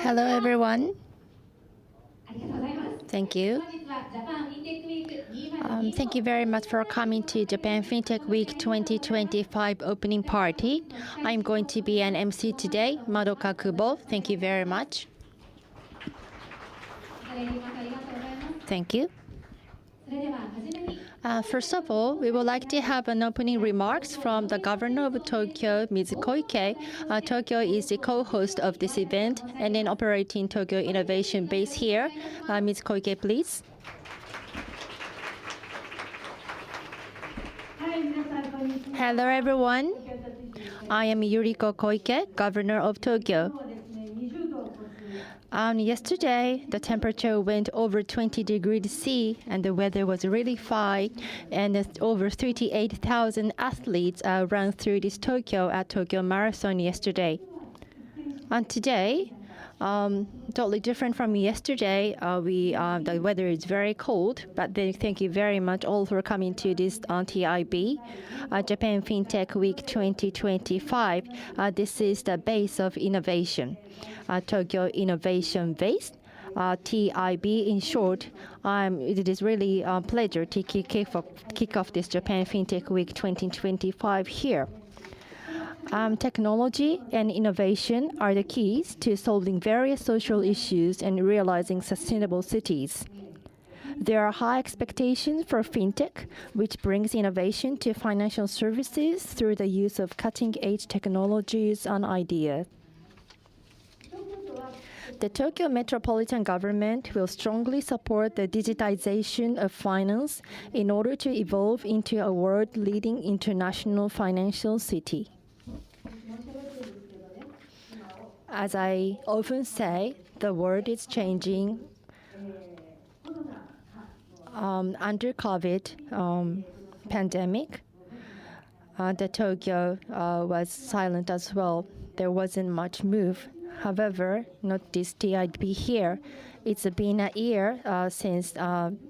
Hello, everyone. Thank you. Thank you very much for coming to Japan FinTech Week 2025 opening party. I'm going to be an MC today, Madoka Kubo. Thank you very much. Thank you. First of all, we would like to have an opening remarks from the Governor of Tokyo, Ms. Koike. Tokyo is the co-host of this event and then operating Tokyo Innovation Base here. Ms. Koike, please. Hello, everyone. I am Yuriko Koike, Governor of Tokyo. Yesterday, the temperature went over 20 degrees C, and the weather was really fine, and over 38,000 athletes ran through this Tokyo at Tokyo Marathon yesterday. And today, totally different from yesterday. The weather is very cold, but then thank you very much all for coming to this TIB, Japan FinTech Week 2025. This is the base of innovation, Tokyo Innovation Base. TIB in short. It is really a pleasure to kick off this Japan FinTech Week 2025 here. Technology and innovation are the keys to solving various social issues and realizing sustainable cities. There are high expectations for fintech, which brings innovation to financial services through the use of cutting-edge technologies and ideas. The Tokyo Metropolitan Government will strongly support the digitization of finance in order to evolve into a world-leading international financial city. As I often say, the world is changing. Under COVID pandemic, the Tokyo was silent as well. There wasn't much move. However, not this TIB here. It's been a year since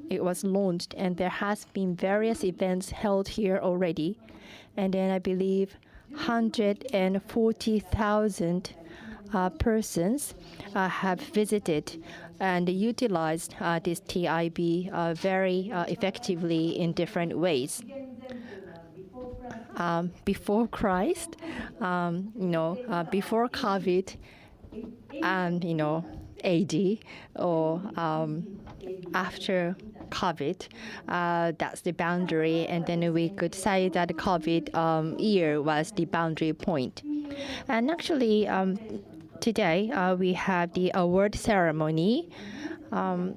it was launched, and there has been various events held here already. And then I believe 140,000 persons have visited and utilized this TIB very effectively in different ways. Before Christ, before COVID, and AD, or after COVID, that's the boundary, and then we could say that the COVID year was the boundary point. And actually, today we have the award ceremony and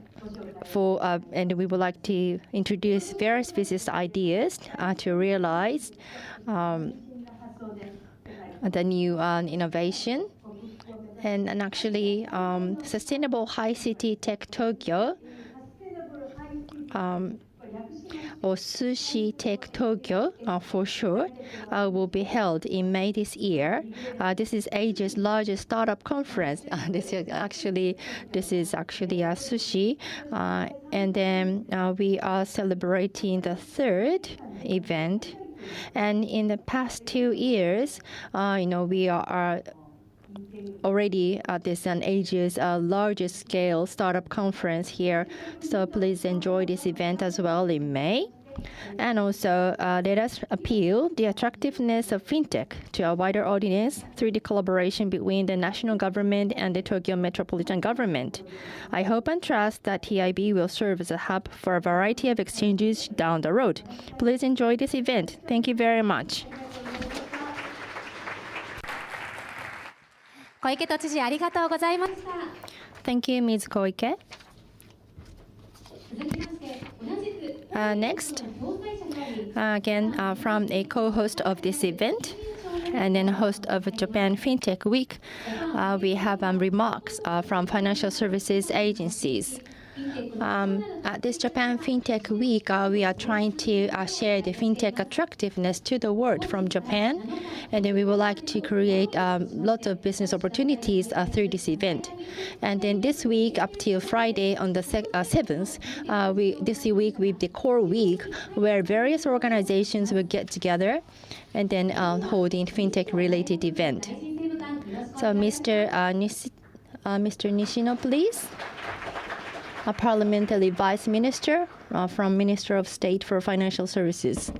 we would like to introduce various business ideas to realize the new innovation. And actually, Sustainable High City Tech Tokyo, or Sushi Tech Tokyo for short, will be held in May this year. This is Asia's largest startup conference. This is actually a sushi, and then we are celebrating the third event. And in the past 2 years, we are already this is Asia's largest scale startup conference here. So please enjoy this event as well in May. And also let us appeal the attractiveness of fintech to a wider audience through the collaboration between the national government and the Tokyo Metropolitan Government. I hope and trust that TIB will serve as a hub for a variety of exchanges down the road. Please enjoy this event. Thank you very much. 小池都知事ありがとうございました。 Thank you, Ms. Koike. Next, again from a co-host of this event and then host of Japan FinTech Week, we have remarks from financial services agencies. At this Japan FinTech Week, we are trying to share the FinTech attractiveness to the world from Japan, and then we would like to create lots of business opportunities through this event. And then this week up till Friday on the 7th, this week with the core week, where various organizations will get together and then holding FinTech related event. So Mr. Mr. Nishino, please. A Parliamentary Vice Minister from Minister of State for Financial Services.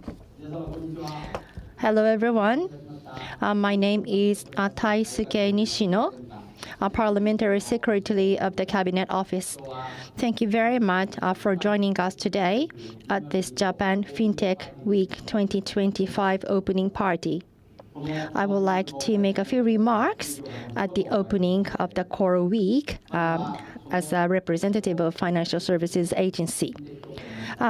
Hello, everyone. My name is Taisuke Nishino, a Parliamentary Secretary of the Cabinet Office. Thank you very much for joining us today at this Japan FinTech Week 2025 opening party. I would like to make a few remarks at the opening of the core week as a representative of Financial Services Agency.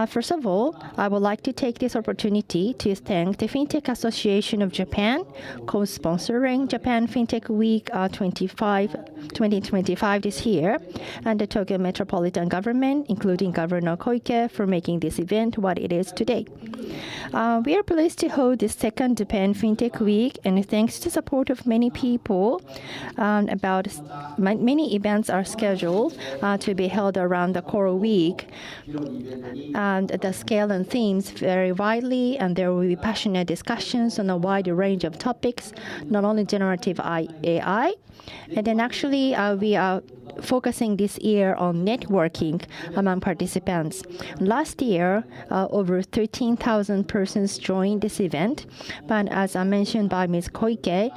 First of all, I would like to take this opportunity to thank the FinTech Association of Japan, co-sponsoring Japan FinTech Week 2025 this year, and the Tokyo Metropolitan Government, including Governor Koike, for making this event what it is today. We are pleased to hold the second Japan FinTech Week, and thanks to the support of many people, many events are scheduled to be held around the core week. And the scale and themes vary widely, and there will be passionate discussions on a wide range of topics, not only generative AI. And then actually, we are focusing this year on networking among participants. Last year, over 13,000 persons joined this event. But as I mentioned by Ms. Koike,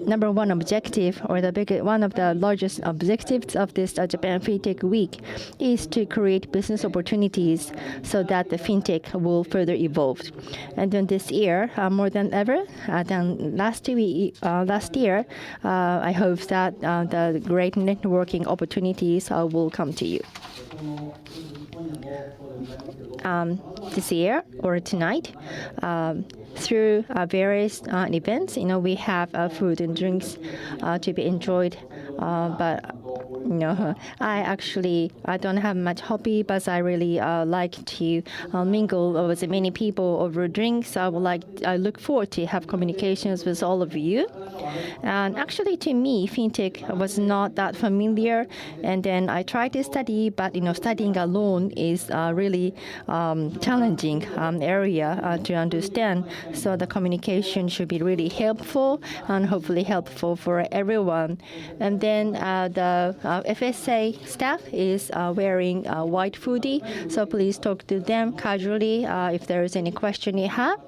number one objective, or one of the largest objectives of this Japan FinTech Week, is to create business opportunities so that the FinTech will further evolve. And then this year, more than ever, than last year, I hope that the great networking opportunities will come to you. This year or tonight, through various events, we have food and drinks to be enjoyed. But I don't have much hobby, but I really like to mingle with many people over drinks. I look forward to have communications with all of you. And actually, to me, FinTech was not that familiar. And then I tried to study, but studying alone is really challenging area to understand. So the communication should be really helpful and hopefully helpful for everyone. And then the FSA staff is wearing a white hoodie, so please talk to them casually if there is any question you have.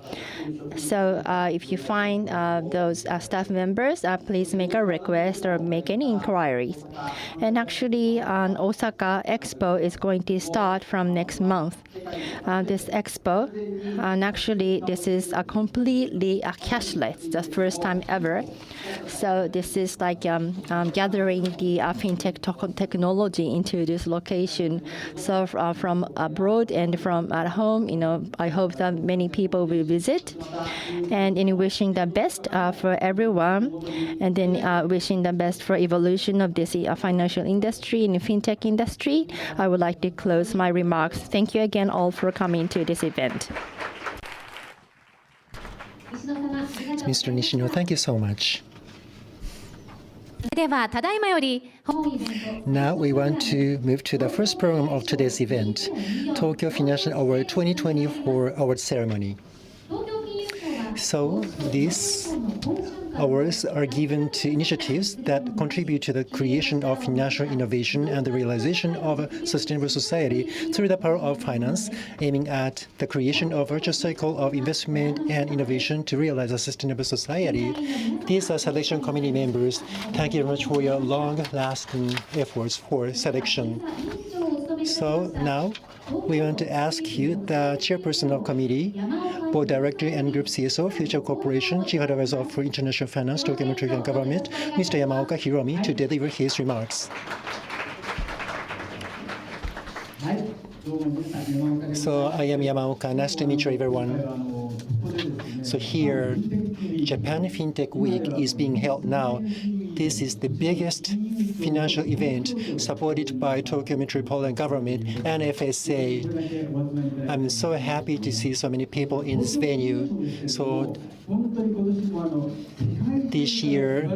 So if you find those staff members, please make a request or make any inquiries. And actually, an Osaka Expo is going to start from next month. This expo, and actually this is a completely cashless, the first time ever. So this is like gathering the FinTech technology into this location. So from abroad and from at home, I hope that many people will visit. And in wishing the best for everyone, and then wishing the best for evolution of this financial industry and FinTech industry, I would like to close my remarks. Thank you again all for coming to this event. Mr. Nishino, thank you so much. Now we want to move to the first program of today's event, Tokyo Financial Award 2024 Award Ceremony. So these awards are given to initiatives that contribute to the creation of financial innovation and the realization of a sustainable society through the power of finance, aiming at the creation of a virtuous cycle of investment and innovation to realize a sustainable society. These are selection committee members. Thank you very much for your long-lasting efforts for selection. So now we want to ask you, the chairperson of committee, board director and group CSO, Future Corporation, Chief Advisor for International Finance, Tokyo Metropolitan Government, Mr. Yamaoka Hiromi, to deliver his remarks. So I am Yamaoka. Nice to meet you, everyone. So here, Japan FinTech Week is being held now. This is the biggest financial event supported by Tokyo Metropolitan Government and FSA. I'm so happy to see so many people in this venue. So this year,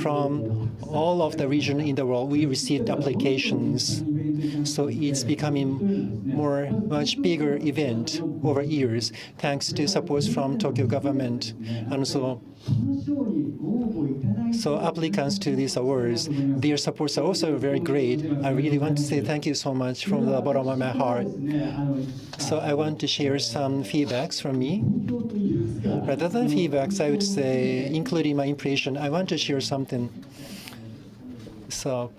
from all of the region in the world, we received applications. So it's becoming much bigger event over years, thanks to support from Tokyo government. And so So applicants to these awards, their supports are also very great. I really want to say thank you so much from the bottom of my heart. So I want to share some feedbacks from me. Rather than feedbacks, I would say, including my impression, I want to share something. So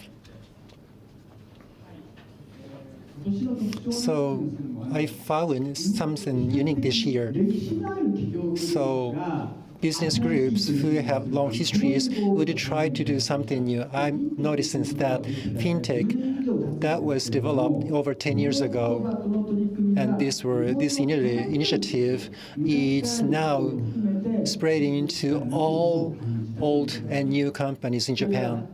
I found something unique this year. So business groups who have long histories would try to do something new. I'm noticing that fintech that was developed over 10 years ago, and this initiative is now spreading to all old and new companies in Japan.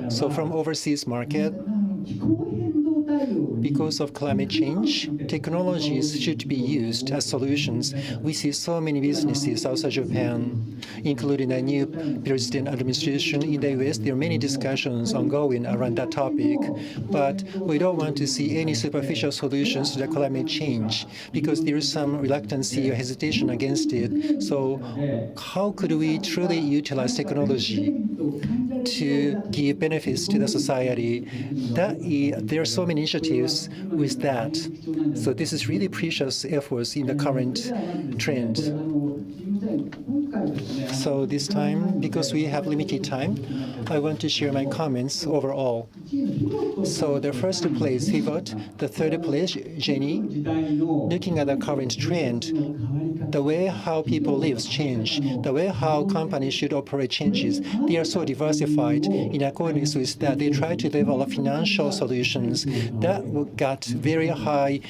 So from overseas market, because of climate change, technologies should be used as solutions. We see so many businesses outside Japan, including a new president administration in the US. There are many discussions ongoing around that topic, but we don't want to see any superficial solutions to the climate change because there is some reluctancy or hesitation against it. So how could we truly utilize technology to give benefits to the society? There are so many initiatives with that. So this is really precious efforts in the current trend. So this time, because we have limited time, I want to share my comments overall. So the first place, Pivot, the third place, Jenny. Looking at the current trend, the way how people live change, the way how companies should operate changes. They are so diversified. In accordance with that, they try to develop financial solutions that got very high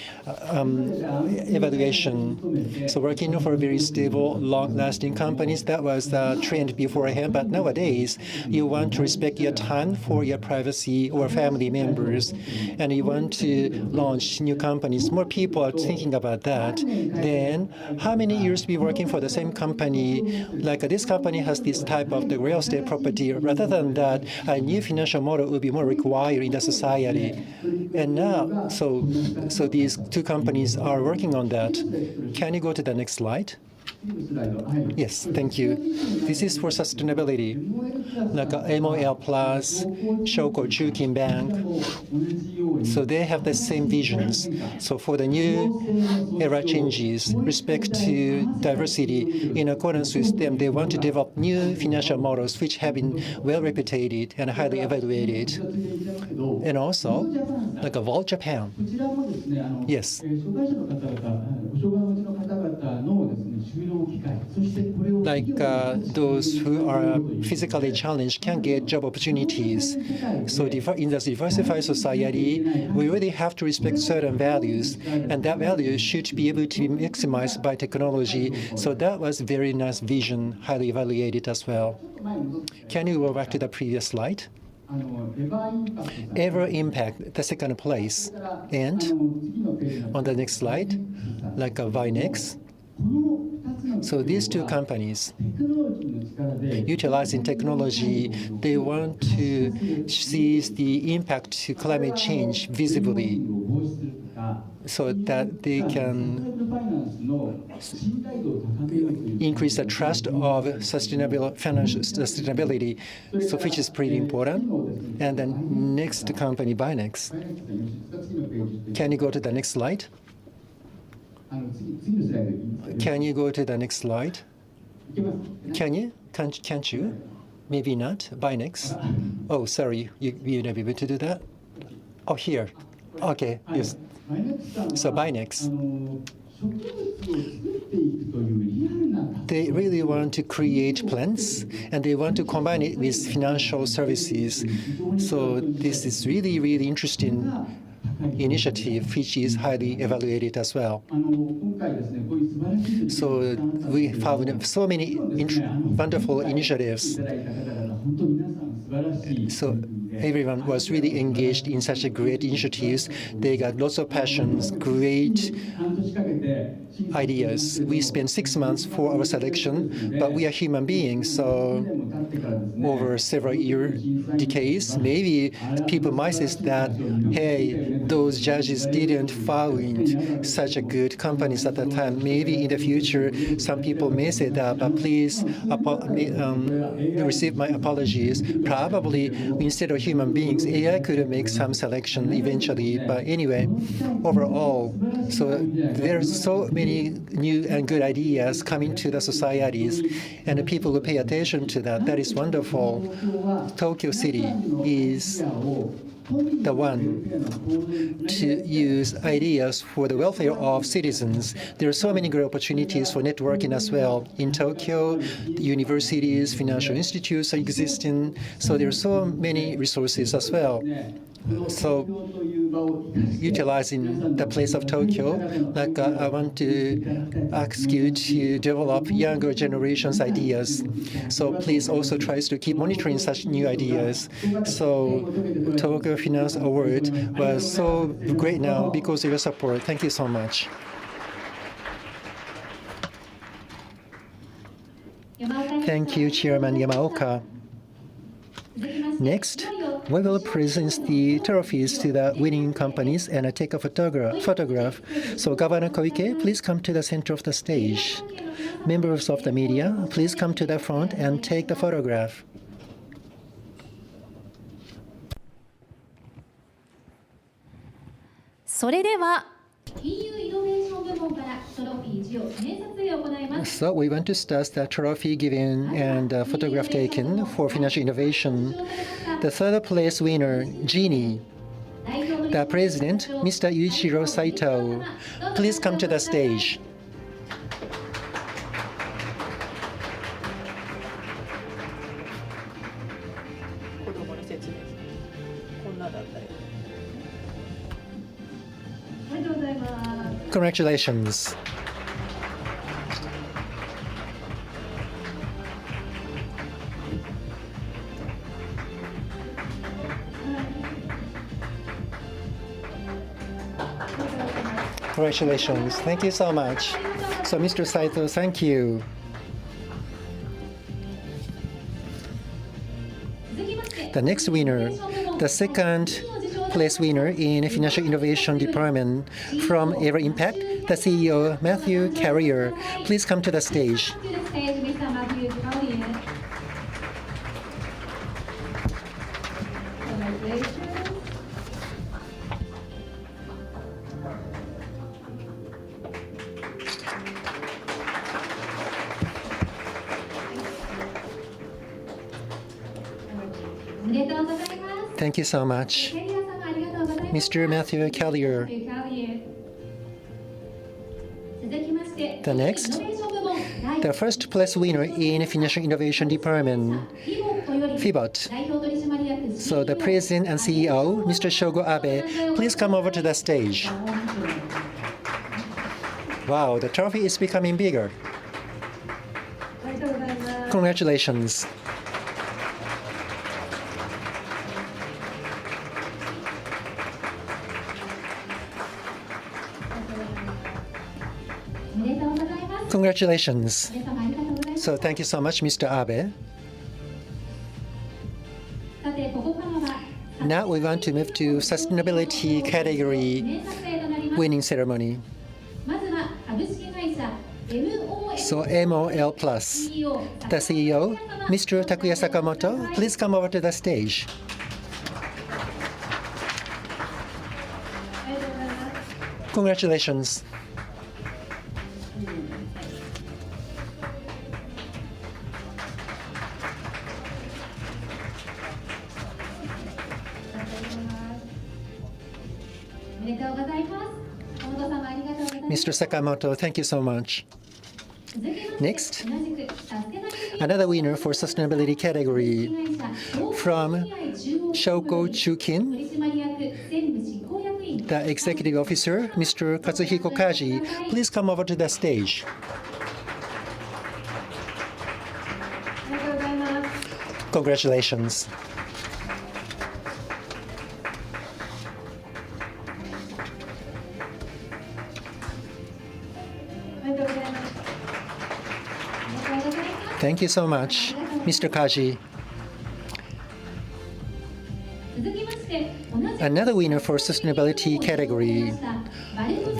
evaluation. So working for very stable, long-lasting companies, that was the trend beforehand. But nowadays, you want to respect your time for your privacy or family members, and you want to launch new companies. More people are thinking about that. Then, how many years be working for the same company? Like this company has this type of the real estate property. Rather than that, a new financial model will be more required in the society. And now, so these two companies are working on that. Can you go to the next slide? Yes, thank you. This is for sustainability, like MOL Plus, Shoko Chukin Bank. So they have the same visions. So for the new era changes, respect to diversity, in accordance with them, they want to develop new financial models which have been well reputed and highly evaluated. And also, like Vault Japan. Yes. Like those who are physically challenged can get job opportunities. So in the diversified society, we really have to respect certain values, and that value should be able to be maximized by technology. So that was a very nice vision, highly evaluated as well. Can you go back to the previous slide? Ever Impact, the second place. And on the next slide, like a Vinex. So these two companies, utilizing technology, they want to seize the impact to climate change visibly so that they can increase the trust of sustainable financial sustainability, so which is pretty important. And then next company, Binex. Can you go to the next slide? Can you go to the next slide? Can you? Can't you? Maybe not. Binex. Oh, sorry. You're not able to do that? Oh, here. Okay. Yes. So Binex. They really want to create plants, and they want to combine it with financial services. So this is really, really interesting initiative, which is highly evaluated as well. So we found so many wonderful initiatives. So everyone was really engaged in such a great initiatives. They got lots of passions, great ideas. We spent 6 months for our selection, but we are human beings, so over several decades, maybe people might say that, hey, those judges didn't find such a good companies at the time. Maybe in the future, some people may say that, but please receive my apologies. Probably instead of human beings, AI could make some selection eventually. But anyway, overall, so there's so many new and good ideas coming to the societies, and the people who pay attention to that. That is wonderful. Tokyo City is the one to use ideas for the welfare of citizens. There are so many great opportunities for networking as well. In Tokyo, universities, financial institutes are existing, so there are so many resources as well. So utilizing the place of Tokyo, like I want to ask you to develop younger generations' ideas. So please also try to keep monitoring such new ideas. So Tokyo Finance Award was so great now because of your support. Thank you so much. Thank you, Chairman Yamaoka. Next, we will present the trophies to the winning companies and take a photograph. So Governor Koike, please come to the center of the stage. Members of the media, please come to the front and take the photograph. So we want to start the trophy giving and photograph taken for financial innovation. The third place winner, Genie. The president, Mr. Yuichiro Saito. Please come to the stage. Congratulations. Congratulations. Thank you so much. So, Mr. Saito, thank you. The next winner, the second place winner in Financial Innovation Department from Era Impact, the CEO, Matthew Carrier. Please come to the stage. Thank you so much. Mr. Matthew Carrier. The next, the first place winner in Financial Innovation Department, FIBOT. So the President and CEO, Mr. Shogo Abe, please come over to the stage. Wow, the trophy is becoming bigger. Congratulations. Congratulations. So thank you so much, Mr. Abe. Now we want to move to sustainability category winning ceremony. So MOL Plus, the CEO, Mr. Takuya Sakamoto, please come over to the stage. Congratulations. Mr. Sakamoto, thank you so much. Next, another winner for sustainability category from Shoko Chukin, the executive officer, Mr. Katsuhiko Kaji. Please come over to the stage. Congratulations. Thank you so much, Mr. Kaji. 続きまして同じ Another winner for sustainability category,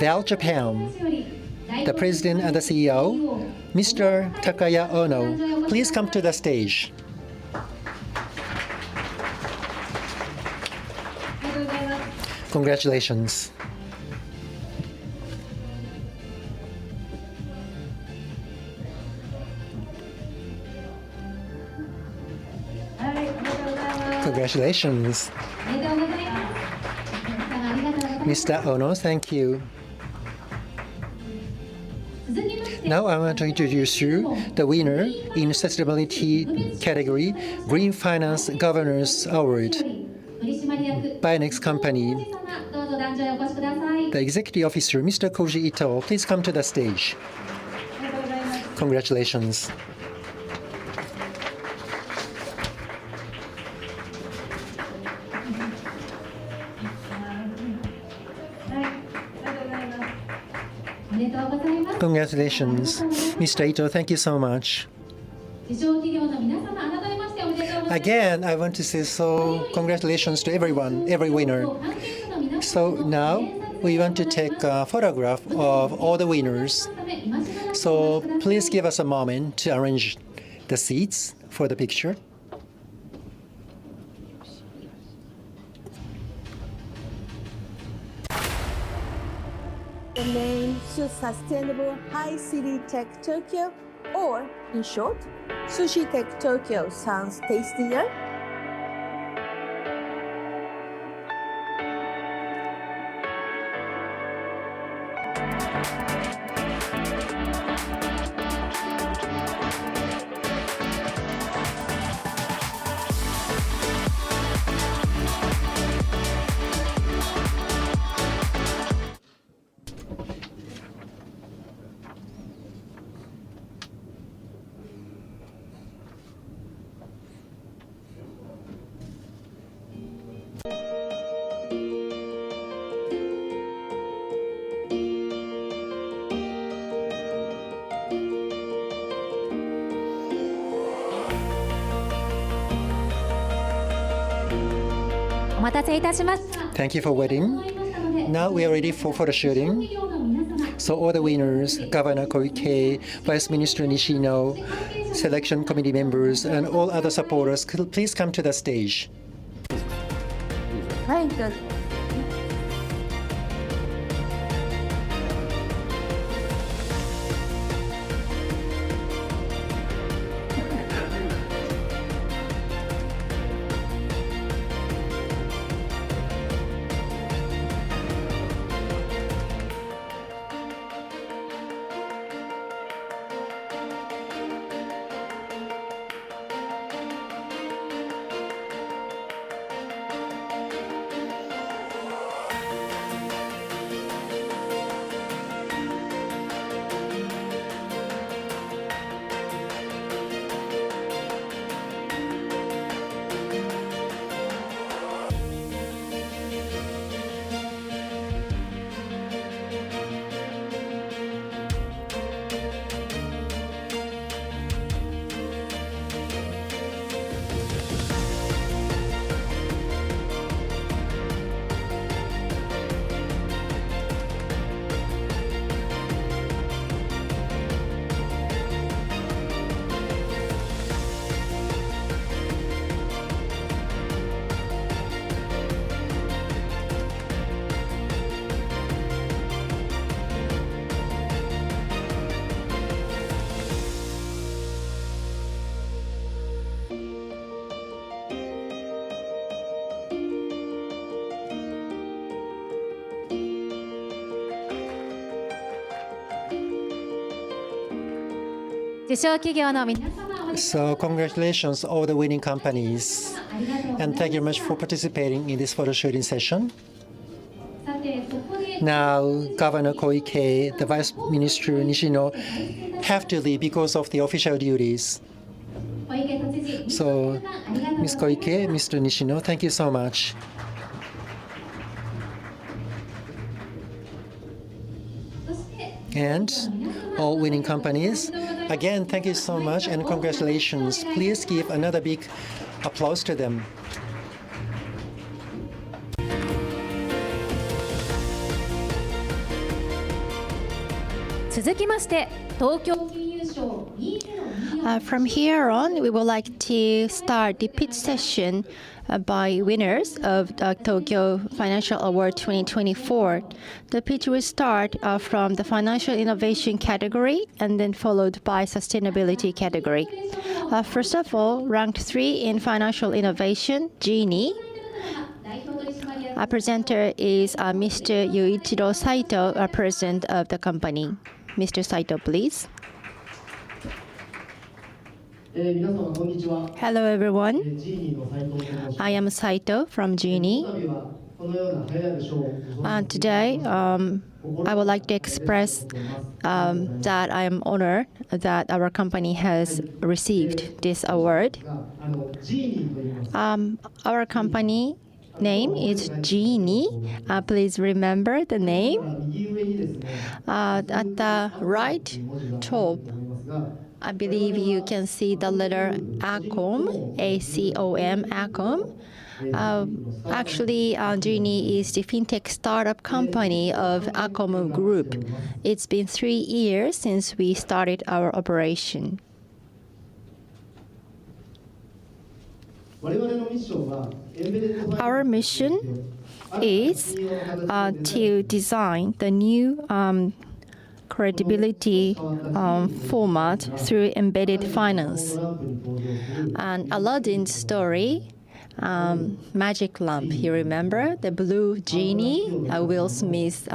Val Japan, the president and the CEO, Mr. Takaya Ono. Please come to the stage. ありがとうございます Congratulations. はい、おめでとうございます Congratulations. おめでとうございます皆様ありがとうございます Mr. Ono, thank you. 続きまして Now I want to introduce you the winner in sustainability category, Green Finance Governors Award 取締役 by next company. 様どうぞ壇上へお越しください The executive officer, Mr. Koji Ito, please come to the stage. ありがとうございます Congratulations. はい、ありがとうございますおめでとうございます Congratulations. Mr. Ito, thank you so much. 受賞企業の皆様改めましておめでとうございます Again, I want to say so congratulations to everyone, every winner. 関係者の皆様 So now we want to take a photograph of all the winners. のため今しばらく So please give us a moment to arrange the seats for the picture. The name to Sustainable High City Tech Tokyo, or in short, Sushi Tech Tokyo sounds tastier.お待たせいたしました Thank you for waiting. Now we are ready for photo shooting. 企業の皆様 So all the winners, Governor Koike, Vice Minister Nishino, selection committee members, and all other supporters, could please come to the stage. はい、どうぞ。受賞企業の皆様 So congratulations all the winning companies. ありがとうござい And ます thank you very much for participating in this photo shooting session. さてそこで Now, Governor Koike, the Vice Minister Nishino have to leave because of the official duties. 小池都知事 So, ありがとうご Ms. ざいます Koike, Mr. Nishino, thank you so much. そして And all winning companies, Again, thank you so much and congratulations. Please give another big applause to them. 続きまして東京金融賞2024 From here on, we would like to start the pitch session by winners of the Tokyo Financial Award 2024. The pitch will start from the financial innovation category and then followed by sustainability category. First of all, ranked 3 in financial innovation, Genie. 代表取締役 Our presenter is Mr. Yuichiro Saito, president of the company. Mr. Saito, please. 皆様こんにちは。 Hello, everyone. ジーニーの斉藤と申します。 I am Saito from こ Genie. の度はこのような栄えある賞をご存知 Today, I would like to express that I am honored that our company has received this award. がジーニーと言います。 Our company name is Genie. Please remember the name. 右上にですね、 At the right 文字があると top, 思いますが、 I believe you can see the letter ACOM, ACOM, ACOM. Actually, Genie is the fintech startup company of ACOM Group. It's been 3 years since we started our operation. 我々のミッションはエンベレッドファイナンス Our mission is to design the new credibility format through embedded finance. トランプに登場する And Aladdin's story, Magic Lamp, you remember? The blue genie, Will Smith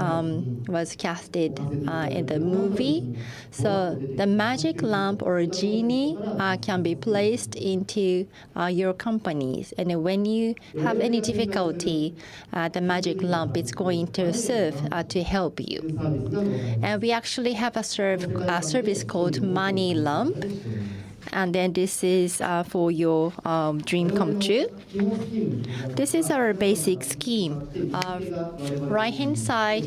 was casted in the movie. So the magic lamp or genie can be placed into your companies. And when you have any difficulty, the magic lamp is going to serve to help you. サービスがございます。 And we actually have a service called Money Lamp. And then this is for your dream come true. 基本スキームにございます。 This is our basic scheme. Right hand side,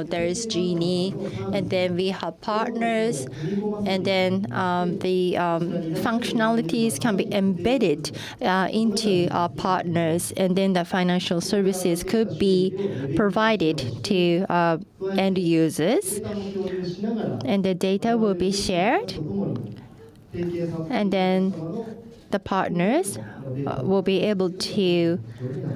there is Genie, and then we have partners, and then the functionalities can be embedded into our partners, and then the financial services could be provided to end users, データも共有しながら and the data will be shared, ともに提携させて and then the partners will be able to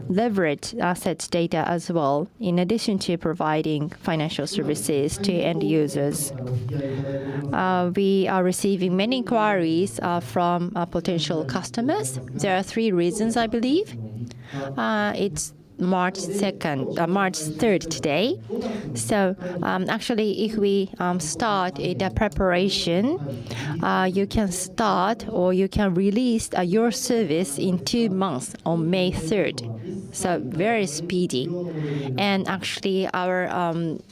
leverage assets data as well, in addition to providing financial services to end users. お引き合いいただいております。 We are receiving many inquiries from potential customers. There are 3 reasons, I believe. It's March 3rd today. So actually, if we start the preparation, you can start or you can release your service in 2 months on May 3rd. So very speedy. And actually, our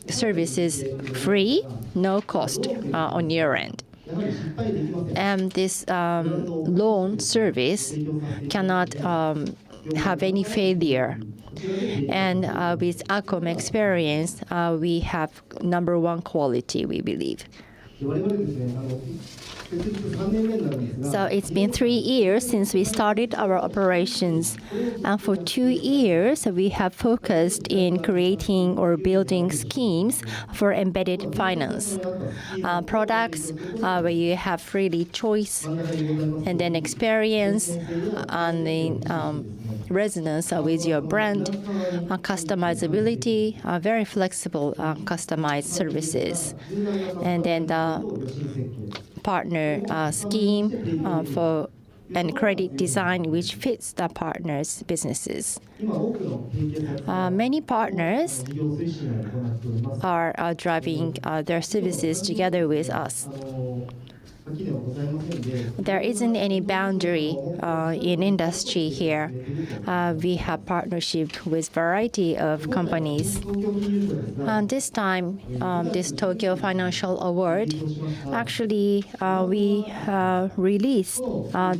service is free, no cost on your end. やはり失敗できません。 And this loan service cannot have any failure. And with ACOM experience, we have number 1 quality, we believe. で我々ですね、設立3年目になるんですが、 So it's been 3 years since we started our operations. And for 2 years, we have focused in creating or building schemes for embedded finance. Products where you have freely choice 真ん中にございます and then experience and the resonance with your brand, customizability, very flexible customized services, and then the 新設計 partner scheme for and credit design which fits the partners' businesses. 今多くの提携先様 Many partners 事業推進を行っております。 are driving their services together with us. 垣根はございませんで、 There isn't any boundary in industry here. We have partnership with variety of companies. 東京金融庁ですが、 And this time, this Tokyo Financial Award, actually, we released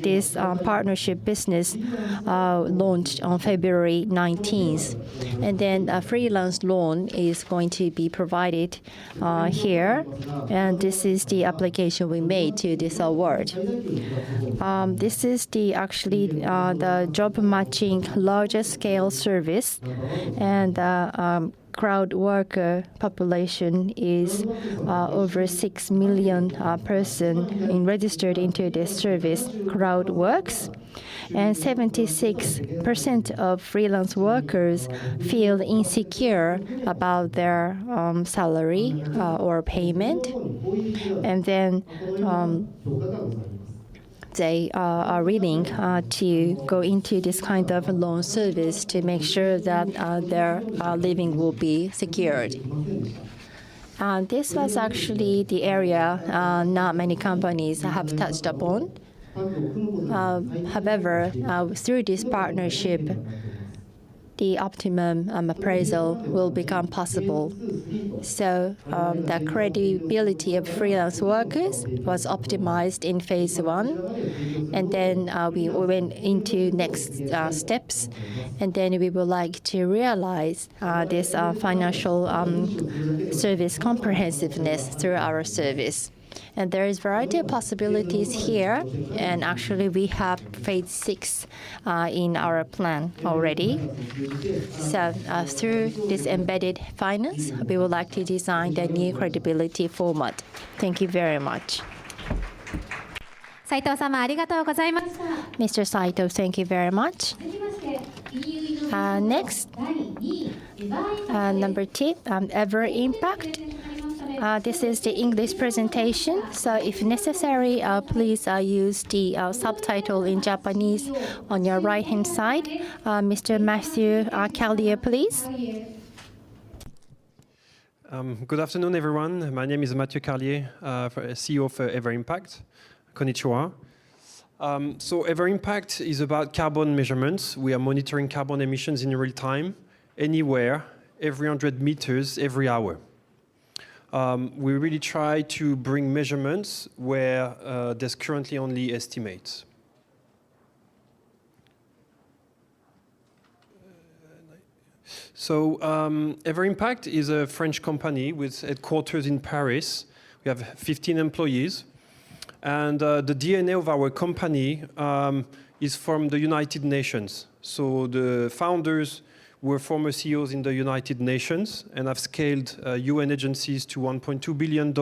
this partnership business launched on February 19th. And then a freelance loan is going to be provided here. And this is the application we made to this award. This is the job matching largest scale service, and crowd worker population is over 6 million person registered into this service. Crowd works, and 76% of freelance workers feel insecure about their salary or payment, and then they are willing to go into this kind of loan service to make sure that their living will be secured. This was actually the area not many companies have touched upon. However, through this partnership, the optimum appraisal will become possible. So the credibility of freelance workers was optimized in phase 1, and then we went into next steps, and then we would like to realize this financial service comprehensiveness through our service. And there is a variety of possibilities here, and actually we have phase 6 in our plan already. So through this embedded finance, we would like to design the new credibility format. Thank you very much. 斉藤様ありがとうございました。 Mr. Saito, thank you very much. 続きまして EU Next, 第2位デザイン number 2, Ever Impact. This is the English presentation, so if necessary, please use the subtitle in Japanese on your right-hand side. Mr. Matthew Callier, please. Good afternoon, everyone. My name is Mathieu Carlier, CEO of Ever Impact. Konnichiwa. So Ever Impact is about carbon measurements. We are monitoring carbon emissions in real time, anywhere, every 100 meters, every hour. We really try to bring measurements where there's currently only estimates. So Ever Impact is a French company with headquarters in Paris. We have 15 employees. And the DNA of our company is from the United Nations. So the founders were former CEOs in the United Nations and have scaled UN agencies to $1.2 billion.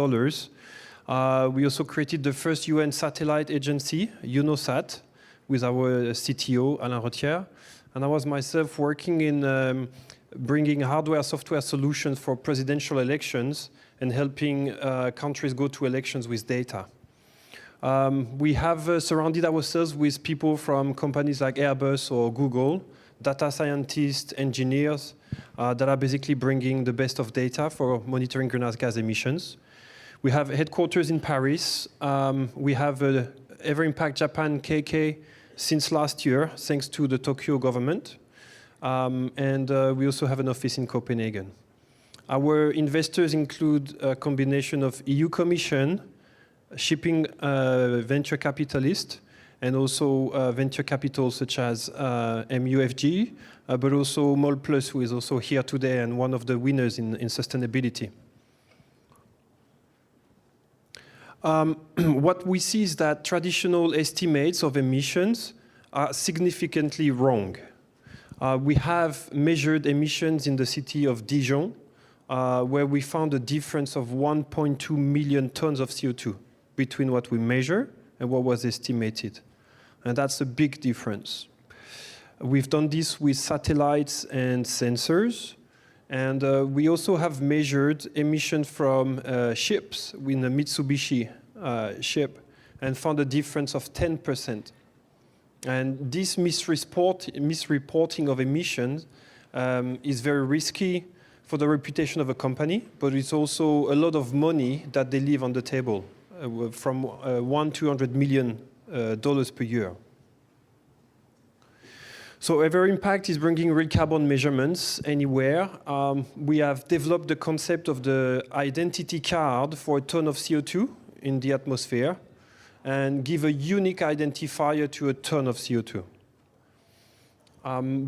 We also created the first UN satellite agency, UNOSAT, with our CTO, Alain Rotière. And I was myself working in bringing hardware, software solutions for presidential elections and helping countries go to elections with data. We have surrounded ourselves with people from companies like Airbus or Google, data scientists, engineers that are basically bringing the best of data for monitoring greenhouse gas emissions. We have headquarters in Paris. We have Ever Impact Japan KK since last year, thanks to the Tokyo government. And we also have an office in Copenhagen. Our investors include a combination of EU Commission, shipping venture capitalists, and also venture capital such as MUFG, but also MOL Plus, who is also here today and one of the winners in sustainability. What we see is that traditional estimates of emissions are significantly wrong. We have measured emissions in the city of Dijon, where we found a difference of 1.2 million tons of CO2 between what we measure and what was estimated. And that's a big difference. We've done this with satellites and sensors. And we also have measured emissions from ships in a Mitsubishi ship and found a difference of 10%. And this misreporting of emissions is very risky for the reputation of a company, but it's also a lot of money that they leave on the table, from $100 million per year. So Ever Impact is bringing real carbon measurements anywhere. We have developed the concept of the identity card for a ton of CO2 in the atmosphere and give a unique identifier to a ton of CO2.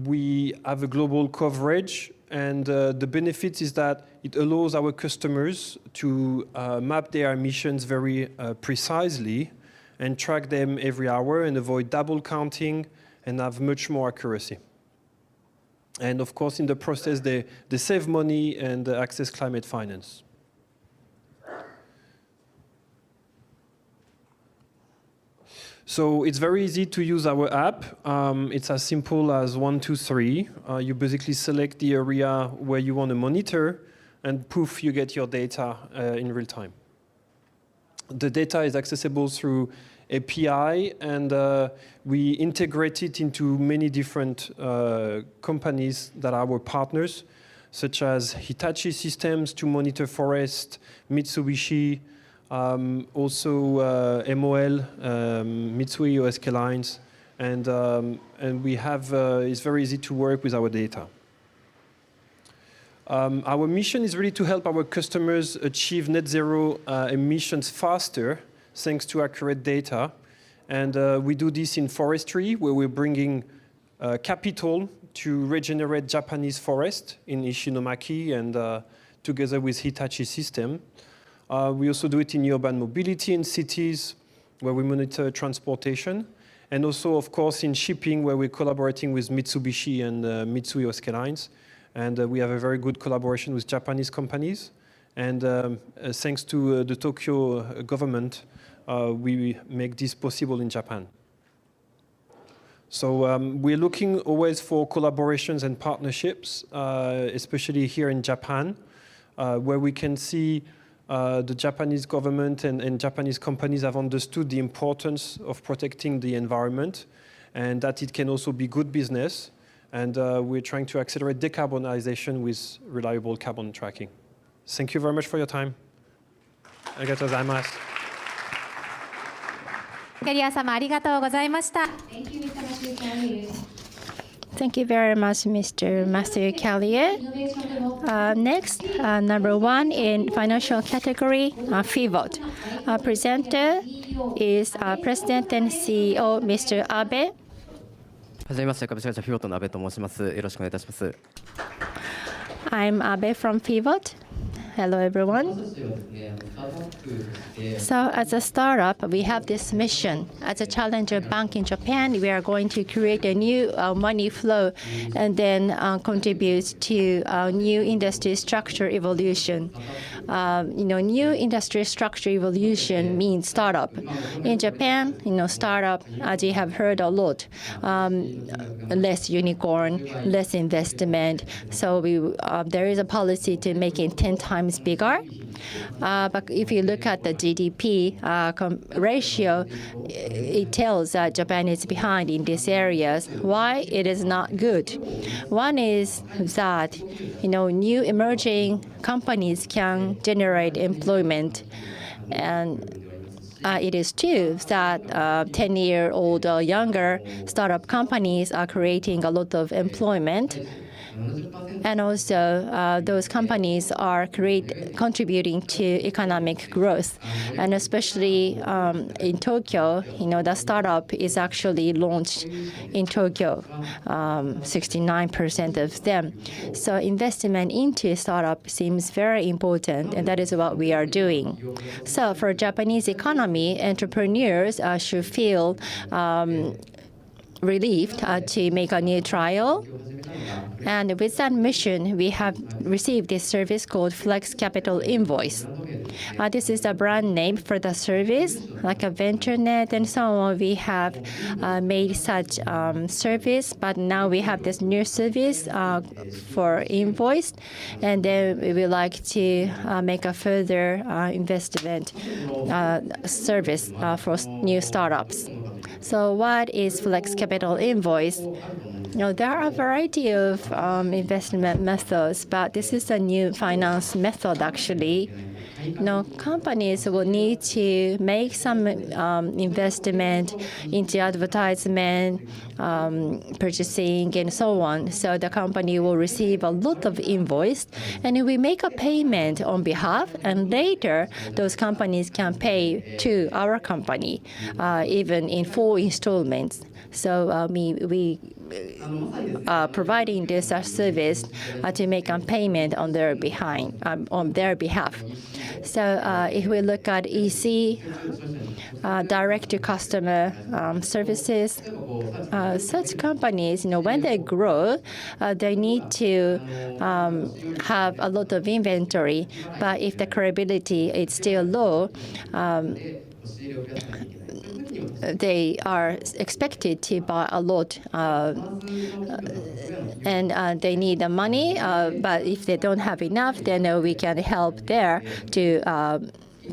We have a global coverage And the benefit is that it allows our customers to map their emissions very precisely and track them every hour and avoid double counting and have much more accuracy. And of course, in the process, they save money and access climate finance. So it's very easy to use our app. It's as simple as 1, 2, 3. You basically select the area where you want to monitor, and poof, you get your data in real time. The data is accessible through API, and we integrate it into many different companies that are our partners, such as Hitachi Systems to monitor forest, Mitsubishi, also MOL, Mitsui OSK Lines, and we have, it's very easy to work with our data. Our mission is really to help our customers achieve net zero emissions faster, thanks to accurate data. And we do this in forestry, where we're bringing capital to regenerate Japanese forest in Ishinomaki and together with Hitachi System. We also do it in urban mobility in cities, where we monitor transportation. And also, of course, in shipping, where we're collaborating with Mitsubishi and Mitsui OSK Lines. And we have a very good collaboration with Japanese companies. And thanks to the Tokyo government, we make this possible in Japan. So we're looking always for collaborations and partnerships, especially here in Japan, where we can see the Japanese government and Japanese companies have understood the importance of protecting the environment, and that it can also be good business. And we're trying to accelerate decarbonization with reliable carbon tracking. Thank you very much for your time. Arigatou gozaimasu. キャリア様ありがとうございました。 Thank you very much, Mr. Matthew Callier. Next, number 1 in financial category, Pivot. Presenter is President and CEO, Mr. Abe. はじめまして、株式会社フィボットの阿部と申します。よろしくお願いいたします。 I'm Abe from Pivot. Hello, everyone. So as a startup, we have this mission. As a challenger bank in Japan, we are going to create a new money flow and then contribute to new industry structure evolution. New industry structure evolution means startup. In Japan, startup, as you have heard a lot, less unicorn, less investment. So there is a policy to make it 10 times bigger. But if you look at the GDP ratio, it tells that Japan is behind in these areas. Why it is not good? One is that new emerging companies can generate employment, and it is true that 10-year-old or younger startup companies are creating a lot of employment. And also, those companies are contributing to economic growth. And especially in Tokyo, the startup is actually launched in Tokyo, 69% of them. So investment into startup seems very important, and that is what we are doing. So for Japanese economy, entrepreneurs should feel relieved to make a new trial. And with that mission, we have received this service called Flex Capital Invoice. This is a brand name for the service, like a VentureNet and so on. We have made such service, but now we have this new service for invoice, and then we would like to make a further investment service for new startups. So what is Flex Capital Invoice? There are a variety of investment methods, but this is a new finance method, actually. Companies will need to make some investment into advertisement, purchasing, and so on. So the company will receive a lot of invoice, and we make a payment on behalf, and later those companies can pay to our company, even in 4 installments. So we providing this service to make a payment on their behalf. So if we look at EC, direct-to-customer services, such companies, when they grow, they need to have a lot of inventory. But if the credibility is still low, they are expected to buy a lot, and they need the money. But if they don't have enough, then we can help there to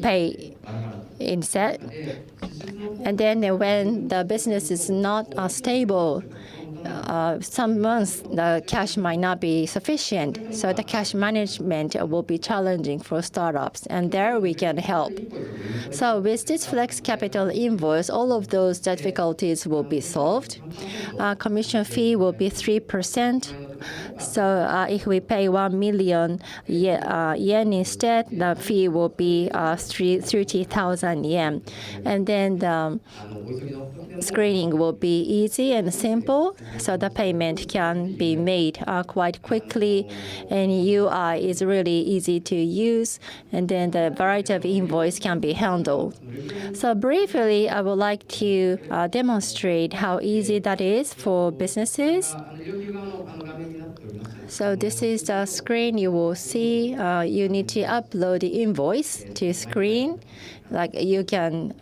pay instead. And then when the business is not stable, some months the cash might not be sufficient, so the cash management will be challenging for startups, and there we can help. So with this Flex Capital invoice, all of those difficulties will be solved. Commission fee will be 3%. So if we pay 1 million yen instead, the fee will be 30,000 yen. And then the screening will be easy and simple, so the payment can be made quite quickly, and UI is really easy to use, and then the variety of invoice can be handled. So briefly, I would like to demonstrate how easy that is for businesses. So this is the screen you will see. You need to upload the invoice to screen. Like you can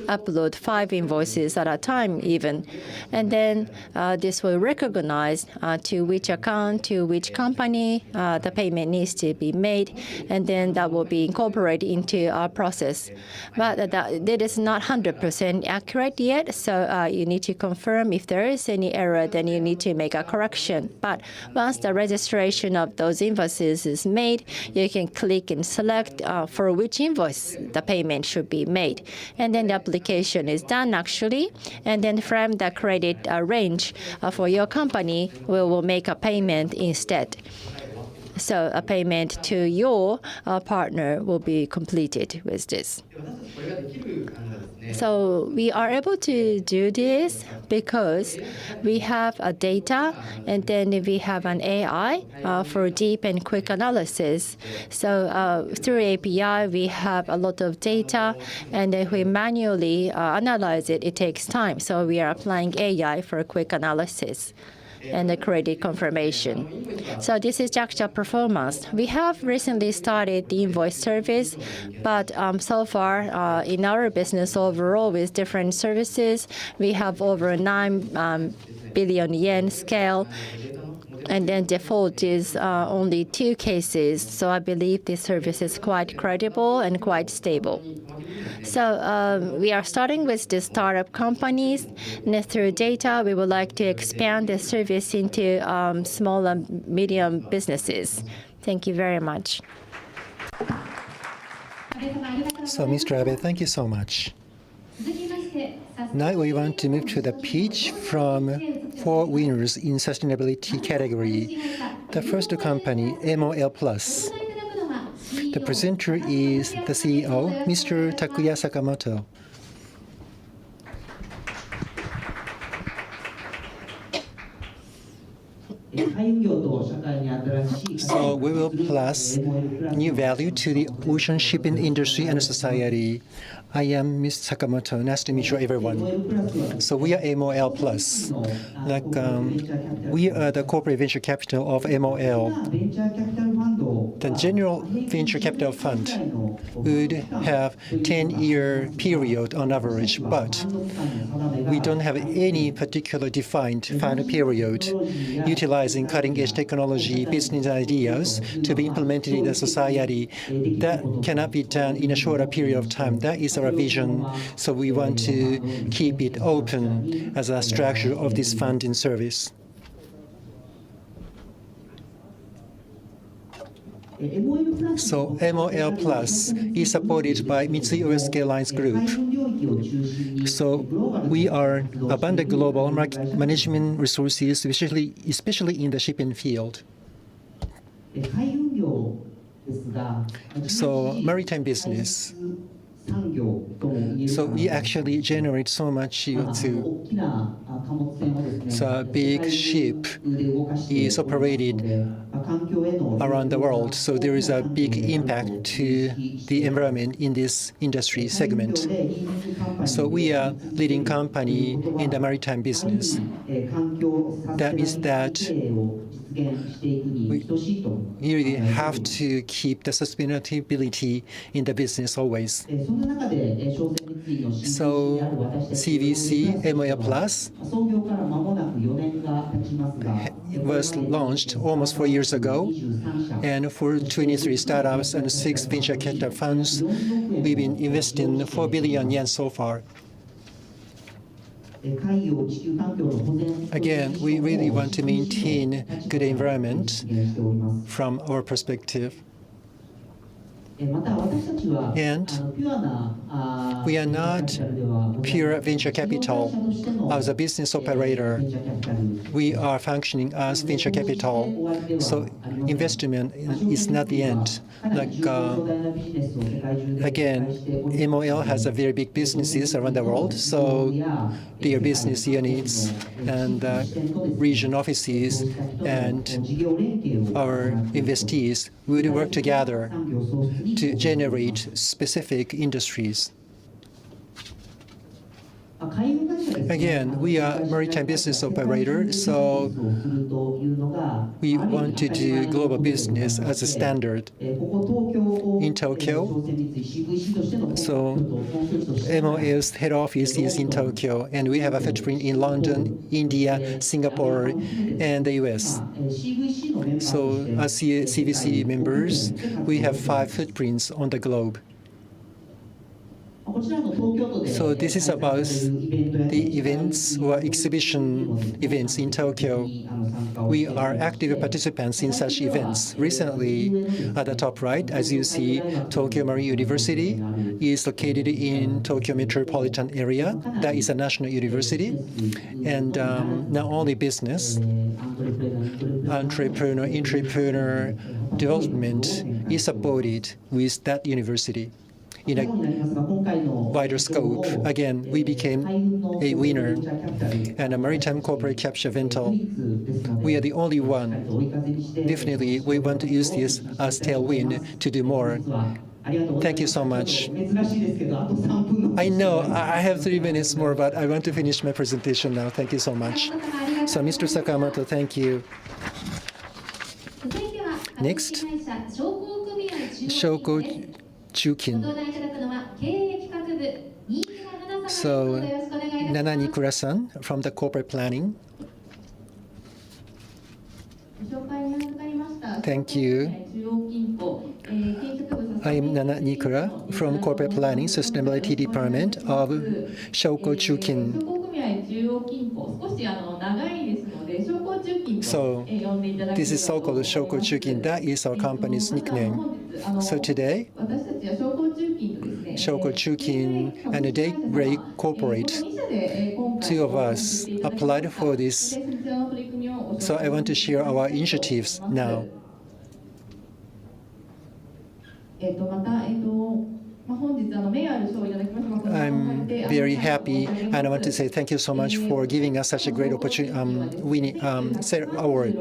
upload 5 invoices at a time even. And then this will recognize to which account, to which company the payment needs to be made, and then that will be incorporated into our process. But that is not 100% accurate yet, so you need to confirm if there is any error, then you need to make a correction. But once the registration of those invoices is made, you can click and select for which invoice the payment should be made. And then the application is done actually, and then from the credit range for your company, we will make a payment instead. So a payment to your partner will be completed with this. So we are able to do this because we have a data, and then we have an AI for deep and quick analysis. So through API, we have a lot of data, and if we manually analyze it, it takes time. So we are applying AI for quick analysis and the credit confirmation. So this is the actual performance. We have recently started the invoice service, but so far in our business overall with different services, we have over 9 billion yen scale, and then default is only 2 cases. So I believe this service is quite credible and quite stable. So we are starting with the startup companies, and through data, we would like to expand the service into small and medium businesses. Thank you very much. So, Mr. Abe, thank you so much. Now we want to move to the pitch from 4 winners in sustainability category. The first company, MOL Plus. The presenter is the CEO, Mr. Takuya Sakamoto. So we will plus new value to the ocean shipping industry and society. I am Ms. Sakamoto. Nice to meet you, everyone. So we are MOL Plus. We are the corporate venture capital of MOL. The general venture capital fund would have 10-year period on average, but we don't have any particular defined fund period, utilizing cutting-edge technology, business ideas to be implemented in the society. That cannot be done in a shorter period of time. That is our vision. So we want to keep it open as a structure of this funding service. So MOL Plus is supported by Mitsui Oil Lines Group. So we are abundant global management resources, especially in the shipping field. So maritime business 産業とも言える So かな we actually generate so much まあ CO2. 大きな貨物船をですね So a big ship 世界中で動かしております is operated ので環境への around the world. So there is a big 大きな impact 環境 to を認識して the environment in this industry 海運業 segment. でリーディングカンパニー So we are で leading company in the maritime business. 環境サステナ That ビ means リテ that ィ経営を実現していくに等しいと You really 考えております have to keep the sustainability in the business always. そんな中で商船三井の So CVC である私たち CVC MOL Plus 創業から間もなく4年が経ちますが was launched almost 4 years ago, 23社 and for 23 startups and 6 venture capital funds, we've been investing 4 billion yen so far. 海洋地球環境の保全 Again, we really want to maintain good environment 実現しております from our perspective. また私たちは And ピュアな we are not pure venture capital. As a business operator, we are functioning as venture capital. So investment is not the end. Like again, MOL has a very big businesses around the world. So their business units and region offices and our investees would work together to generate specific industries. Again, we are maritime business operator, so we want to do global business as a standard. In Tokyo, so MOL's head office is in Tokyo, and we have a footprint in London, India, Singapore, and the US. So as CVC members, we have 5 footprints on the globe. So this is about the events or exhibition events in Tokyo. We are active participants in such events. Recently, at the top right, as you see, Tokyo Marine University is located in Tokyo Metropolitan area. That is a national university. And not only business, entrepreneur development is supported with that university. In a wider scope, again, we became a winner and a maritime corporate capture venture. We are the only one. Definitely, we want to use this as tailwind to do more. Thank you so much. I know I have 3 minutes more, but I want to finish my presentation now. Thank you so much. So, Mr. Sakamoto, thank you. Next, Shoko Chukin. So, Nana Nikura-san from the corporate planning. Thank you. I am Nana Nikura from Corporate Planning Sustainability Department of Shoko Chukin. So this is so-called Shoko Chukin. That is our company's nickname. So today, Shoko Chukin and Daybreak Corporate, 2 of us applied for this. So I want to share our initiatives now. I'm very happy, and I want to say thank you so much for giving us such a great opportunity, winning award.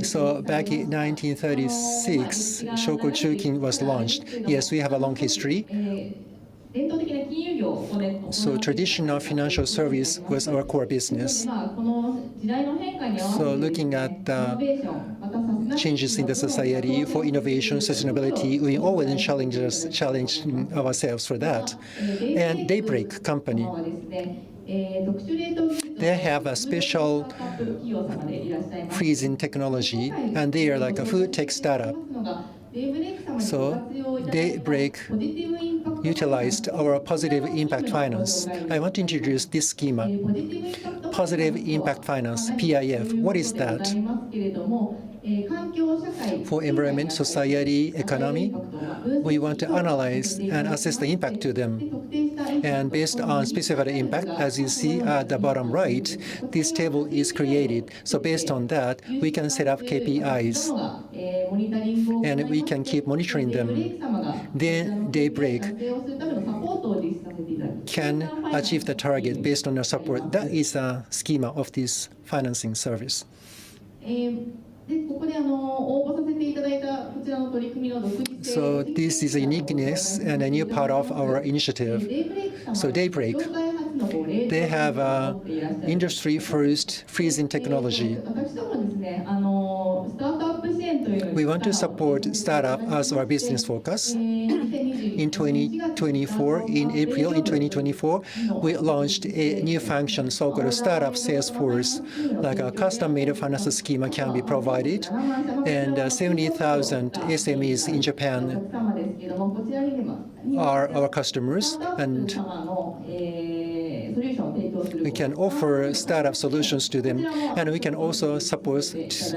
So back in 1936, Shoko Chukin was launched. Yes, we have a long history. So traditional financial service was our core business. So looking at the changes in the society for innovation, sustainability, we always challenge ourselves for that. And Daybreak Company, they have a special freezing technology, and they are like a food tech startup. So Daybreak utilized our positive impact finance. I want to introduce this schema. Positive impact finance, PIF. What is that? For environment, society, economy, we want to analyze and assess the impact to them. And based on specified impact, as you see at the bottom right, this table is created. So based on that, we can set up KPIs, and we can keep monitoring them. Then Daybreak can achieve the target based on our support. That is a schema of this financing service. でここで応募させていただいたこちらの取り組みの独自性 So this is a uniqueness and a new part of our initiative. So Daybreak, they have industry-first freezing technology. 私どもですねスタートアップ支援というのを We want to support startup as our business focus. In 2024, in April in 2024, we launched a new function so-called Startup Salesforce. Like a custom-made finance schema can be provided, and 70,000 SMEs in Japan 様ですけどもこちらにでも are our customers, and 様のソリューションを提供する we can offer startup solutions to them, and we can also support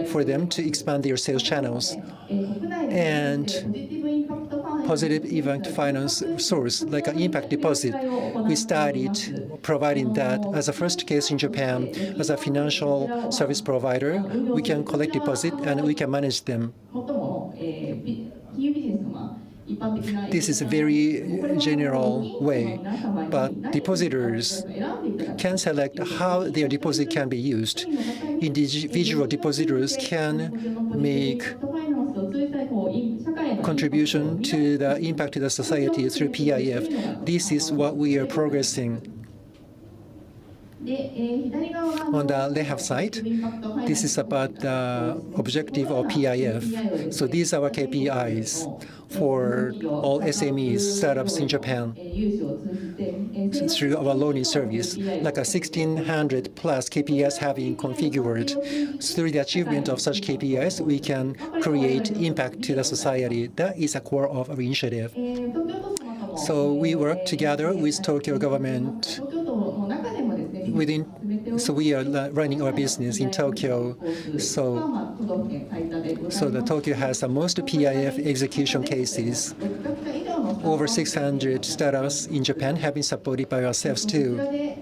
for them to expand their sales channels. 国内で And ポジティブインパクトファン positive event finance source, like an impact deposit. We started providing that as a first case in Japan. As a financial service provider, we can collect deposit and we can manage them. 最も金融ビジネス様一般的な This is a very general way, but depositors can select how their deposit can be used. Individual depositors can make contribution to the impact to the society through PIF. This is what we are progressing. で左側が On the left side, this is about the objective of PIF. So these are our KPIs for all SMEs, startups in Japan 融資を通じて through our loaning service. Like a 1,600 plus KPIs have been configured. Through the achievement of such KPIs, we can create impact to the society. That is a core of our initiative. 東京都様とも So we work together with Tokyo government 東京都の中でもですね within. So we are running our business in Tokyo. So 都道府県最多でござい So the Tokyo has the most PIF execution cases. 600社以上の Over 600 startups in Japan have been supported by ourselves こちら too. で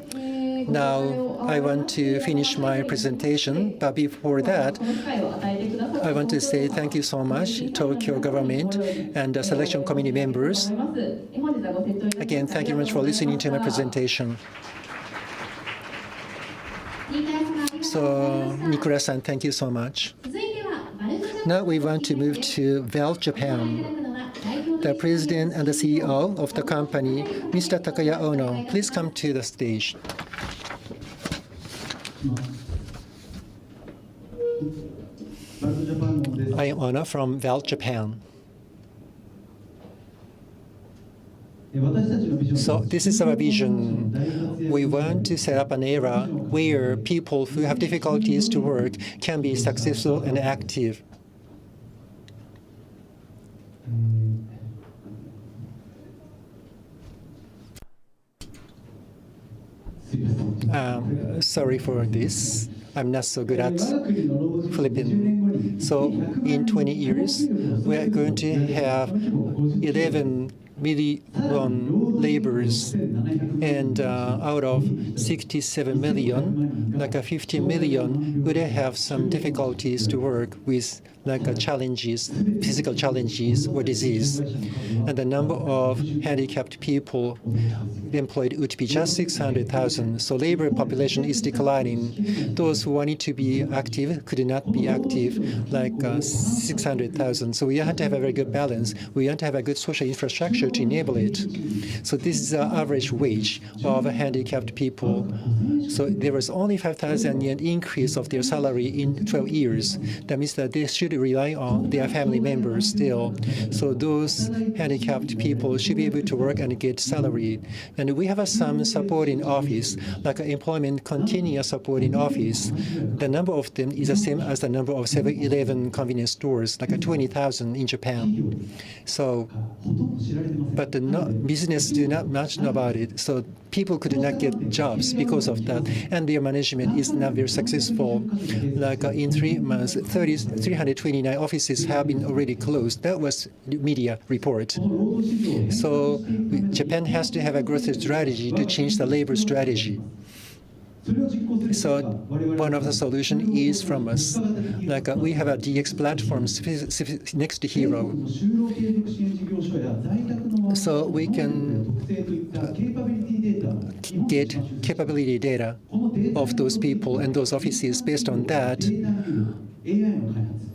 Now, I want to finish my presentation, but before that, この機会を与えてくださった I want to say thank you so much, Tokyo government and the selection committee members. 本日はご清聴いただき Again, thank you very much for listening to my presentation. So, Nikura-san, thank you so much. 続いてはバルトジャ Now we want to move to VAL Japan. The president and the CEO of the company, Mr. Takaya Ono, please come to the stage. I am Ono from VAL Japan. So this is our vision. We want to set up an era where people who have difficulties to work can be successful and active. Sorry for this. I'm not so good at flipping. So in 20 years, we are going to have 11 million laborers, and out of 67 million, like 15 million would have some difficulties to work with, like challenges, physical challenges or disease. And the number of handicapped people employed would be just 600,000. So labor population is declining. Those who wanted to be active could not be active, like 600,000. So we have to have a very good balance. We want to have a good social infrastructure to enable it. So this is the average wage of handicapped people. So there was only 5,000 yen increase of their salary in 12 years. That means that they should rely on their family members still. So those handicapped people should be able to work and get salary. And we have some support in office, like employment continuous support in office. The number of them is the same as the number of 7-Eleven convenience stores, like 20,000 in Japan. So, but the business do not much know about it. So people could not get jobs because of that, and their management is not very successful. Like in 3 months, 329 offices have been already closed. That was the media report. So Japan has to have a growth strategy to change the labor strategy. So one of the solution is from us. Like we have a DX platform next to Hero. So we can get capability data of those people and those offices. Based on that,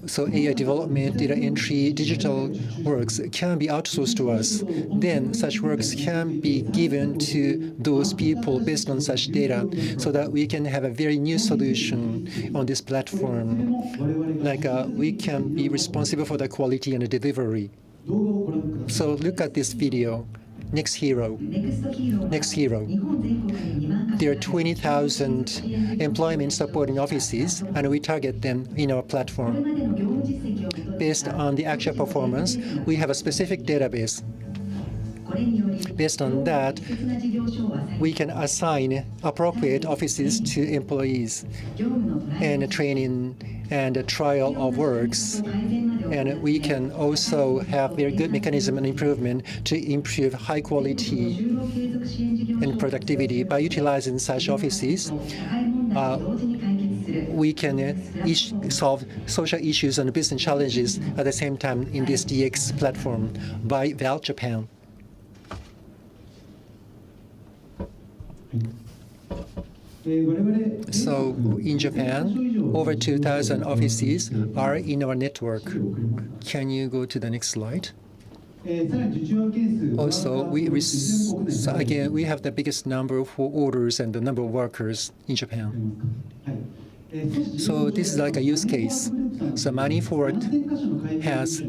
so AI development, data entry, digital works can be outsourced to us. Then such works can be given to those people based on such data, so that we can have a very new solution on this platform. Like we can be responsible for the quality and the delivery. So look at this video. Next hero. Next hero. There are 20,000 employment supporting offices, and we target them in our platform. Based on the actual performance, we have a specific database. Based on that, we can assign appropriate offices to employees, and training and trial of works. And we can also have very good mechanism and improvement to improve high quality and productivity. By utilizing such offices, we can solve social issues and business challenges at the same time in this DX platform by Val Japan. So in Japan, over 2,000 offices are in our network. Can you go to the next slide? Also, again, we have the biggest number of orders and the number of workers in Japan. So this is like a use case. So Money Forward has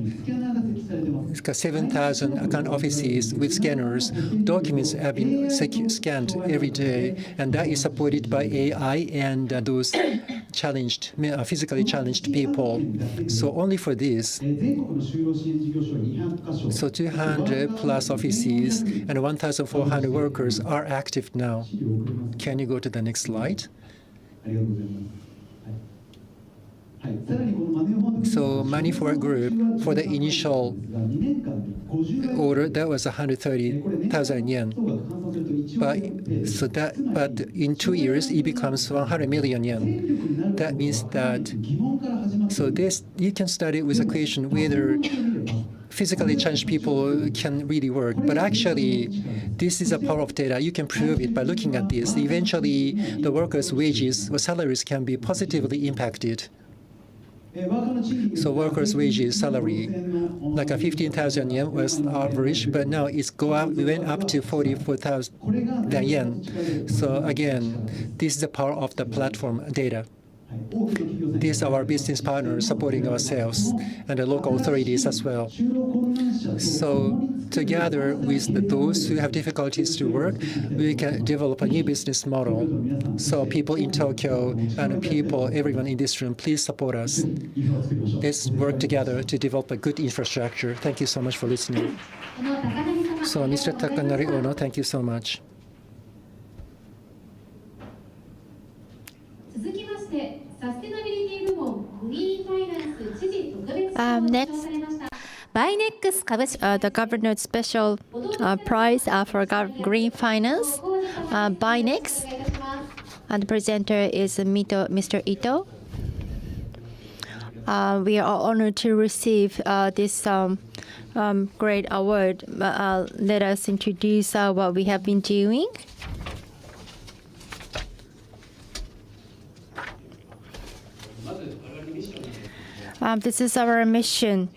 7,000 account offices with scanners. Documents have been scanned every day, and that is supported by AI and those challenged, physically challenged people. So only for this, so 200 plus offices and 1,400 workers are active now. Can you go to the next slide? So Money for a Group, for the initial order, that was 130,000 yen. But in 2 years, it becomes 100 million yen. That means that, so this, you can start it with a question whether physically challenged people can really work. But actually, this is a power of data. You can prove it by looking at this. Eventually, the workers' wages or salaries can be positively impacted. So workers' wages, salary, like a 15,000 yen was average, but now it's went up to 44,000 yen. So again, this is the power of the platform data. These are our business partners supporting ourselves and the local authorities as well. So together with those who have difficulties to work, we can develop a new business model. So people in Tokyo and people, everyone in this room, please support us. Let's work together to develop a good infrastructure. Thank you so much for listening. So Mr. Takanori Ono, thank you so much. Next, the Governor Special Prize for Green Finance, Binex, and the presenter is Mr. Ito. We are honored to receive this great award. Let us introduce what we have been doing. This is our mission.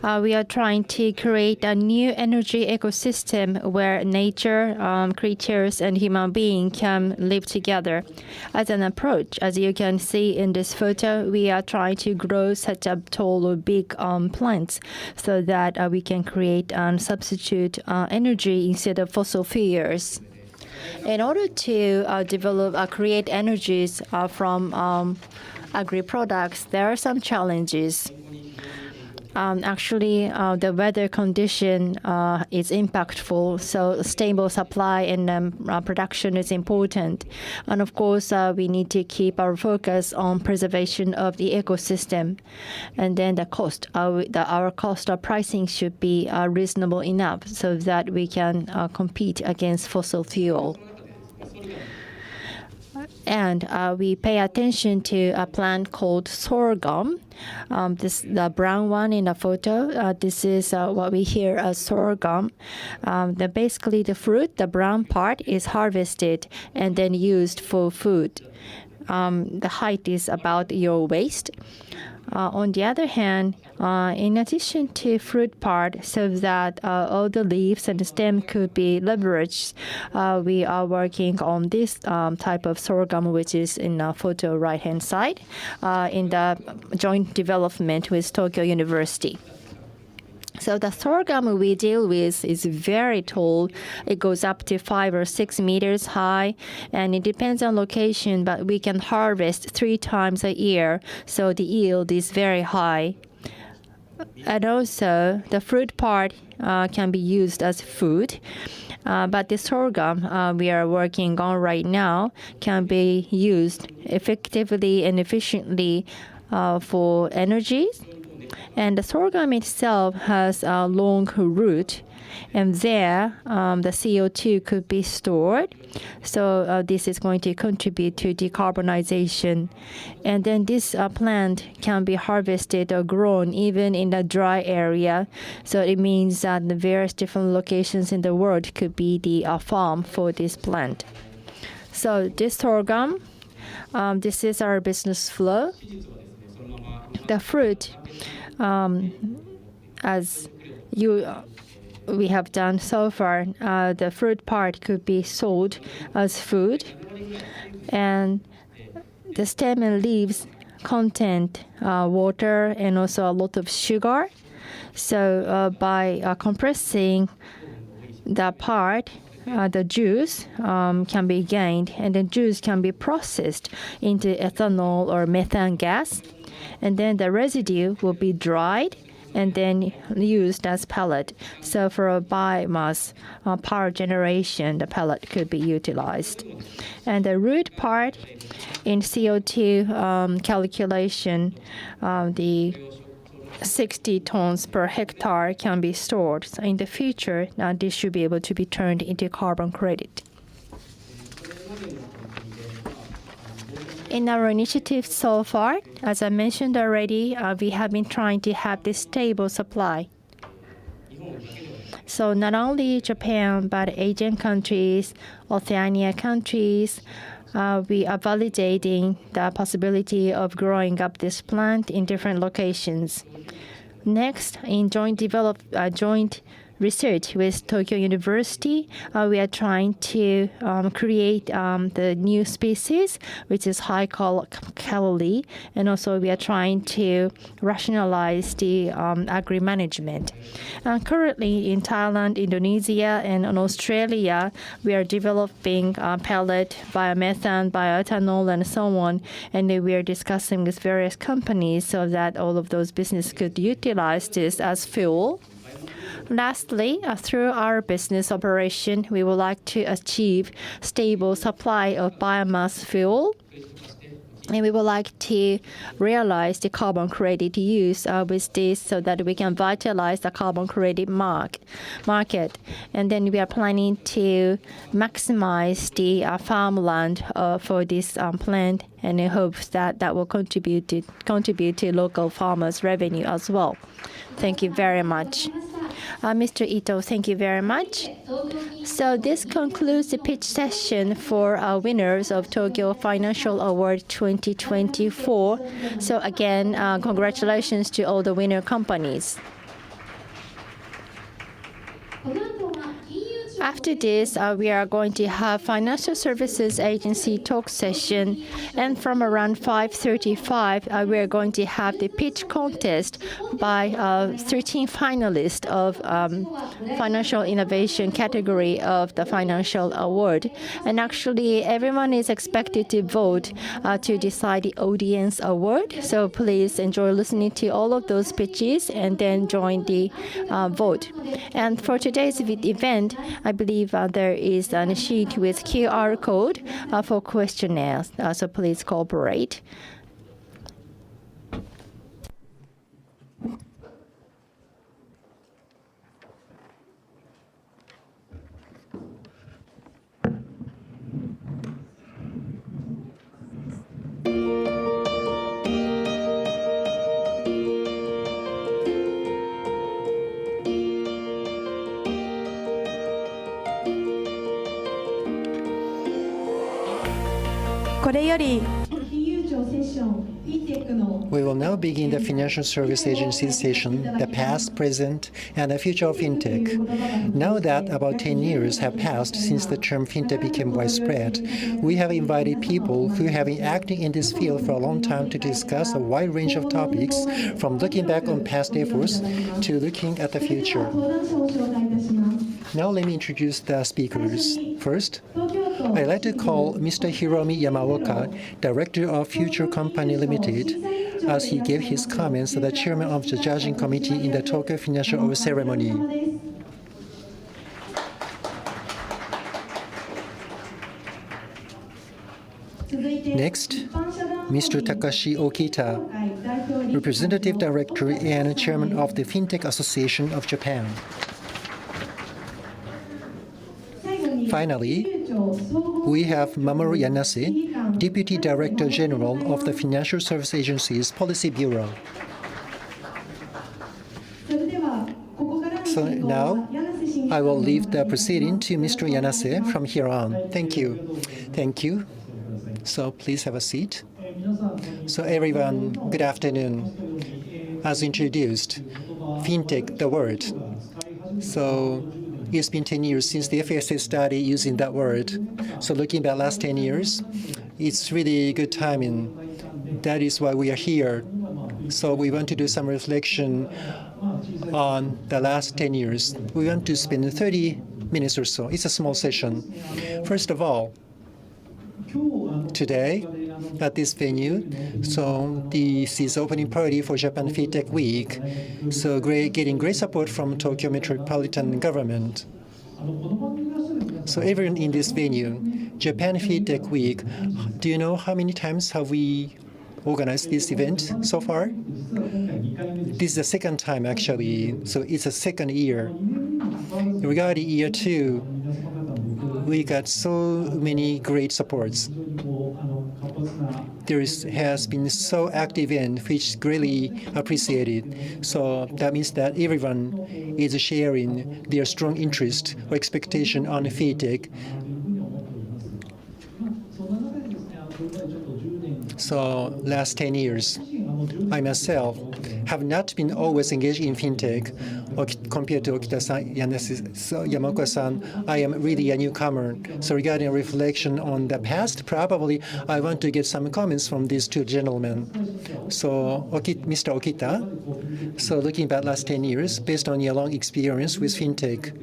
We are trying to create a new energy ecosystem where nature, creatures, and human beings can live together. As an approach, as you can see in this photo, we are trying to grow such a tall or big plants so that we can create and substitute energy instead of fossil fuels. In order to create energies from agri-products, there are some challenges. Actually, the weather condition is impactful, so stable supply and production is important. And of course, we need to keep our focus on preservation of the ecosystem. And then the cost, our cost of pricing should be reasonable enough so that we can compete against fossil fuel. And we pay attention to a plant called sorghum. This the brown one in the photo. This is what we hear as sorghum. Basically, the fruit, the brown part, is harvested and then used for food. The height is about your waist. On the other hand, in addition to fruit part, so that all the leaves and the stem could be leveraged, we are working on this type of sorghum, which is in the photo right-hand side, in the joint development with Tokyo University. So the sorghum we deal with is very tall. It goes up to 5 or 6 meters high, and it depends on location, but we can harvest 3 times a year, so the yield is very high. And also, the fruit part can be used as food, but the sorghum we are working on right now can be used effectively and efficiently for energy. And the sorghum itself has a long root, and there the CO2 could be stored. So this is going to contribute to decarbonization. And then this plant can be harvested or grown even in a dry area. So it means that the various different locations in the world could be the farm for this plant. So this sorghum, this is our business flow. The fruit, as we have done so far, the fruit part could be sold as food, and the stem and leaves contain water and also a lot of sugar. So by compressing the part, the juice can be gained, and the juice can be processed into ethanol or methane gas. And then the residue will be dried and then used as pellet. So for a biomass power generation, the pellet could be utilized. And the root part in CO2 calculation, the 60 tons per hectare can be stored. So in the future, this should be able to be turned into carbon credit. In our initiative so far, as I mentioned already, we have been trying to have this stable supply. So not only Japan, but Asian countries, Oceania countries, we are validating the possibility of growing up this plant in different locations. Next, in joint research with Tokyo University, we are trying to create the new species, which is high calorie, and also we are trying to rationalize the agri-management. Currently in Thailand, Indonesia, and in Australia, we are developing pellet, biomethane, bioethanol, and so on, and we are discussing with various companies so that all of those businesses could utilize this as fuel. Lastly, through our business operation, we would like to achieve stable supply of biomass fuel. And we would like to realize the carbon credit use with this so that we can vitalize the carbon credit market. And then we are planning to maximize the farmland for this plant, and in hopes that that will contribute to local farmers' revenue as well. Thank you very much. Mr. Ito, thank you very much. So this concludes the pitch session for our winners of Tokyo Financial Award 2024. So again, congratulations to all the winner companies. After this, we are going to have Financial Services Agency talk session, and from around 5:35, we are going to have the pitch contest by 13 finalists of financial innovation category of the financial award. And actually, everyone is expected to vote to decide the audience award. So please enjoy listening to all of those pitches and then join the vote. And for today's event, I believe there is a sheet with QR code for questionnaires, so please cooperate. これより金融庁セッション、フィンテックの We will now begin the Financial Service Agency session, the past, present, and the future of fintech. Now that about 10 years have passed since the term fintech became widespread, we have invited people who have been acting in this field for a long time to discuss a wide range of topics, from looking back on past efforts to looking at the future. 登壇者を紹介いたします。 Now let me introduce the speakers. First, I'd like to call Mr. Hiromi Yamaoka, Director of Future Company Limited, as he gave his comments to the chairman of the judging committee in the Tokyo Financial Awards ceremony. Next, Mr. Takashi Okita, Representative Director and Chairman of the Fintech Association of Japan. Finally, we have Mamoru Yanase, Deputy Director General of the Financial Service Agency's Policy Bureau. So now, I will leave the proceeding to Mr. Yanase from here on. Thank you. Thank you. So please have a seat. So everyone, good afternoon. As introduced, fintech, the word. So it's been 10 years since the FSA started using that word. So looking back last 10 years, it's really good timing. That is why we are here. So we want to do some reflection on the last 10 years. We want to spend 30 minutes or so. It's a small session. First of all, today at this venue, so this is opening party for Japan FinTech Week. So getting great support from Tokyo Metropolitan Government. So everyone in this venue, Japan FinTech Week, do you know how many times have we organized this event so far? This is the second time actually, so it's a second year. Regarding year 2, we got so many great supports. There has been so active event which is greatly appreciated. So that means that everyone is sharing their strong interest or expectation on fintech. So last 10 years, I myself have not been always engaged in fintech. Compared to Okita-san, Yamaoka-san, I am really a newcomer. So regarding a reflection on the past, probably I want to get some comments from these two gentlemen. So Mr. Okita, so looking back last 10 years, based on your long experience with fintech,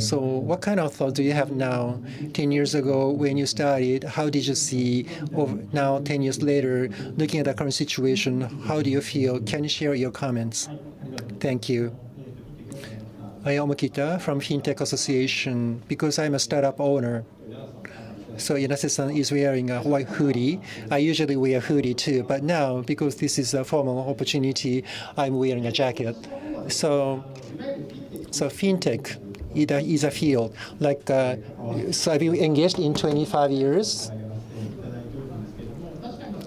so what kind of thoughts do you have now? 10 years ago when you started, how did you see? Or now 10 years later, looking at the current situation, how do you feel? Can you share your comments? Thank you. I am Okita from Fintech Association because I'm a startup owner. So Yanase-san is wearing a white hoodie. I usually wear a hoodie too, but now, because this is a formal opportunity, I'm wearing a jacket. So fintech is a field. So I've been engaged in 25 years.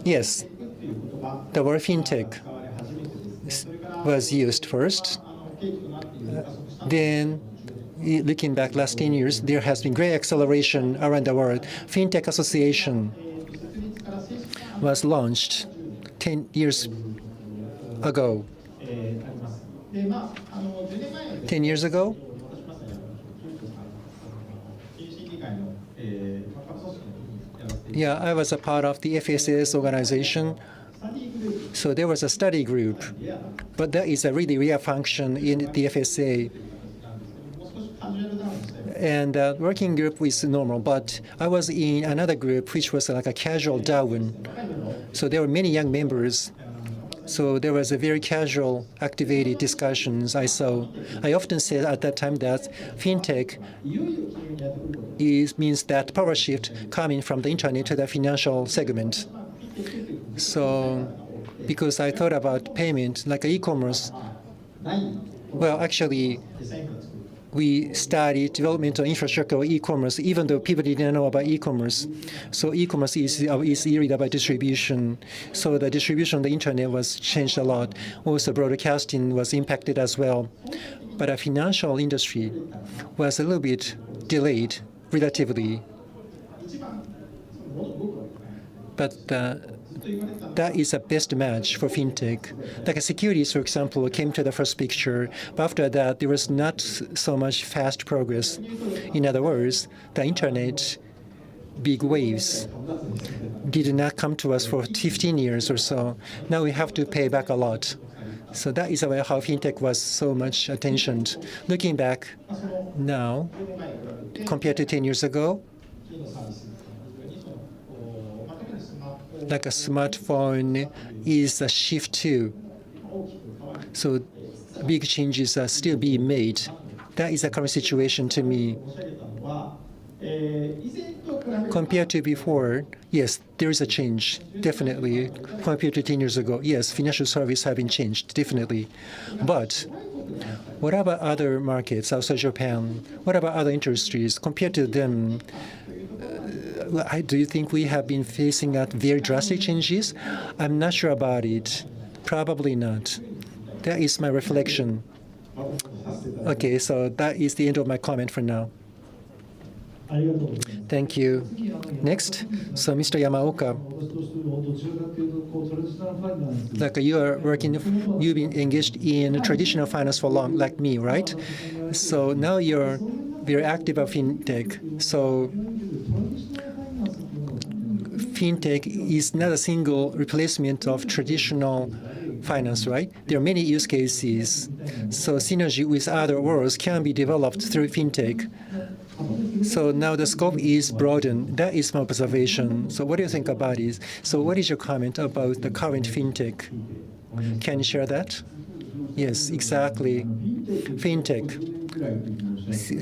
Yes, the word fintech was used first. Then, looking back last 10 years, there has been great acceleration around the world. Fintech Association was launched 10 years ago. 10 years ago? Yeah, I was a part of the FSA's organization. So there was a study group, but that is a really rare function in the FSA. And the working group was normal, but I was in another group which was like a casual Darwin. So there were many young members. So there was a very casual, activated discussions I saw. I often said at that time that fintech means that power shift coming from the internet to the financial segment. So because I thought about payment, like e-commerce, well, actually, we started developmental infrastructure of e-commerce, even though people didn't know about e-commerce. So e-commerce is really about distribution. So the distribution on the internet was changed a lot. Also, broadcasting was impacted as well. But the financial industry was a little bit delayed, relatively. but that is a best match for fintech. Like securities, for example, came to the first picture, but after that, there was not so much fast progress. In other words, the internet, big waves, did not come to us for 15 years or so. Now we have to pay back a lot. So that is how fintech was so much attentioned. Looking back now, compared to 10 years ago, like a smartphone is a shift too. So big changes are still being made. That is the current situation to me. Compared to before, yes, there is a change, definitely. Compared to 10 years ago, yes, financial services have been changed, definitely. But what about other markets outside Japan? What about other industries? Compared to them, do you think we have been facing very drastic changes? I'm not sure about it. Probably not. That is my reflection. Okay, so that is the end of my comment for now. Thank you. Next, so Mr. Yamaoka, like you've been engaged in traditional finance for long, like me, right? So now you're very active of fintech. So fintech is not a single replacement of traditional finance, right? There are many use cases. So synergy with other worlds can be developed through fintech. So now the scope is broadened. That is my observation. So what do you think about it? So what is your comment about the current fintech? Can you share that? Yes, exactly. Fintech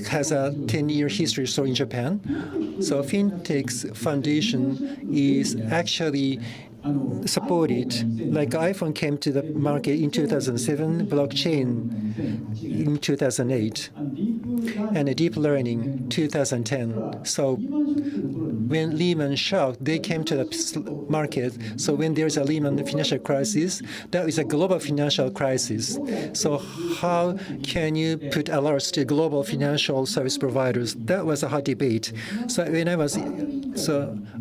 has a 10-year history so in Japan. So fintech's foundation is actually supported. Like iPhone came to the market in 2007, blockchain in 2008, and deep learning 2010. So when Lehman shock, they came to the market. So when there's a Lehman financial crisis, that is a global financial crisis. So how can you put alerts to global financial service providers? That was a hot debate. So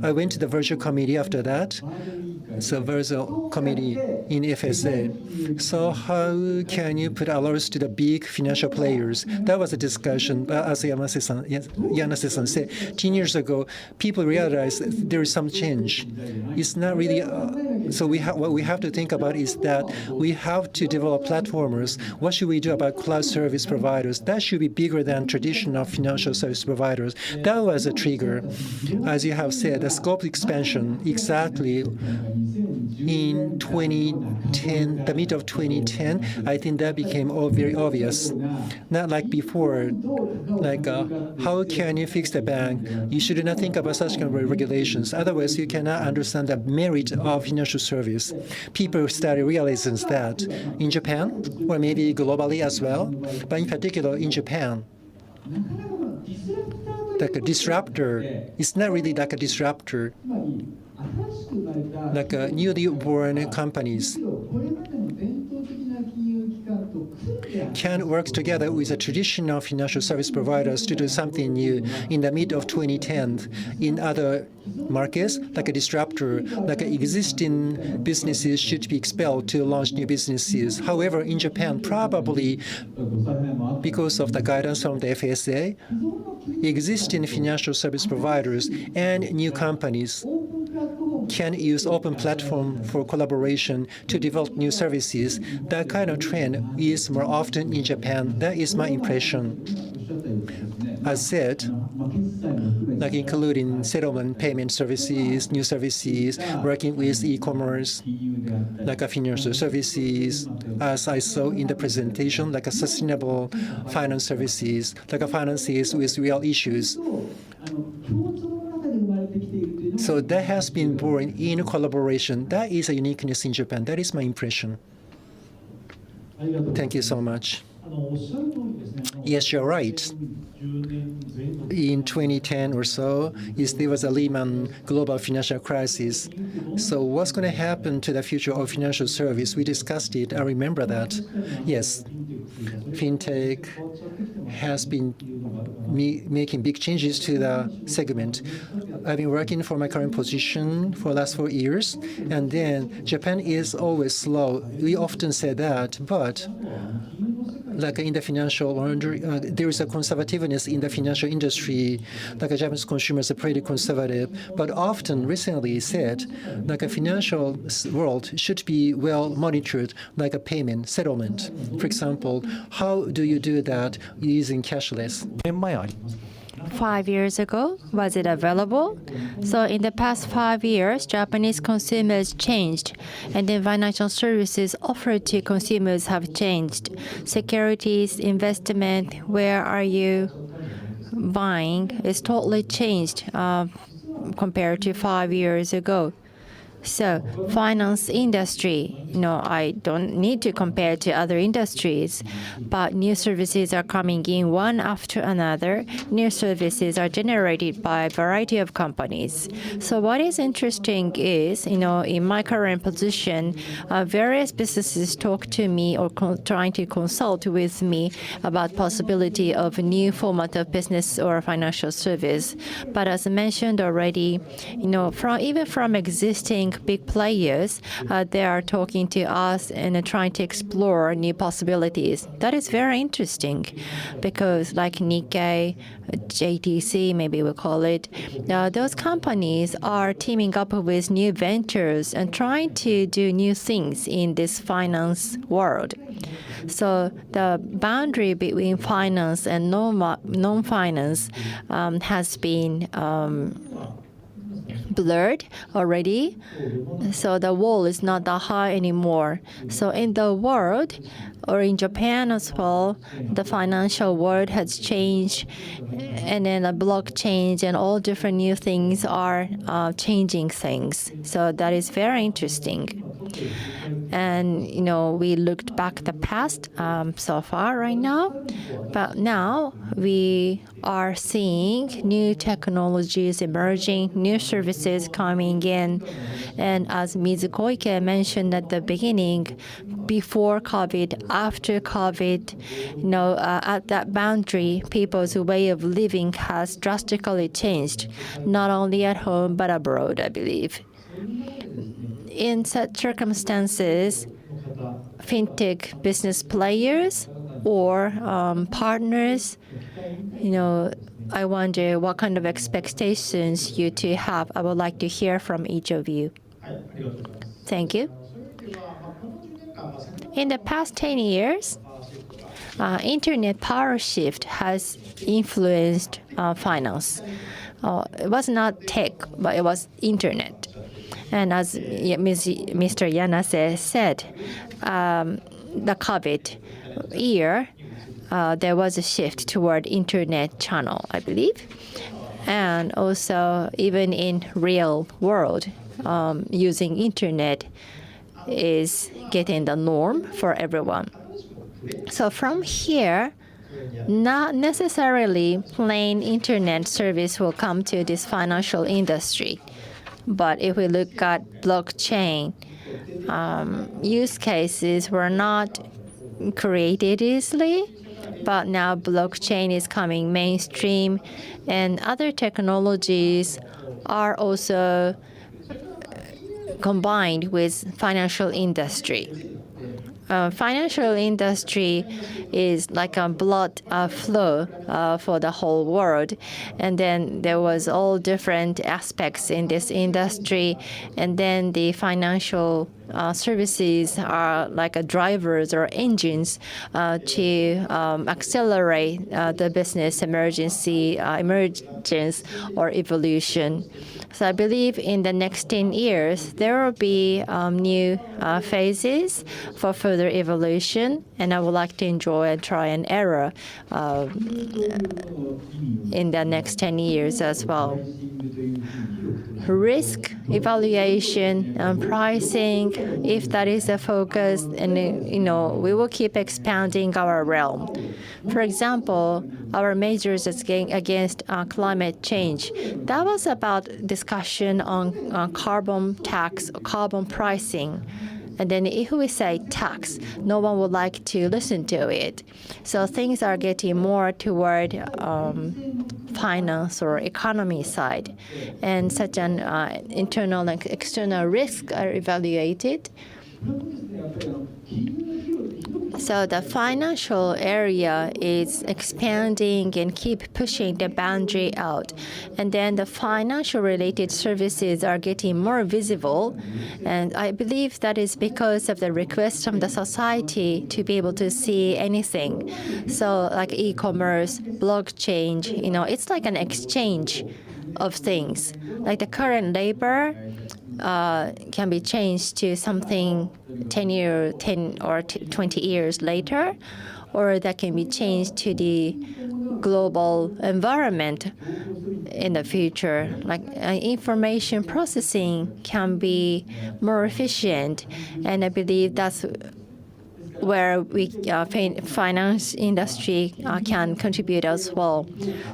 I went to the virtual committee after that. So virtual committee in FSA. So how can you put alerts to the big financial players? That was a discussion. But as Yanase-san said, 10 years ago, people realized there is some change. It's not really. So what we have to think about is that we have to develop platformers. What should we do about cloud service providers? That should be bigger than traditional financial service providers. That was a trigger. As you have said, the scope expansion, exactly. In 2010, the mid of 2010, I think that became very obvious. Not like before, like how can you fix the bank? You should not think about such kind of regulations. Otherwise, you cannot understand the merit of financial service. People started realizing that in Japan, or maybe globally as well, but in particular in Japan, like a disruptor, it's not really like a disruptor. Like newly born companies can work together with the traditional financial service providers to do something new. In the mid of 2010, in other markets, like a disruptor, like existing businesses should be expelled to launch new businesses. However, in Japan, probably because of the guidance from the FSA, existing financial service providers and new companies can use open platform for collaboration to develop new services. That kind of trend is more often in Japan. That is my impression. As said, like including settlement payment services, new services, working with e-commerce, like a financial services, as I saw in the presentation, like a sustainable finance services, like a finances with real issues. So that has been born in collaboration. That is a uniqueness in Japan. That is my impression. Thank you so much. Yes, you're right. In 2010 or so, there was a Lehman global financial crisis. So what's going to happen to the future of financial service? We discussed it. I remember that. Yes, fintech has been making big changes to the segment. I've been working for my current position for the last 4 years, and then Japan is always slow. We often say that, but like in the financial laundry, there is a conservativeness in the financial industry. Like Japanese consumers are pretty conservative, but often recently said like a financial world should be well monitored, like a payment settlement. For example, how do you do that using cashless? 年前あります。 5 years ago, was it available? So in the past 5 years, Japanese consumers changed, and then financial services offered to consumers have changed. Securities, investment, where are you buying is totally changed compared to 5 years ago. So finance industry, I don't need to compare to other industries, but new services are coming in one after another. New services are generated by a variety of companies. So what is interesting is, in my current position, various businesses talk to me or trying to consult with me about possibility of a new format of business or financial service. But as mentioned already, even from existing big players, they are talking to us and trying to explore new possibilities. That is very interesting because like Nikkei, JTC, maybe we'll call it, those companies are teaming up with new ventures and trying to do new things in this finance world. So the boundary between finance and non-finance has been blurred already, so the wall is not that high anymore. So in the world, or in Japan as well, the financial world has changed, and then the blockchain and all different new things are changing things. So that is very interesting. And we looked back the past so far right now, but now we are seeing new technologies emerging, new services coming in, and as Ms. Koike mentioned at the beginning, before COVID, after COVID, at that boundary, people's way of living has drastically changed, not only at home but abroad, I believe. In such circumstances, fintech business players or partners, I wonder what kind of expectations you two have. I would like to hear from each of you. Thank you. In the past 10 years, internet power shift has influenced finance. It was not tech, but it was internet. And as Mr. Yanase said, the COVID year, there was a shift toward internet channel, I believe. And also, even in real world, using internet is getting the norm for everyone. So from here, not necessarily plain internet service will come to this financial industry. But if we look at blockchain, use cases were not created easily, but now blockchain is coming mainstream, and other technologies are also combined with financial industry. Financial industry is like a blood flow for the whole world, and then there was all different aspects in this industry, and then the financial services are like drivers or engines to accelerate the business emergence or evolution. So I believe in the next 10 years, there will be new phases for further evolution, and I would like to enjoy and try and error in the next 10 years as well. Risk evaluation and pricing, if that is the focus, and we will keep expanding our realm. For example, our measures against climate change, that was about discussion on carbon tax, carbon pricing. And then if we say tax, no one would like to listen to it. So things are getting more toward finance or economy side, and such an internal and external risk are evaluated. So the financial area is expanding and keep pushing the boundary out. And then the financial related services are getting more visible. And I believe that is because of the request from the society to be able to see anything. So like e-commerce, blockchain, it's like an exchange of things. Like the current labor can be changed to something 10 or 20 years later, or that can be changed to the global environment in the future. Like information processing can be more efficient, and I believe that's where we finance industry can contribute as well.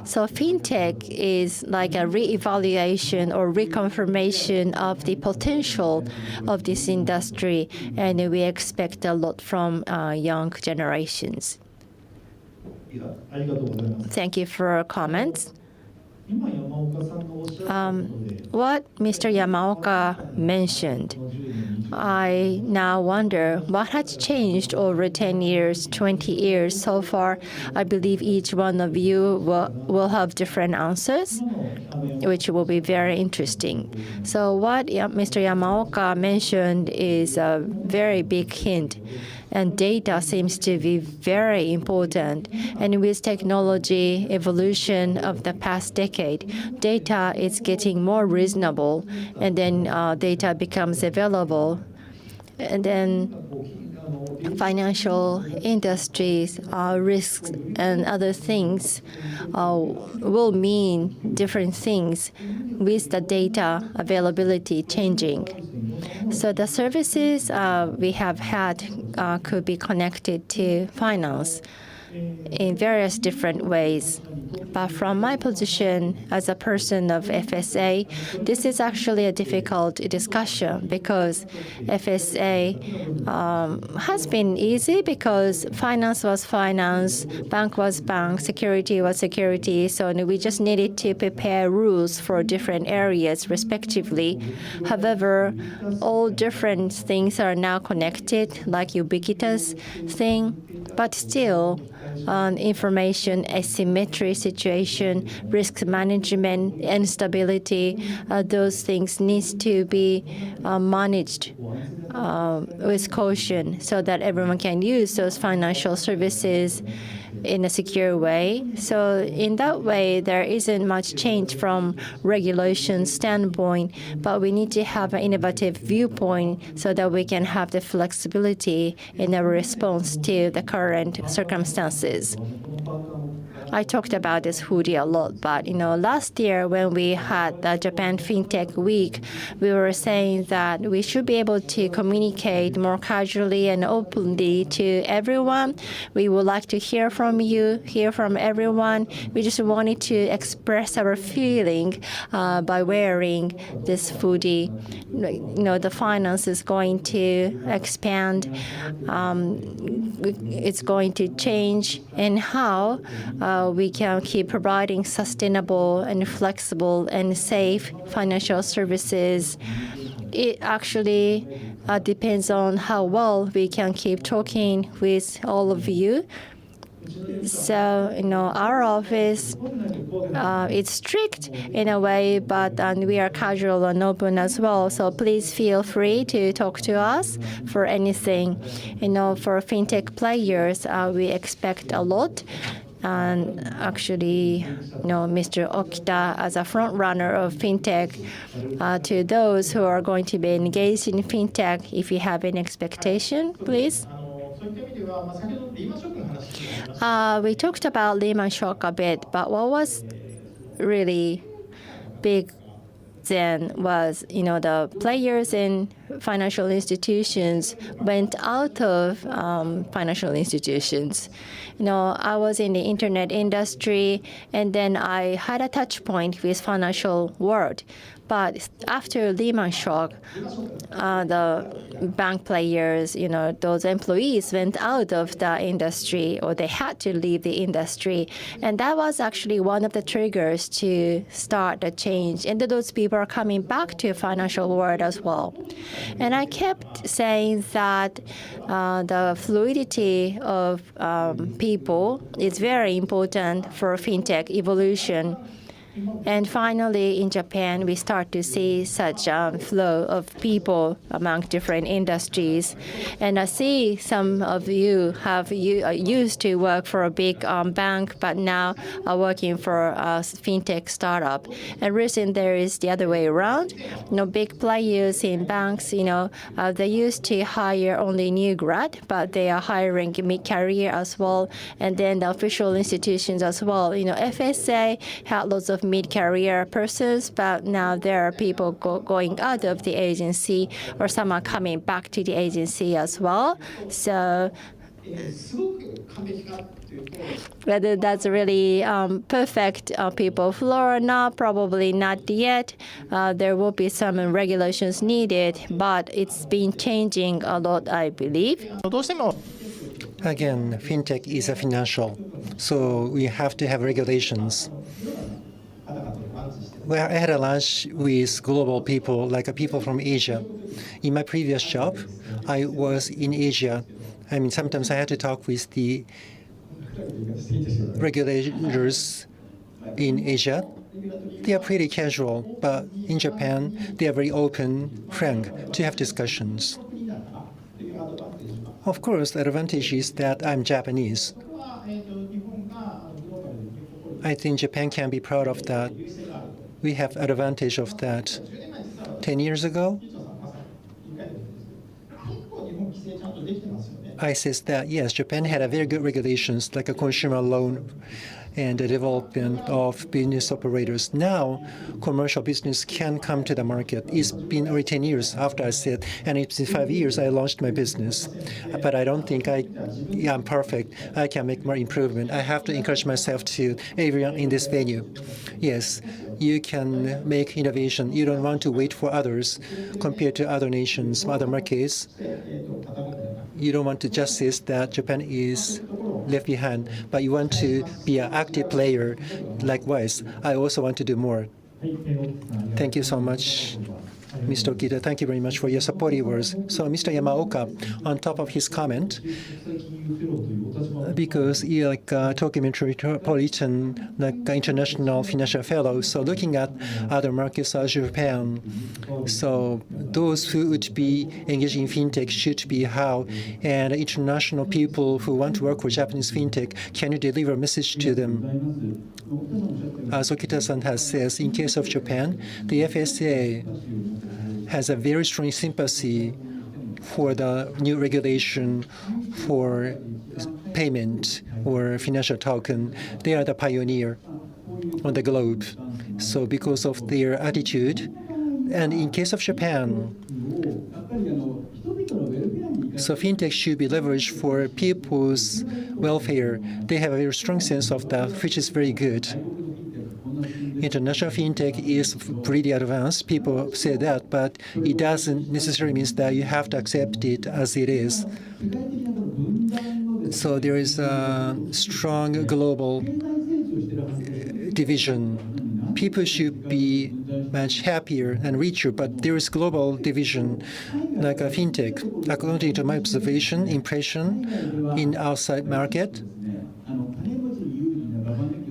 So fintech is like a reevaluation or reconfirmation of the potential of this industry, and we expect a lot from young generations. Thank you for your comments. What Mr. Yamaoka mentioned, I now wonder what has changed over 10 years, 20 years so far. I believe each one of you will have different answers, which will be very interesting. So what Mr. Yamaoka mentioned is a very big hint. And data seems to be very important. And with technology evolution of the past decade, data is getting more reasonable, and then data becomes available. And then financial industries, risks, and other things will mean different things with the data availability changing. So the services we have had could be connected to finance in various different ways. But from my position as a person of FSA, this is actually a difficult discussion because FSA has been easy because finance was finance, bank was bank, security was security. So we just needed to prepare rules for different areas respectively. However, all different things are now connected, like ubiquitous thing, but still information asymmetry situation, risk management, instability, those things needs to be managed with caution so that everyone can use those financial services in a secure way. So in that way, there isn't much change from regulation standpoint, but we need to have an innovative viewpoint so that we can have the flexibility in our response to the current circumstances. I talked about this hoodie a lot, but last year when we had the Japan FinTech Week, we were saying that we should be able to communicate more casually and openly to everyone. We would like to hear from you, hear from everyone. We just wanted to express our feeling by wearing this hoodie. The finance is going to expand. It's going to change, and how we can keep providing sustainable and flexible and safe financial services. It actually depends on how well we can keep talking with all of you. So, our office, it's strict in a way, but we are casual and open as well. So please feel free to talk to us for anything. For fintech players, we expect a lot. And actually, Mr. Okita, as a front runner of fintech, to those who are going to be engaged in fintech, if you have any expectation, please. We talked about Lehman Shock a bit, but what was really big then was, the players in financial institutions went out of financial institutions. I was in the internet industry, and then I had a touch point with financial world. But after Lehman shock, the bank players, those employees went out of the industry, or they had to leave the industry. And that was actually one of the triggers to start the change. And those people are coming back to financial world as well. And I kept saying that the fluidity of people is very important for fintech evolution. And finally, in Japan, we start to see such a flow of people among different industries. And I see some of you used to work for a big bank, but now are working for a fintech startup. And recently, there is the other way around. Big players in banks, they used to hire only new grad, but they are hiring mid-career as well. And then the official institutions as well. FSA had lots of mid-career persons, but now there are people going out of the agency, or some are coming back to the agency as well. So whether that's really perfect people flow or not, probably not yet. There will be some regulations needed, but it's been changing a lot, I believe. Again, fintech is a financial, so we have to have regulations. Well, I had a lunch with global people, like people from Asia. In my previous job, I was in Asia. Sometimes I had to talk with the regulators in Asia. They are pretty casual, but in Japan, they are very open, frank to have discussions. Of course, the advantage is that I'm Japanese. I think Japan can be proud of that. We have advantage of that. 10 years ago, I said that, yes, Japan had a very good regulations, like a consumer loan and the development of business operators. Now, commercial business can come to the market. It's been already 10 years after I said, and it's been 5 years I launched my business. But I don't think I'm perfect. I can make more improvement. I have to encourage myself to everyone in this venue. Yes, you can make innovation. You don't want to wait for others compared to other nations, other markets. You don't want to just say that Japan is left behind, but you want to be an active player. Likewise, I also want to do more. Thank you so much, Mr. Okita. Thank you very much for your supportive words. So, Mr. Yamaoka, on top of his comment, because you're like Tokyo Metropolitan, like international financial fellow, so looking at other markets such as Japan, so those who would be engaged in fintech should be how, and international people who want to work for Japanese fintech, can you deliver a message to them? As Okita-san has said, in case of Japan, the FSA has a very strong sympathy for the new regulation for payment or financial token. They are the pioneer on the globe. So because of their attitude, and in case of Japan, so fintech should be leveraged for people's welfare. They have a very strong sense of that, which is very good. International fintech is pretty advanced. People say that, but it doesn't necessarily mean that you have to accept it as it is. So there is a strong global division. People should be much happier and richer, but there is global division, like a fintech. According to my observation, impression in outside market,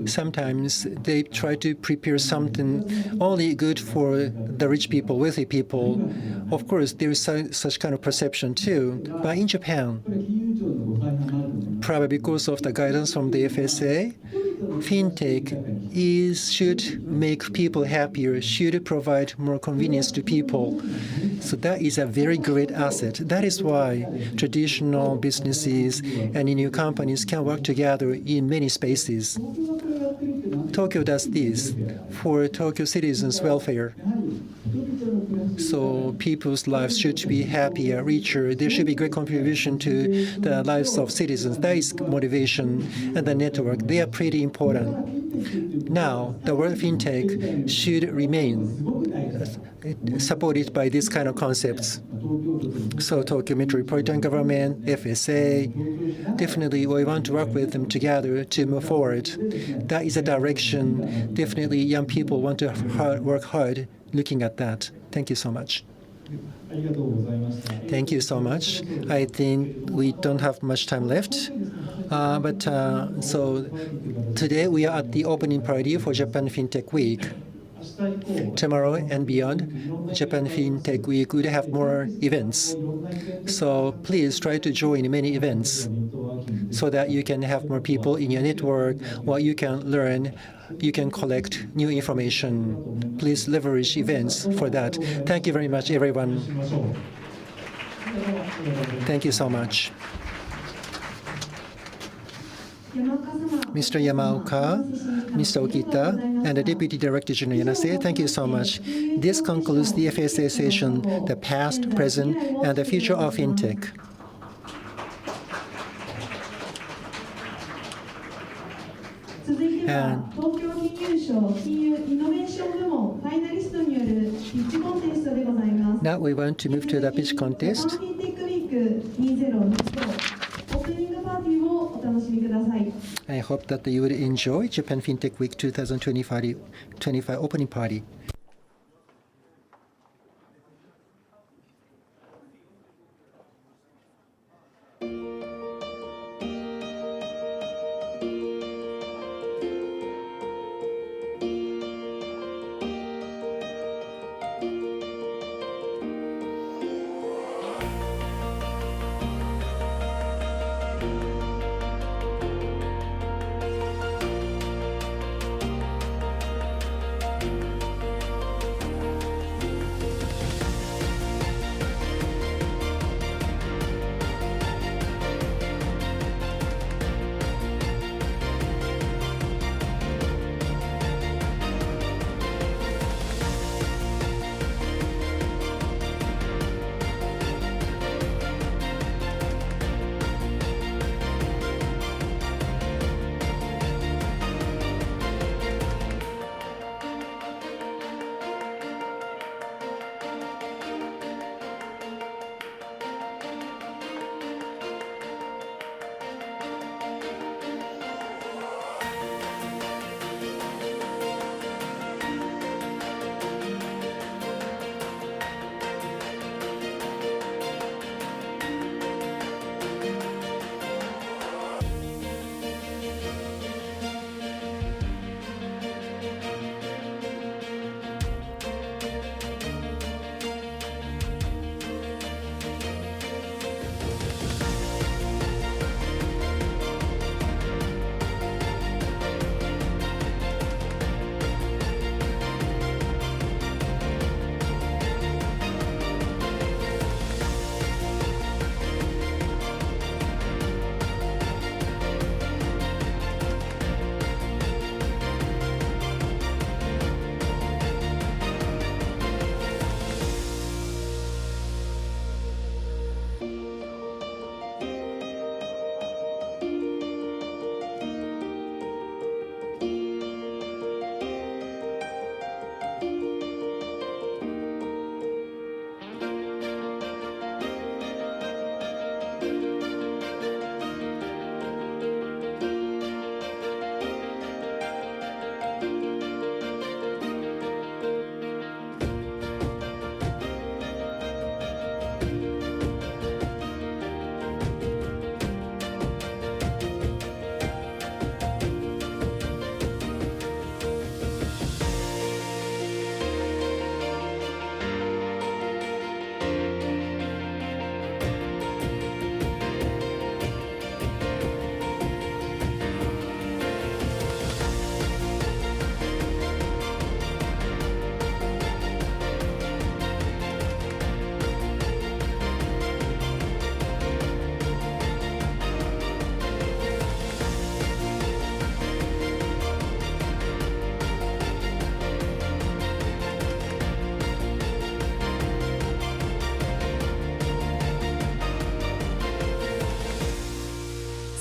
sometimes they try to prepare something only good for the rich people, wealthy people. Of course, there is such kind of perception too. But in Japan, probably because of the guidance from the FSA, fintech should make people happier, should provide more convenience to people. So that is a very great asset. That is why traditional businesses and new companies can work together in many spaces. Tokyo does this for Tokyo citizens' welfare. So So people's lives should be happier, richer. There should be great contribution to the lives of citizens. That is motivation, and the network. They are pretty important. Now, the world of fintech should remain supported by these kind of concepts. So Tokyo Metropolitan Government, FSA, definitely we want to work with them together to move forward. That is a direction definitely young people want to work hard looking at that. Thank you so much. Thank you so much. I think we don't have much time left. So today we are at the opening party for Japan FinTech Week. Tomorrow and beyond, Japan FinTech Week will have more events. So please try to join many events so that you can have more people in your network, or you can learn, you can collect new information. Please leverage events for that. Thank you very much, everyone. Thank you so much. Mr. Yamaoka, Mr. Okita, and the Deputy Director General Yanase, thank you so much. This concludes the FSA session, the past, present, and the future of fintech. And now we want to move to the pitch contest. I hope that you will enjoy Japan FinTech Week 2025 opening party.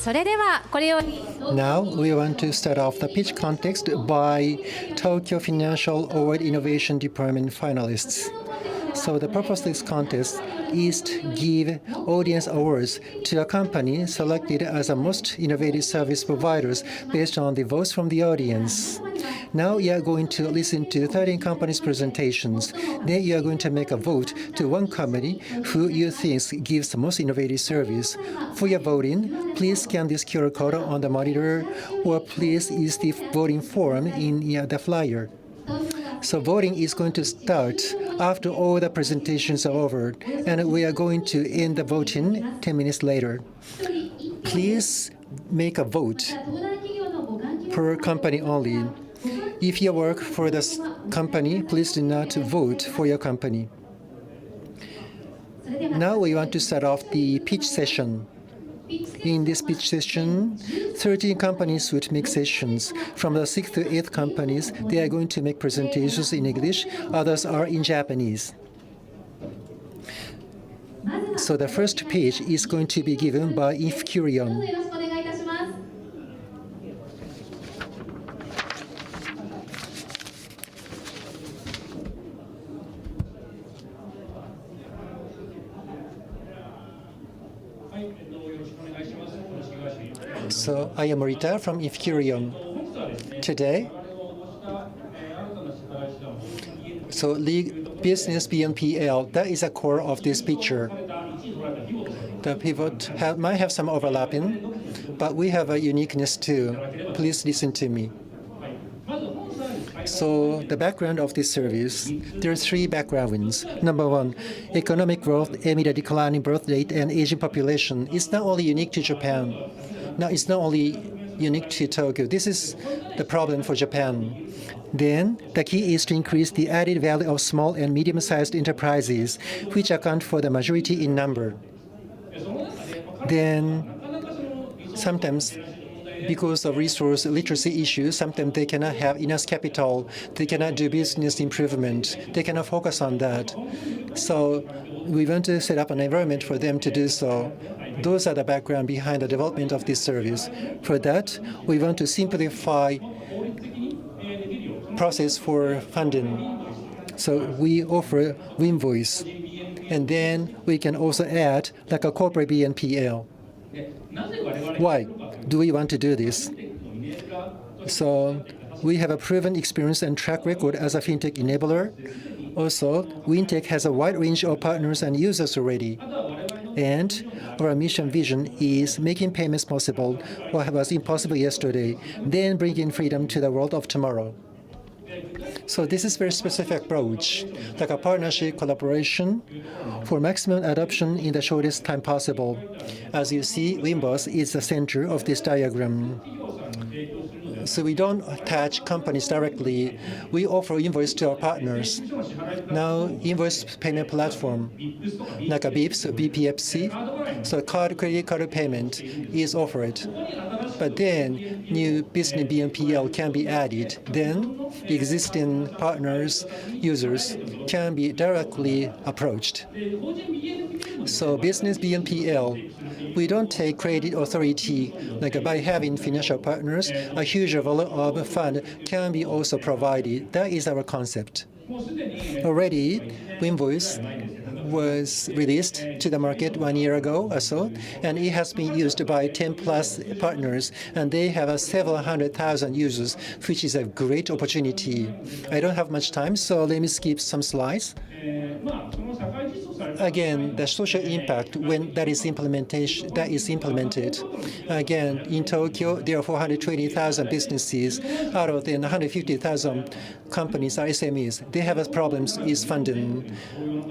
それではこれより Now we want to start off the pitch contest by Tokyo Financial Award Innovation Department finalists. So the purpose of this contest is to give audience awards to a company selected as the most innovative service providers based on the votes from the audience. Now you are going to listen to 13 companies' presentations. Then you are going to make a vote to one company who you think gives the most innovative service. For your voting, please scan this QR code on the monitor or please use the voting form in the flyer. So voting is going to start after all the presentations are over, and we are going to end the voting 10 minutes later. Please make a vote per company only. If you work for this company, please do not vote for your company. Now we want to start off the pitch session. In this pitch session, 13 companies would make sessions. From the 6th to 8th companies, they are going to make presentations in English, others are in Japanese. So the first pitch is going to be given by If Curion. よろしくお願いいたします。 So I am Morita from If Curion. Today, so business BNPL, that is the core of this picture. The pivot might have some overlapping, but we have a uniqueness too. Please listen to me. So the background of this service, there are three backgrounds. Number one, economic growth amid a declining birth rate and aging population. It's not only unique to Japan. Now, it's not only unique to Tokyo. This is the problem for Japan. Then, the key is to increase the added value of small and medium-sized enterprises, which account for the majority in number. Then, sometimes, because of resource literacy issues, sometimes they cannot have enough capital, they cannot do business improvement, they cannot focus on that. So we want to set up an environment for them to do so. Those are the background behind the development of this service. For that, we want to simplify process for funding. So we offer Winvoice, and then we can also add like a corporate BNPL. Why do we want to do this? So we have a proven experience and track record as a fintech enabler. Also, WinTech has a wide range of partners and users already. And our mission vision is making payments possible, what was impossible yesterday, then bringing freedom to the world of tomorrow. So this is very specific approach, like a partnership collaboration for maximum adoption in the shortest time possible. As you see, Winboss is the center of this diagram. So we don't attach companies directly. We offer invoice to our partners. Now, invoice payment platform, like a BIPS, BPFC, so credit card payment is offered. But then new business BNPL can be added. Then existing partners, users can be directly approached. So business BNPL, we don't take credit authority. Like by having financial partners, a huge volume of fund can be also provided. That is our concept. Already, Winvoice was released to the market 1 year ago or so, and it has been used by 10+ partners, and they have several 100,000 users, which is a great opportunity. I don't have much time, so let me skip some slides. Again, the social impact when that is implemented. Again, in Tokyo, there are 420,000 businesses. Out of them, 150,000 companies are SMEs. They have problems is funding.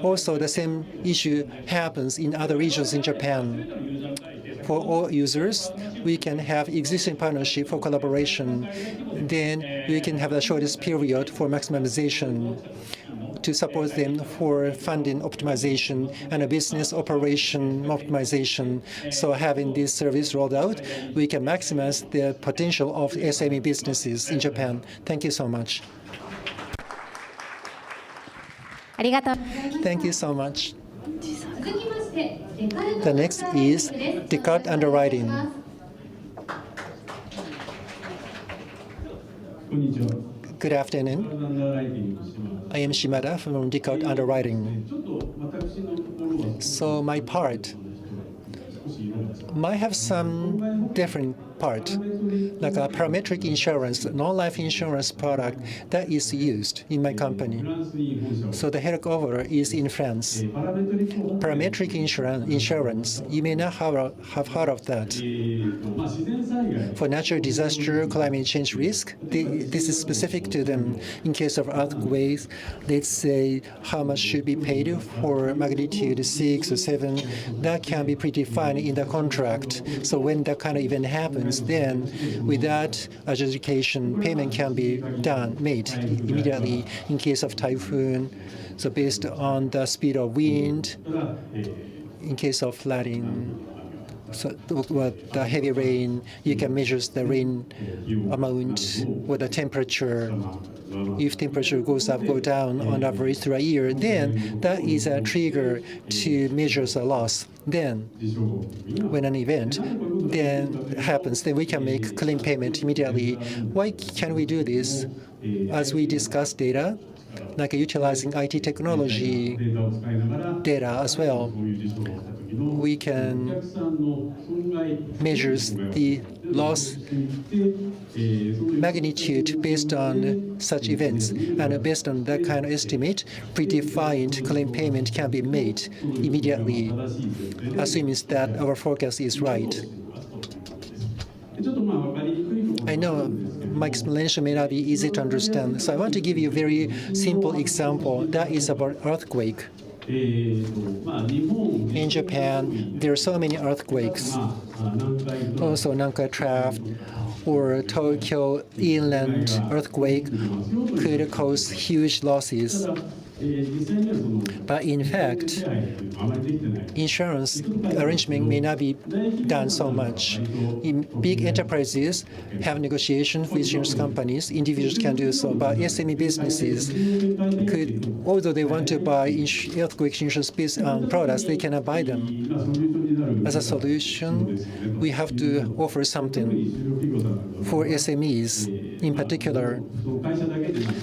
Also, the same issue happens in other regions in Japan. For all users, we can have existing partnership for collaboration. Then we can have the shortest period for maximization to support them for funding optimization and a business operation optimization. So having this service rolled out, we can maximize the potential of SME businesses in Japan. Thank you so much. Thank you so much. The next is Descartes underwriting. Good afternoon. I am Shimada from Decode Underwriting. So my part might have some different part, like a parametric insurance, non-life insurance product that is used in my company. So the headquarters is in France. Parametric insurance, you may not have heard of that. For natural disaster, climate change risk, this is specific to them. In case of earthquakes, let's say how much should be paid for magnitude 6 or 7, that can be predefined in the contract. So when that kind of event happens, then without adjudication, payment can be made immediately in case of typhoon. So based on the speed of wind, in case of flooding, so the heavy rain, you can measure the rain amount or the temperature. If temperature goes up, go down on average through a year, then that is a trigger to measure the loss. Then, when an event then happens, then we can make claim payment immediately. Why can we do this? As we discuss data, like utilizing IT technology data as well, we can measure the loss magnitude based on such events. And based on that kind of estimate, predefined claim payment can be made immediately, assuming that our forecast is right. I know my explanation may not be easy to understand, so I want to give you a very simple example that is about earthquake. In Japan, there are so many earthquakes. Also, Nankai Trough or Tokyo inland earthquake could cause huge losses. But in fact, insurance arrangement may not be done so much. In big enterprises have negotiations with insurance companies, individuals can do so, but SME businesses could, although they want to buy earthquake insurance products, they cannot buy them. As a solution, we have to offer something for SMEs in particular.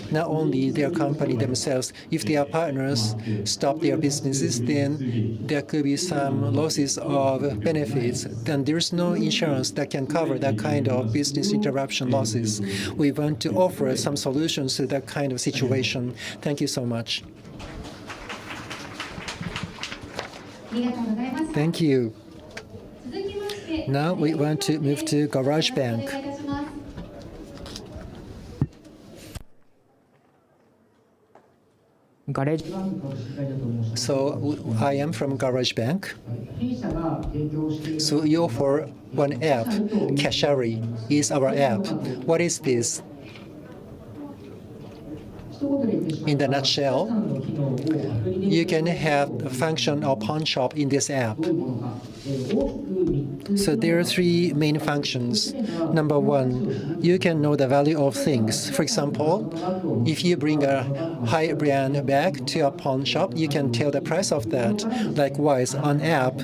Not only their company themselves, if their partners stop their businesses, then there could be some losses of benefits. Then there's no insurance that can cover that kind of business interruption losses. We want to offer some solutions to that kind of situation. Thank you so much. Thank you. Now we want to move to Garage Bank. So I am from Garage Bank. So you offer one app, Kashari is our app. What is this? In the nutshell, you can have a function of pawn shop in this app. So there are three main functions. Number one, you can know the value of things. For example, if you bring a high-brand bag to a pawn shop, you can tell the price of that. Likewise, on app,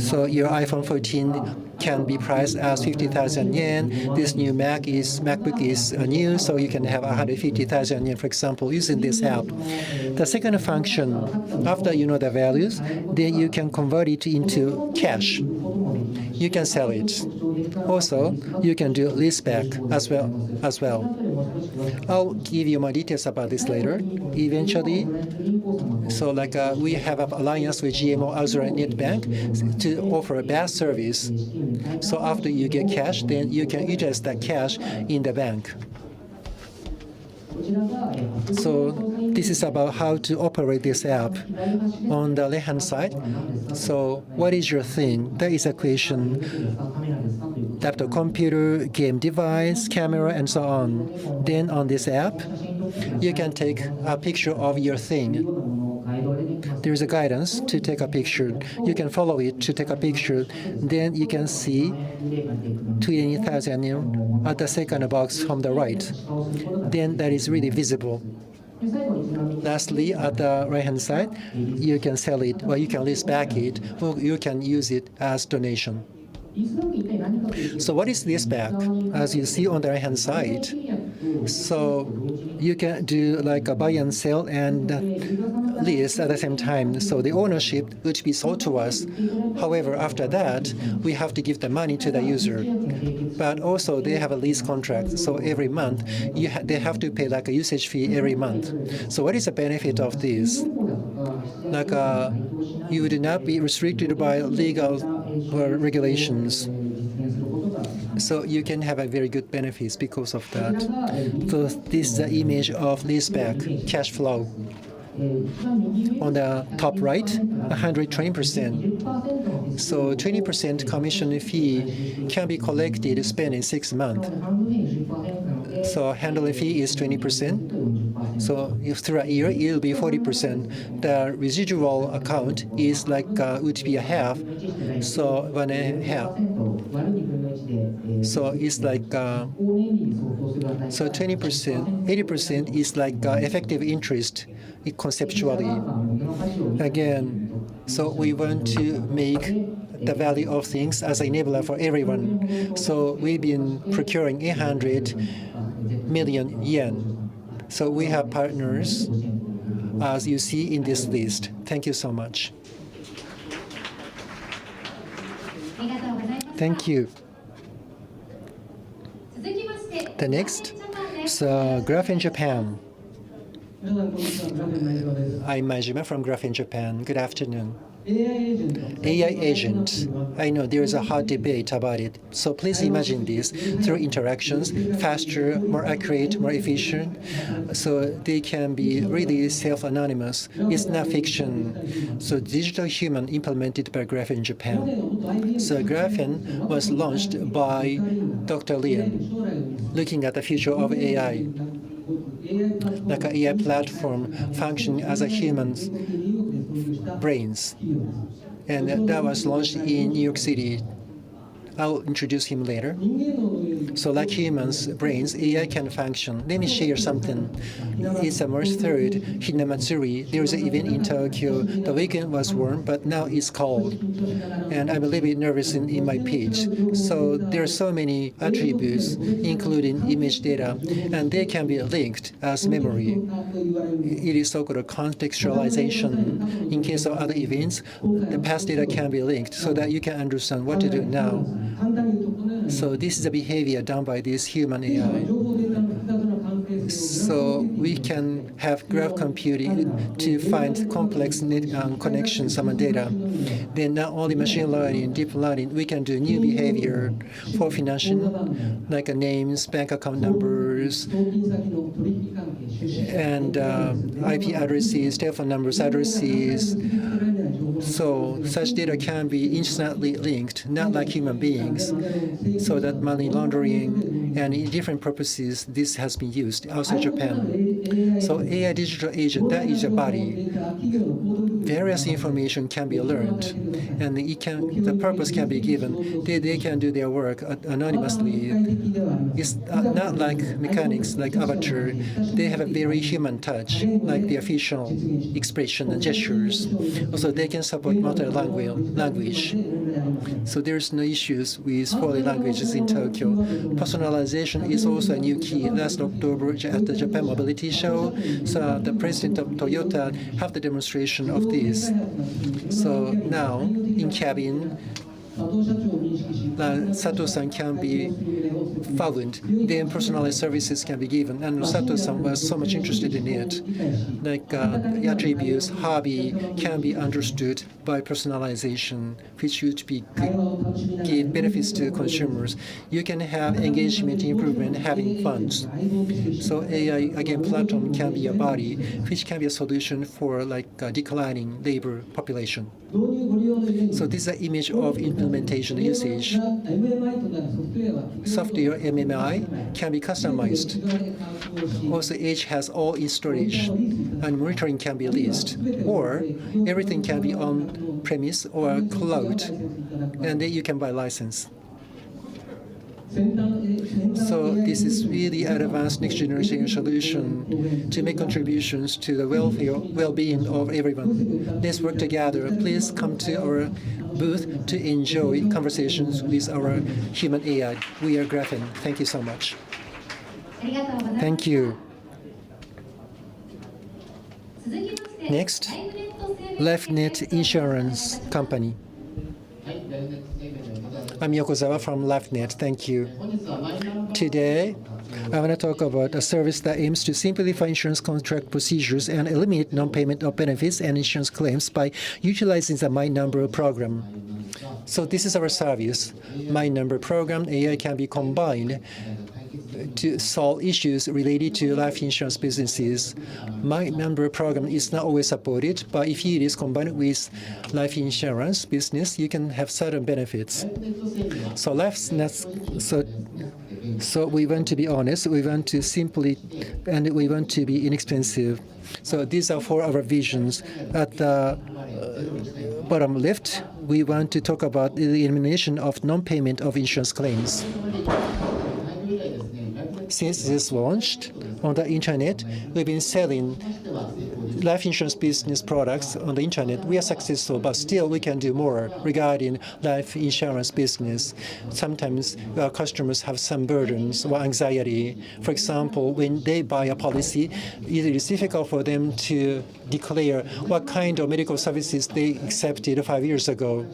so your iPhone 14 can be priced as 50,000 yen. This new MacBook is new, so you can have 150,000 yen, for example, using this app. The second function, after you know the values, then you can convert it into cash. You can sell it. Also, you can do leaseback as well. I'll give you more details about this later. Eventually, so we have an alliance with GMO Azure Net Bank to offer a BaaS service. So after you get cash, then you can utilize that cash in the bank. So this is about how to operate this app. On the left-hand side, so what is your thing? That is a question. Laptop, computer, game device, camera, and so on. Then on this app, you can take a picture of your thing. There is a guidance to take a picture. You can follow it to take a picture. Then you can see 20,000 yen at the second box from the right. Then that is really visible. Lastly, at the right-hand side, you can sell it, or you can lease back it, or you can use it as donation. So what is this bag? As you see on the right-hand side, So you can do like a buy and sell and lease at the same time. So the ownership would be sold to us. However, after that, we have to give the money to the user. But also they have a lease contract. So every month they have to pay like a usage fee every month. So what is the benefit of this? Like you would not be restricted by legal regulations. So you can have a very good benefits because of that. So this is the image of leaseback cash flow. On the top right, 120%. So 20% commission fee can be collected spent in 6 months. So handling fee is 20%. So if through a year, it will be 40%. The residual account is like would be a half. So 1.5. So it's like so 20%, 80% is like effective interest conceptually. Again, so we want to make the value of things as an enabler for everyone. So we've been procuring 800 million yen. So we have partners, as you see in this list. Thank you so much. Thank you. The next, so Graph in Japan. I'm Majima from Graph in Japan. Good afternoon. AI agent. I know there is a hot debate about it. So please imagine this through interactions, faster, more accurate, more efficient. So they can be really self-anonymous. It's not fiction. So digital human implemented by Graph in Japan. So Graphen was launched by Dr. Lian, looking at the future of AI. Like an AI platform functioning as a human's brains. And that was launched in New York City. I'll introduce him later. So like humans' brains, AI can function. Let me share something. It's March 3rd, Hinamatsuri. There is an event in Tokyo. The weekend was warm, but now it's cold. And I'm a little bit nervous in my pitch. So there are so many attributes, including image data, and they can be linked as memory. It is so-called contextualization. In case of other events, the past data can be linked so that you can understand what to do now. So this is the behavior done by this human AI. So we can have graph computing to find complex connections among data. Then not only machine learning, deep learning, we can do new behavior for financial, like names, bank account numbers, and IP addresses, telephone numbers, addresses. So such data can be instantly linked, not like human beings, so that money laundering and in different purposes, this has been used outside Japan. So AI digital agent, that is a body. Various information can be learned, and the purpose can be given. They can do their work anonymously. It's not like mechanics, like Avatar. They have a very human touch, like the official expression and gestures. Also, they can support multi-language. So there's no issues with foreign languages in Tokyo. Personalization is also a new key. Last October at the Japan Mobility Show, so the president of Toyota have the demonstration of this. So now in cabin, Sato-san can be found, then personalized services can be given. And Sato-san was so much interested in it. Like attributes, hobby can be understood by personalization, which would be give benefits to consumers. You can have engagement improvement, having fun. So AI, again, platform can be a body, which can be a solution for like declining labor population. So this is an image of implementation usage. Software MMI can be customized. Also, Edge has all in storage, and monitoring can be leased, or everything can be on premise or cloud, and then you can buy license. So this is really an advanced next generation solution to make contributions to the well-being of everyone. Let's work together. Please come to our booth to enjoy conversations with our human AI. We are Graphen. Thank you so much. Thank you. Next, LifeNet Insurance Company. I'm Yokozawa from LifeNet. Thank you. Today, I want to talk about a service that aims to simplify insurance contract procedures and eliminate non-payment of benefits and insurance claims by utilizing the My Number program. So this is our service. My Number program, AI can be combined to solve issues related to life insurance businesses. My Number program is not always supported, but if it is combined with life insurance business, you can have certain benefits. So we want to be honest, we want to simply, and we want to be inexpensive. So these are for our visions. At the bottom left, we want to talk about the elimination of non-payment of insurance claims. Since this launched on the internet, we've been selling life insurance business products on the internet. We are successful, but still we can do more regarding life insurance business. Sometimes our customers have some burdens or anxiety. For example, when they buy a policy, it is difficult for them to declare what kind of medical services they accepted 5 years ago.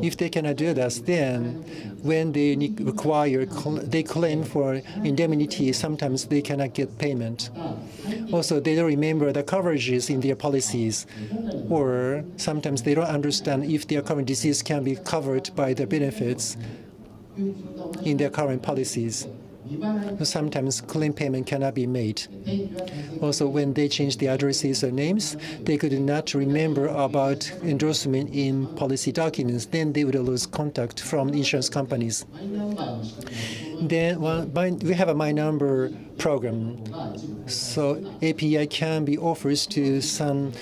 If they cannot do that, then when they they claim for indemnity, sometimes they cannot get payment. Also, they don't remember the coverages in their policies, or sometimes they don't understand if their current disease can be covered by the benefits in their current policies. Sometimes claim payment cannot be made. Also, when they change the addresses or names, they could not remember about endorsement in policy documents. Then they would lose contact from insurance companies. Then we have a My Number program. So API can be offered to some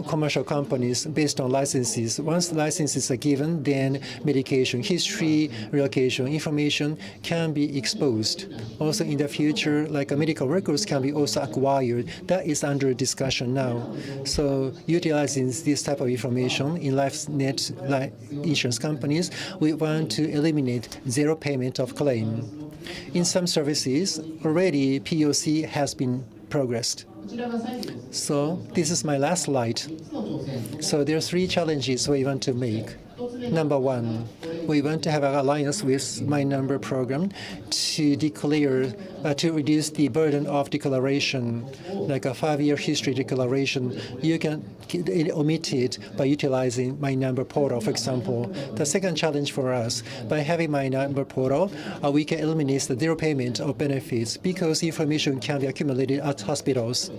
commercial companies based on licenses. Once licenses are given, then medication history, relocation information can be exposed. Also in the future, like medical records can be also acquired. That is under discussion now. So utilizing this type of information in LifeNet insurance companies, we want to eliminate zero payment of claim. In some services, already POC has been progressed. So this is my last slide. So there are 3 challenges we want to make. Number 1, we want to have an alliance with My Number program to declare, to reduce the burden of declaration, like a 5-year history declaration. You can omit it by utilizing My Number portal, for example. The second challenge for us, by having My Number portal, we can eliminate the zero payment of benefits because information can be accumulated at hospitals.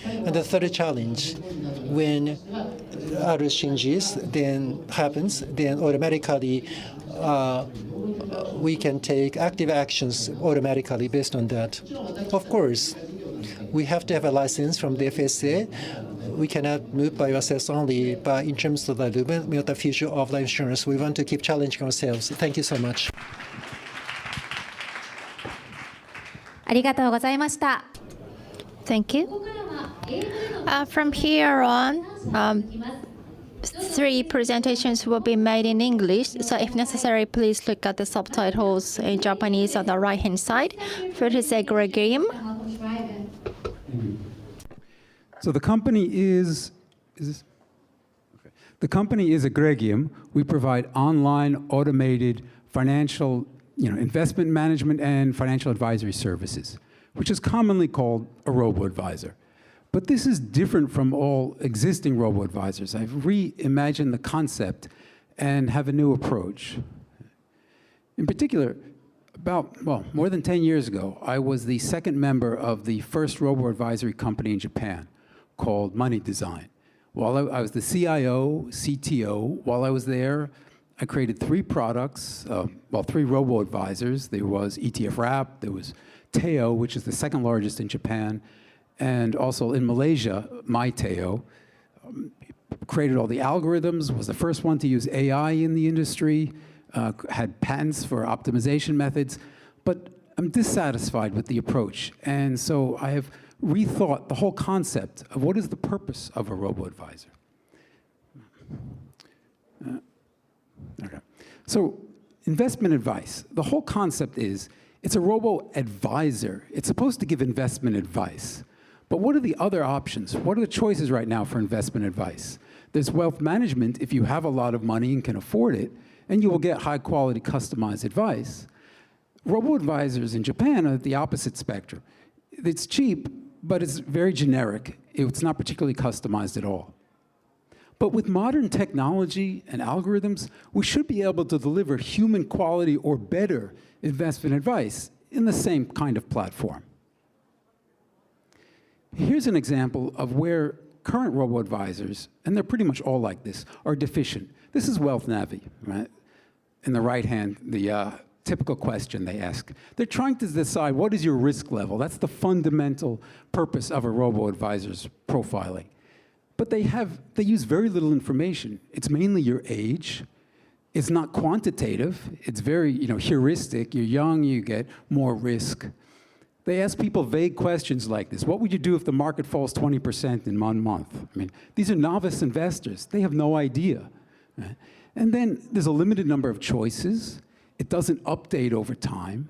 And the third challenge, when address changes happens, then automatically we can take active actions automatically based on that. Of course, we have to have a license from the FSA. We cannot move by ourselves only, but in terms of the future of life insurance, we want to keep challenging ourselves. Thank you so much. ありがとうございました。 Thank you. From here on, 3 presentations will be made in English, so if necessary, please look at the subtitles in Japanese on the right-hand side. First is Egregium. So the company is Egregium. We provide online automated financial, investment management and financial advisory services, which is commonly called a robo-advisor. But this is different from all existing robo-advisors. I've reimagined the concept and have a new approach. In particular, more than 10 years ago, I was the second member of the first robo-advisory company in Japan called Money Design. While I was the CIO, CTO, while I was there, I created 3 products, 3 robo-advisors. There was ETF Wrap, there was Teo, which is the second largest in Japan, and also in Malaysia, MyTeo. Created all the algorithms, was the first one to use AI in the industry, had patents for optimization methods, but I'm dissatisfied with the approach. And so I have rethought the whole concept of what is the purpose of a robo-advisor. Okay. So investment advice, the whole concept is it's a robo-advisor. It's supposed to give investment advice. But what are the other options? What are the choices right now for investment advice? There's wealth management if you have a lot of money and can afford it, and you will get high-quality customized advice. Robo-advisors in Japan are the opposite spectrum. It's cheap, but it's very generic. It's not particularly customized at all. But with modern technology and algorithms, we should be able to deliver human quality or better investment advice in the same kind of platform. Here's an example of where current robo-advisors, and they're pretty much all like this, are deficient. This is WealthNavi, right? In the right hand, the typical question they ask. They're trying to decide what is your risk level. That's the fundamental purpose of a robo-advisor's profiling. But they use very little information. It's mainly your age. It's not quantitative. It's very, heuristic. You're young, you get more risk. They ask people vague questions like this. What would you do if the market falls 20% in 1 month? I mean, these are novice investors. They have no idea. Right? And then there's a limited number of choices. It doesn't update over time.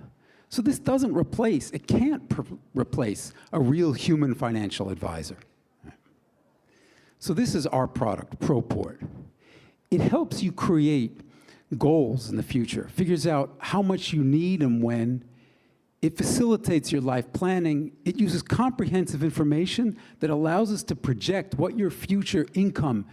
So this doesn't replace, it can't replace a real human financial advisor. So this is our product, ProPort. It helps you create goals in the future, figures out how much you need and when. It facilitates your life planning. It uses comprehensive information that allows us to project what your future income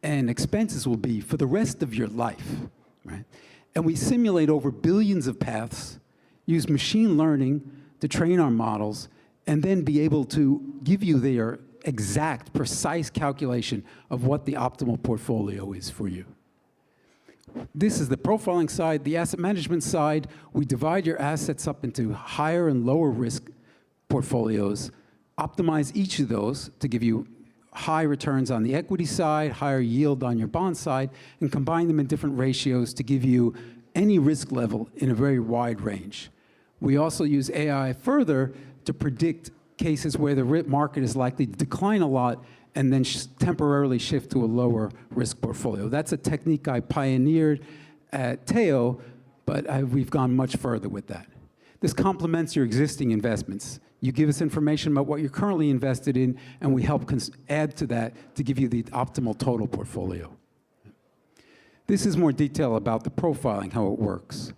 and expenses will be for the rest of your life, right? And we simulate over billions of paths, use machine learning to train our models, and then be able to give you their exact, precise calculation of what the optimal portfolio is for you. This is the profiling side. The asset management side, we divide your assets up into higher and lower risk portfolios, optimize each of those to give you high returns on the equity side, higher yield on your bond side, and combine them in different ratios to give you any risk level in a very wide range. We also use AI further to predict cases where the market is likely to decline a lot and then temporarily shift to a lower risk portfolio. That's a technique I pioneered at Teo, but we've gone much further with that. This complements your existing investments. You give us information about what you're currently invested in, and we help add to that to give you the optimal total portfolio. This is more detail about the profiling, how it works.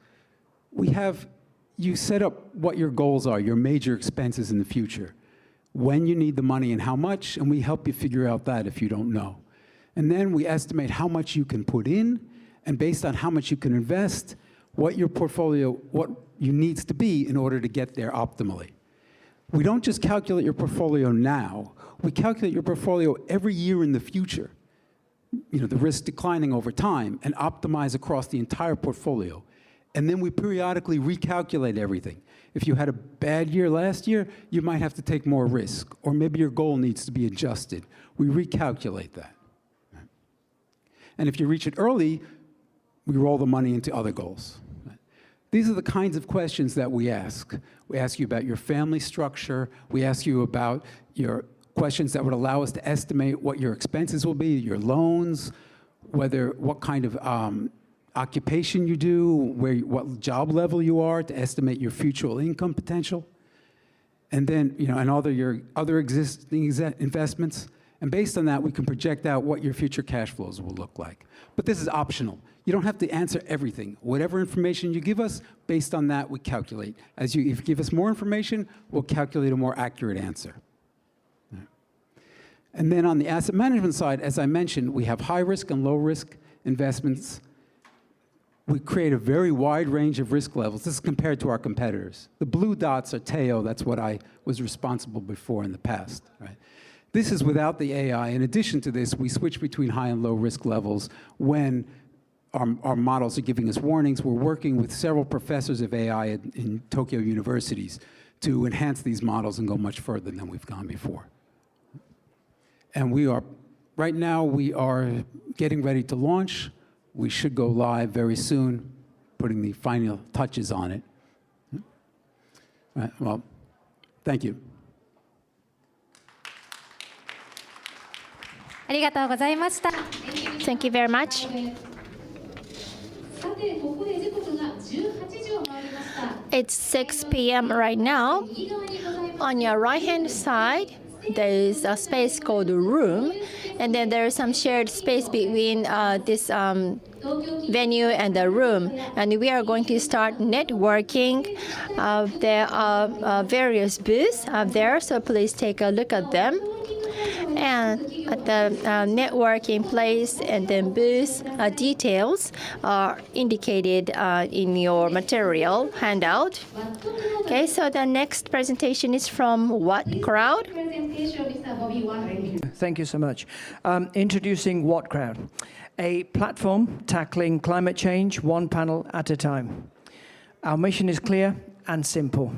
You set up what your goals are, your major expenses in the future, when you need the money and how much, and we help you figure out that if you don't know. And then we estimate how much you can put in, and based on how much you can invest, what your portfolio, what you needs to be in order to get there optimally. We don't just calculate your portfolio now, we calculate your portfolio every year in the future. The risk declining over time, and optimize across the entire portfolio. And then we periodically recalculate everything. If you had a bad year last year, you might have to take more risk, or maybe your goal needs to be adjusted. We recalculate that. And if you reach it early, we roll the money into other goals. These are the kinds of questions that we ask. We ask you about your family structure. We ask you about your questions that would allow us to estimate what your expenses will be, your loans, what kind of occupation you do, what job level you are to estimate your future income potential, and then and your other existing investments. And based on that, we can project out what your future cash flows will look like. But this is optional. You don't have to answer everything. Whatever information you give us, based on that, we calculate. If you give us more information, we'll calculate a more accurate answer. And then on the asset management side, as I mentioned, we have high risk and low risk investments. We create a very wide range of risk levels. This is compared to our competitors. The blue dots are Teo. That's what I was responsible before in the past. Right? This is without the AI. In addition to this, we switch between high and low risk levels when our models are giving us warnings. We're working with several professors of AI in Tokyo universities to enhance these models and go much further than we've gone before. And right now, we are getting ready to launch. We should go live very soon, putting the final touches on it. Right, well, thank you. ありがとうございました。 Thank you very much. It's 6 p.m. right now. On your right-hand side, there is a space called room, and then there is some shared space between this venue and the room. And we are going to start networking. There are various booths there, so please take a look at them. And at the networking place and then booth details are indicated in your material handout. Okay, so the next presentation is from what crowd? Thank you so much. Introducing What Crowd, a platform tackling climate change one panel at a time. Our mission is clear and simple.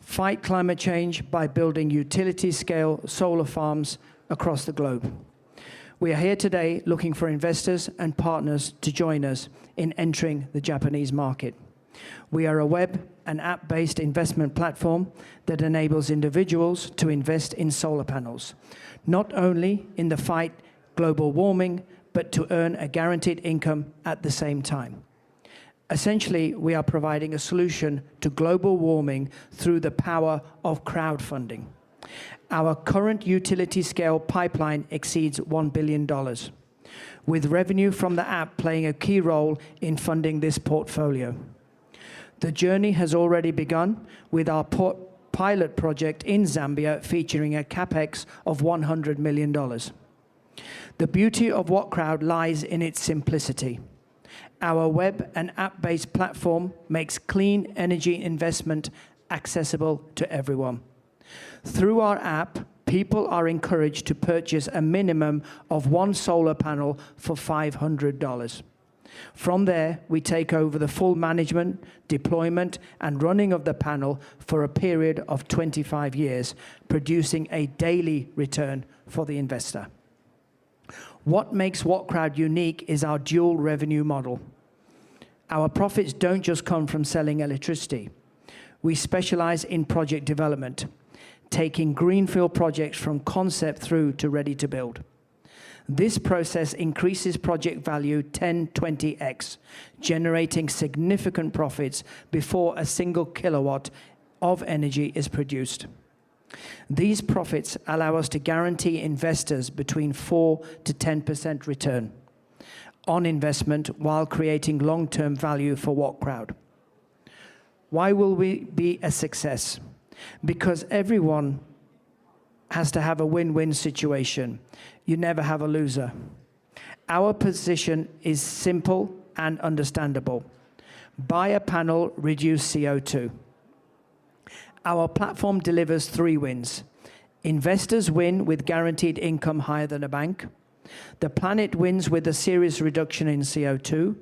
Fight climate change by building utility-scale solar farms across the globe. We are here today looking for investors and partners to join us in entering the Japanese market. We are a web and app-based investment platform that enables individuals to invest in solar panels, not only in the fight global warming, but to earn a guaranteed income at the same time. Essentially, we are providing a solution to global warming through the power of crowdfunding. Our current utility-scale pipeline exceeds $1 billion, with revenue from the app playing a key role in funding this portfolio. The journey has already begun with our pilot project in Zambia featuring a capex of $100 million. The beauty of What Crowd lies in its simplicity. Our web and app-based platform makes clean energy investment accessible to everyone. Through our app, people are encouraged to purchase a minimum of one solar panel for $500. From there, we take over the full management, deployment, and running of the panel for a period of 25 years, producing a daily return for the investor. What makes What Crowd unique is our dual revenue model. Our profits don't just come from selling electricity. We specialize in project development, taking greenfield projects from concept through to ready to build. This process increases project value 10-20x, generating significant profits before a single kilowatt of energy is produced. These profits allow us to guarantee investors between 4 to 10% return on investment while creating long-term value for What Crowd. Why will we be a success? Because everyone has to have a win-win situation. You never have a loser. Our position is simple and understandable. Buy a panel, reduce CO2. Our platform delivers 3 wins. Investors win with guaranteed income higher than a bank. The planet wins with a serious reduction in CO2.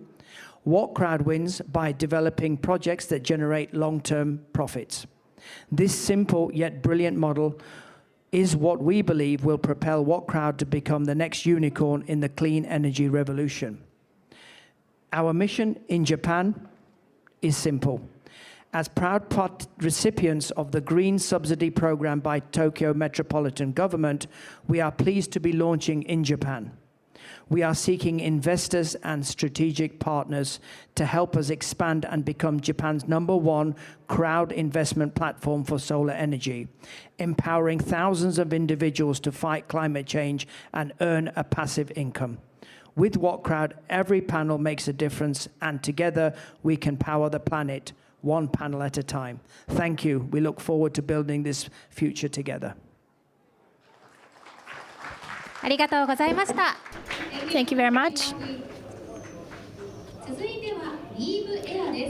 What Crowd wins by developing projects that generate long-term profits. This simple yet brilliant model is what we believe will propel What Crowd to become the next unicorn in the clean energy revolution. Our mission in Japan is simple. As proud recipients of the Green Subsidy Program by Tokyo Metropolitan Government, we are pleased to be launching in Japan. We are seeking investors and strategic partners to help us expand and become Japan's #1 crowd investment platform for solar energy, empowering thousands of individuals to fight climate change and earn a passive income. With What Crowd, every panel makes a difference, and together we can power the planet, one panel at a time. Thank you. We look forward to building this future together. ありがとうございました。 Thank you very much.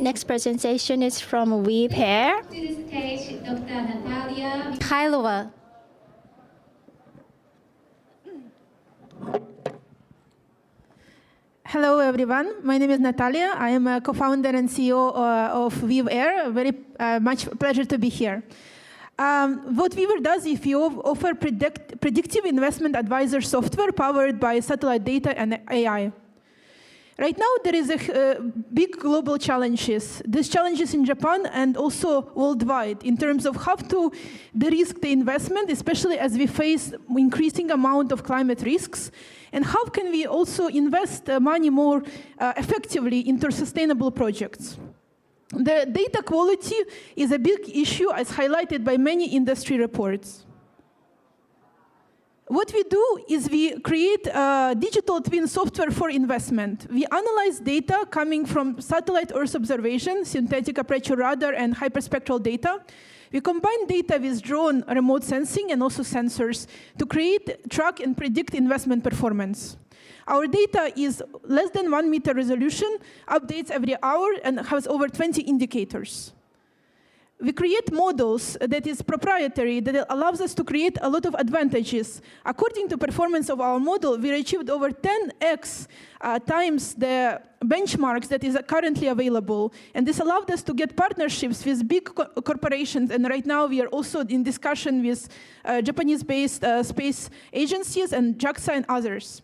Next presentation is from Weave Hair. Kailova. Hello, everyone. My name is Natalia. I am a co-founder and CEO of Weave Air. Very much pleasure to be here. What Weaver does is we offer predictive investment advisor software powered by satellite data and AI. Right now, there is a big global challenges. These challenges in Japan and also worldwide in terms of how to de-risk the investment, especially as we face increasing amount of climate risks, and how can we also invest money more effectively into sustainable projects. The data quality is a big issue as highlighted by many industry reports. What we do is we create digital twin software for investment. We analyze data coming from satellite Earth observation, synthetic aperture radar, and hyperspectral data. We combine data with drone remote sensing and also sensors to create, track, and predict investment performance. Our data is less than 1 meter resolution, updates every hour, and has over 20 indicators. We create models that is proprietary, that allows us to create a lot of advantages. According to performance of our model, we achieved over 10x times the benchmarks that is currently available. And this allowed us to get partnerships with big corporations. And right now, we are also in discussion with Japanese-based space agencies and JAXA and others.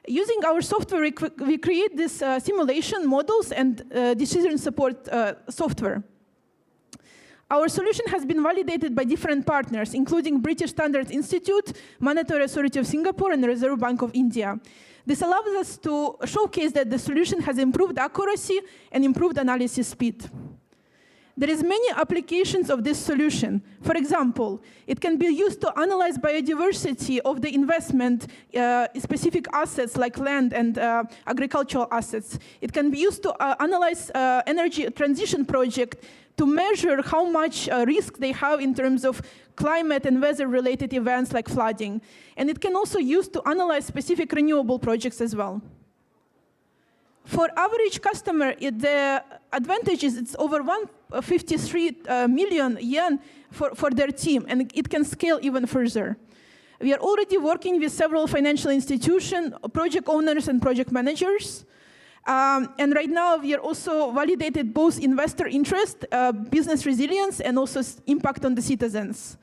Using our software, we create these simulation models and decision support software. Our solution has been validated by different partners, including British Standards Institute, Monetary Authority of Singapore, and the Reserve Bank of India. This allows us to showcase that the solution has improved accuracy and improved analysis speed. There is many applications of this solution. For example, it can be used to analyze biodiversity of the investment, specific assets like land and agricultural assets. It can be used to analyze energy transition project to measure how much risk they have in terms of climate and weather-related events like flooding. And it can also use to analyze specific renewable projects as well. For average customer, the advantage is it's over 153 million yen for their team, and it can scale even further. We are already working with several financial institutions, project owners, and project managers. And right now, we are also validated both investor interest, business resilience, and also impact on the citizens.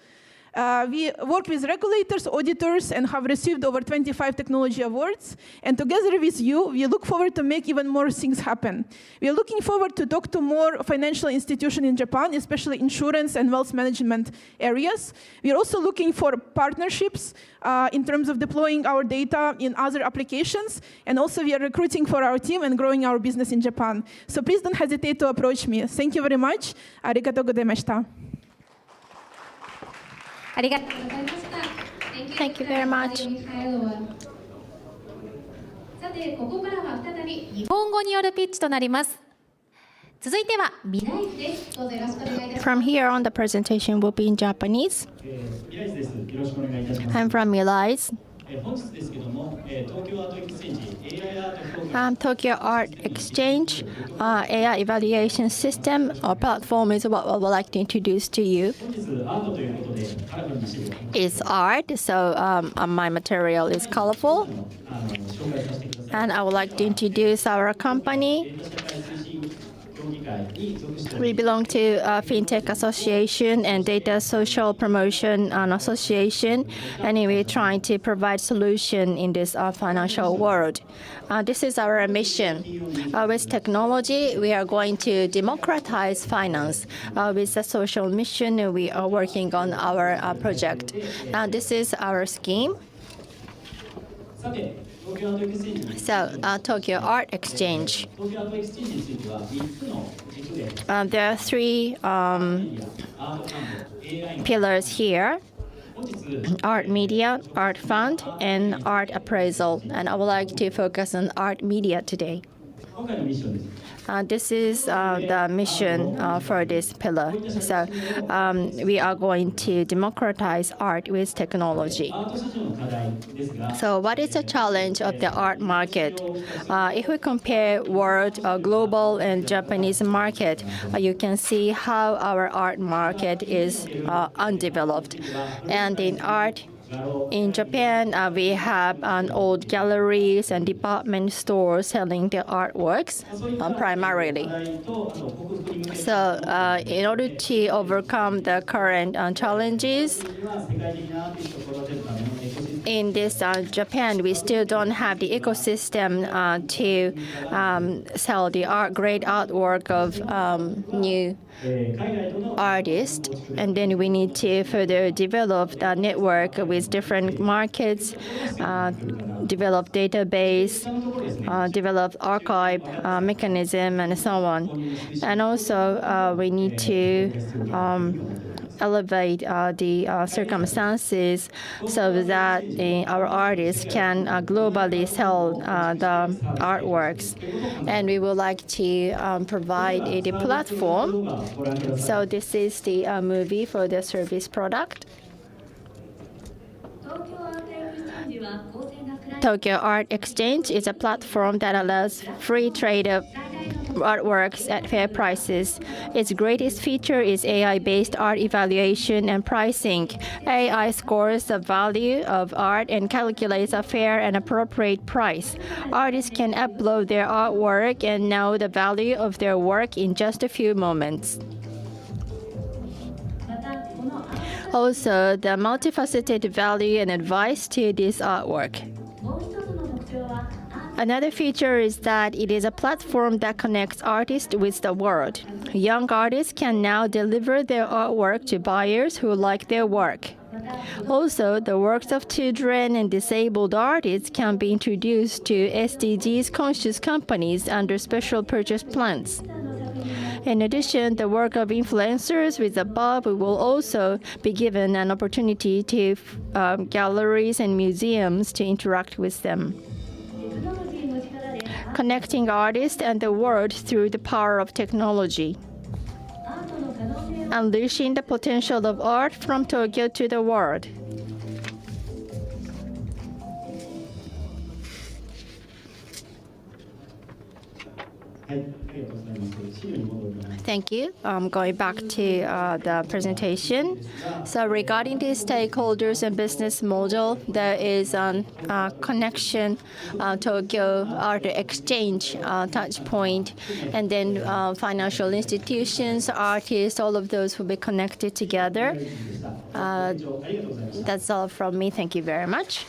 We work with regulators, auditors, and have received over 25 technology awards. And together with you, we look forward to make even more things happen. We are looking forward to talk to more financial institutions in Japan, especially insurance and wealth management areas. We are also looking for partnerships in terms of deploying our data in other applications. And also, we are recruiting for our team and growing our business in Japan. So please don't hesitate to approach me. Thank you very much. Arigatou gozaimashita. Thank you very much. さて、ここからは再び日本語によるピッチとなります。続いては未来図です。どうぞよろしくお願いいたします。 From here on, the presentation will be in Japanese. I'm from Milai's. Tokyo Art Exchange AI evaluation system or platform is what I would like to introduce to you. It's art, so my material is colorful. And I would like to introduce our company. We belong to FinTech Association and Data Social Promotion Association, and we're trying to provide solution in this financial world. This is our mission. With technology, we are going to democratize finance. With the social mission, we are working on our project. This is our scheme. So, Tokyo Art Exchange. There are three pillars here: art media, art fund, and art appraisal. And I would like to focus on art media today. This is the mission for this pillar. So we are going to democratize art with technology. So what is the challenge of the art market? If we compare world, global, and Japanese market, you can see how our art market is undeveloped. And in art, in Japan, we have old galleries and department stores selling the artworks primarily. So in order to overcome the current challenges, in this Japan, we still don't have the ecosystem to sell the great artwork of new artists, and then we need to further develop the network with different markets, develop database, develop archive mechanism, and so on. And also we need to elevate the circumstances so that our artists can globally sell the artworks. And we would like to provide the platform. So this is the movie for the service product. Tokyo Art Exchange is a platform that allows free trade of artworks at fair prices. Its greatest feature is AI-based art evaluation and pricing. AI scores the value of art and calculates a fair and appropriate price. Artists can upload their artwork and know the value of their work in just a few moments. Also, the multifaceted value and advice to this artwork. Another feature is that it is a platform that connects artists with the world. Young artists can now deliver their artwork to buyers who like their work. Also, the works of children and disabled artists can be introduced to SDGs conscious companies under special purchase plans. In addition, the work of influencers with above will also be given an opportunity to galleries and museums to interact with them. Connecting artists and the world through the power of technology. Unleashing the potential of art from Tokyo to the world. Thank you. Going back to the presentation. So regarding the stakeholders and business model, there is a connection, Tokyo Art Exchange touch point, and then financial institutions, artists, all of those will be connected together. That's all from me. Thank you very much.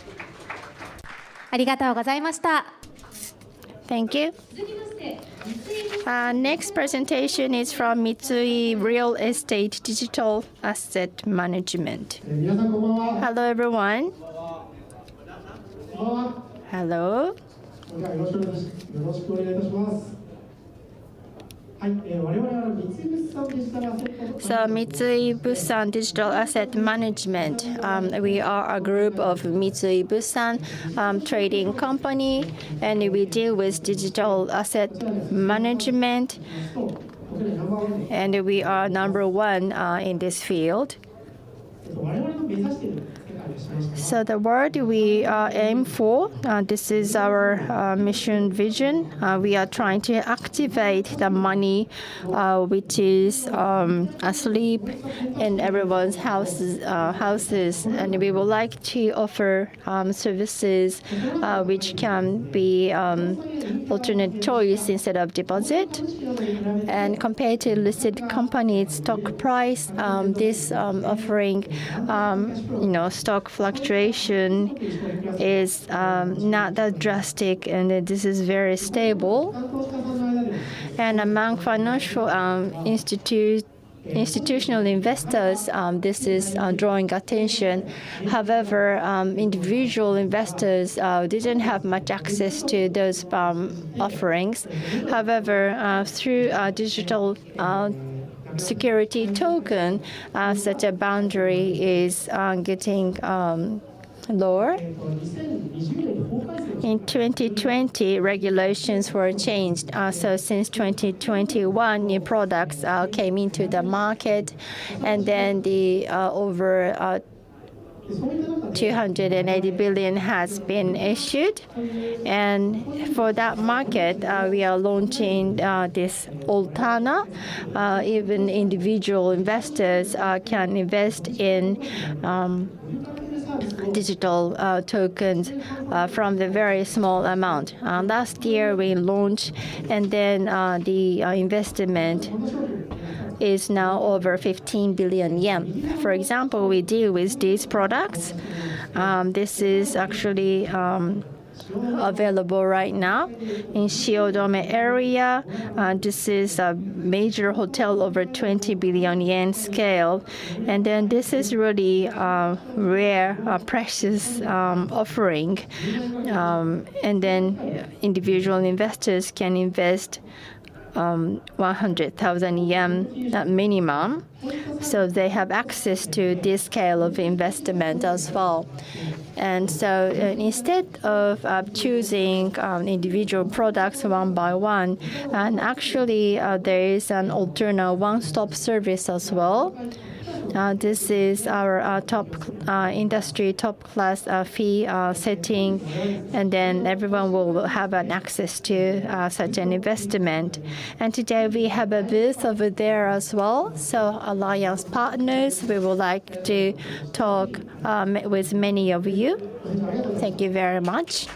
ありがとうございました。 Thank you. Next presentation is from Mitsui Real Estate Digital Asset Management. Hello, everyone. Hello. So Mitsui Bussan Digital Asset Management. We are a group of Mitsui Bussan trading company, and we deal with digital asset management. And we are number one in this field. So the word we aim for, this is our mission vision. We are trying to activate the money which is asleep in everyone's houses, and we would like to offer services which can be alternate choice instead of deposit. And compared to listed companies' stock price, this offering, stock fluctuation is not that drastic, and this is very stable. And among financial institutional investors, this is drawing attention. However, individual investors didn't have much access to those offerings. However, through digital security token, such a boundary is getting lower. In 2020, regulations were changed. So since 2021, new products came into the market, and then the over 280 billion has been issued. And for that market, we are launching this Altana. Even individual investors can invest in digital tokens from the very small amount. Last year we launched, and then the investment is now over 15 billion yen. For example, we deal with these products. This is actually available right now in Shiodome area. This is a major hotel over 20 billion yen scale. And then this is really rare, precious offering. And then individual investors can invest 100,000 yen minimum. So they have access to this scale of investment as well. And so instead of choosing individual products one by one, and actually there is an alternate one-stop service as well. This is our top industry, top class fee setting, and then everyone will have an access to such an investment. And today we have a booth over there as well. So alliance partners, we would like to talk with many of you. Thank you very much.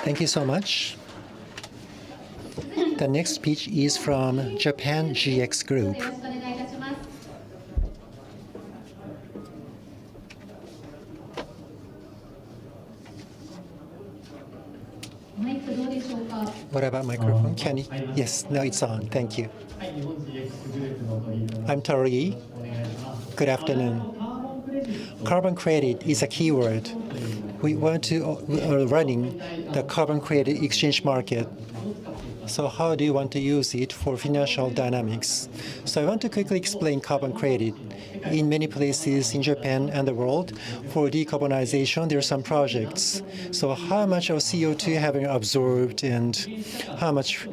Thank you so much. The next speech is from Japan GX Group. What about microphone? Can you? Yes, now it's on. Thank you. I'm Tori. Good afternoon. Carbon credit is a keyword. We want to running the carbon credit exchange market. So how do you want to use it for financial dynamics? So I want to quickly explain carbon credit. In many places in Japan and the world, for decarbonization, there are some projects. So how much of CO2 have been absorbed and how much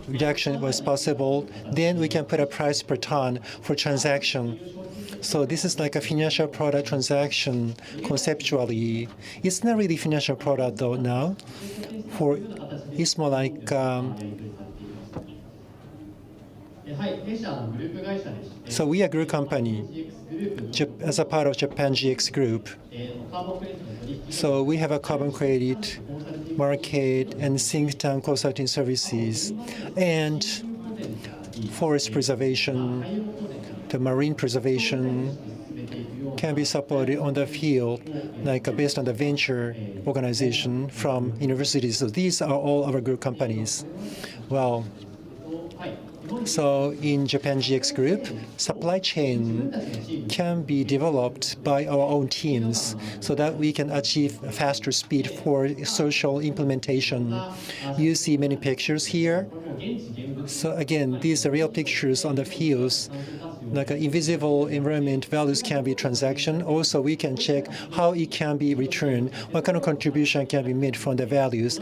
reduction was possible, then we can put a price per ton for transaction. So this is like a financial product transaction conceptually. It's not really financial product though now. It's more like so we are a group company as a part of Japan GX Group. So we have a carbon credit market and think tank consulting services and forest preservation, the marine preservation can be supported on the field, like based on the venture organization from universities. So these are all our group companies. Well, so in Japan GX Group, supply chain can be developed by our own teams so that we can achieve a faster speed for social implementation. You see many pictures here. So again, these are real pictures on the fields. Like invisible environment values can be transaction. Also, we can check how it can be returned, what kind of contribution can be made from the values.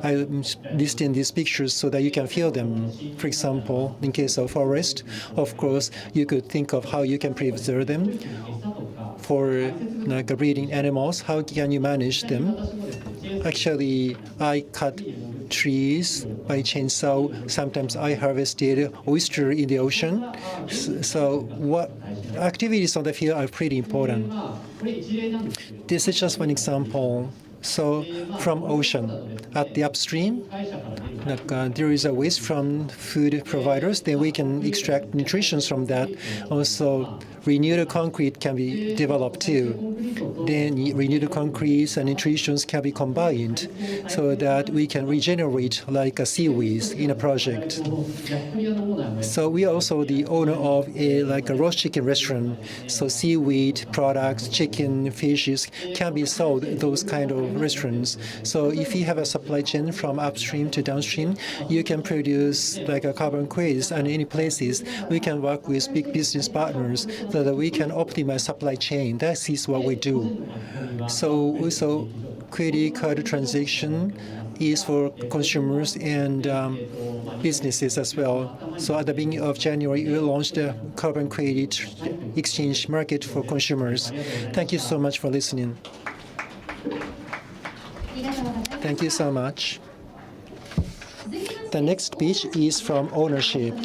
I'm listing these pictures so that you can feel them. For example, in case of forest, of course, you could think of how you can preserve them. For like breeding animals, how can you manage them? Actually, I cut trees by chainsaw. Sometimes I harvested oyster in the ocean. So what activities on the field are pretty important. This is just one example. So from ocean, at the upstream, there is a waste from food providers, then we can extract nutrition from that. Also, renewable concrete can be developed too. Then renewable concretes and nutritions can be combined so that we can regenerate like a seaweed in a project. So we are also the owner of a roast chicken restaurant. So seaweed products, chicken, fishes can be sold at those kind of restaurants. So if you have a supply chain from upstream to downstream, you can produce like a carbon credits, and in any places we can work with big business partners so that we can optimize supply chain. That is what we do. So also credit card transaction is for consumers and businesses as well. So at the beginning of January, we launched the carbon credit exchange market for consumers. Thank you so much for listening. Thank you so much. The next speech is from ownership.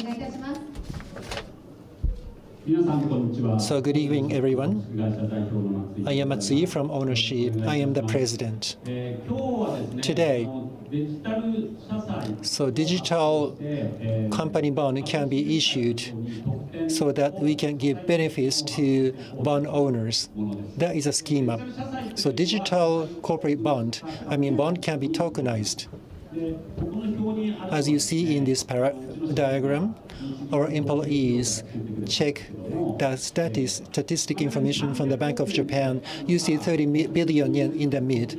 So good evening, everyone. I am Matsui from ownership. I am the president. Today, so digital company bond can be issued so that we can give benefits to bond owners. That is a schema. So digital corporate bond, bond can be tokenized. As you see in this diagram, our employees check the statistic information from the Bank of Japan. You see 30 billion yen in the mid.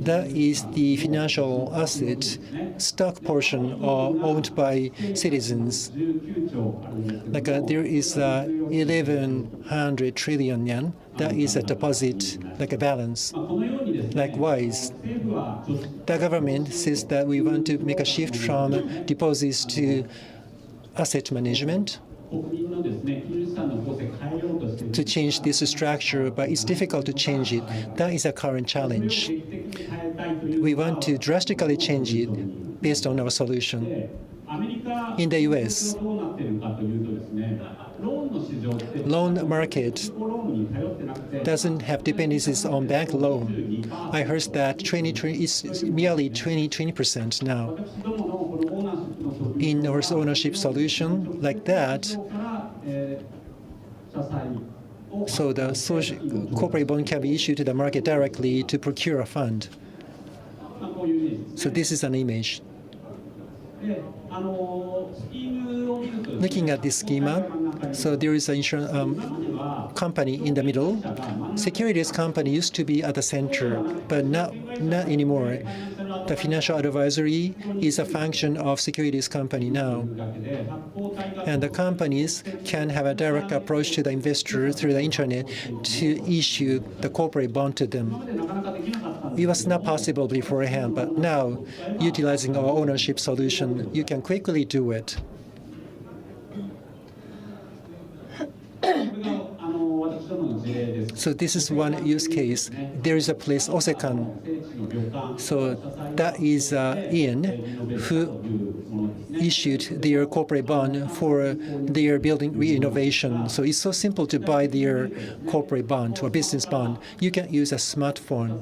That is the financial asset stock portion owned by citizens. There is 1,100 trillion yen. That is a deposit, like a balance. Likewise, the government says that we want to make a shift from deposits to asset management to change this structure, but it's difficult to change it. That is a current challenge. We want to drastically change it based on our solution. In the US, loan market doesn't have dependencies on bank loan. I heard that it's merely 20% now. In our ownership solution like that, so the corporate bond can be issued to the market directly to procure a fund. So this is an image. Looking at this schema, so there is an insurance company in the middle. Securities company used to be at the center, but not anymore. The financial advisory is a function of securities company now. And the companies can have a direct approach to the investor through the internet to issue the corporate bond to them. It was not possible beforehand, but now, utilizing our ownership solution, you can quickly do it. So this is one use case. There is a place, Osekan. So that is Ian, who issued their corporate bond for their building renovation. So it's so simple to buy their corporate bond or business bond. You can use a smartphone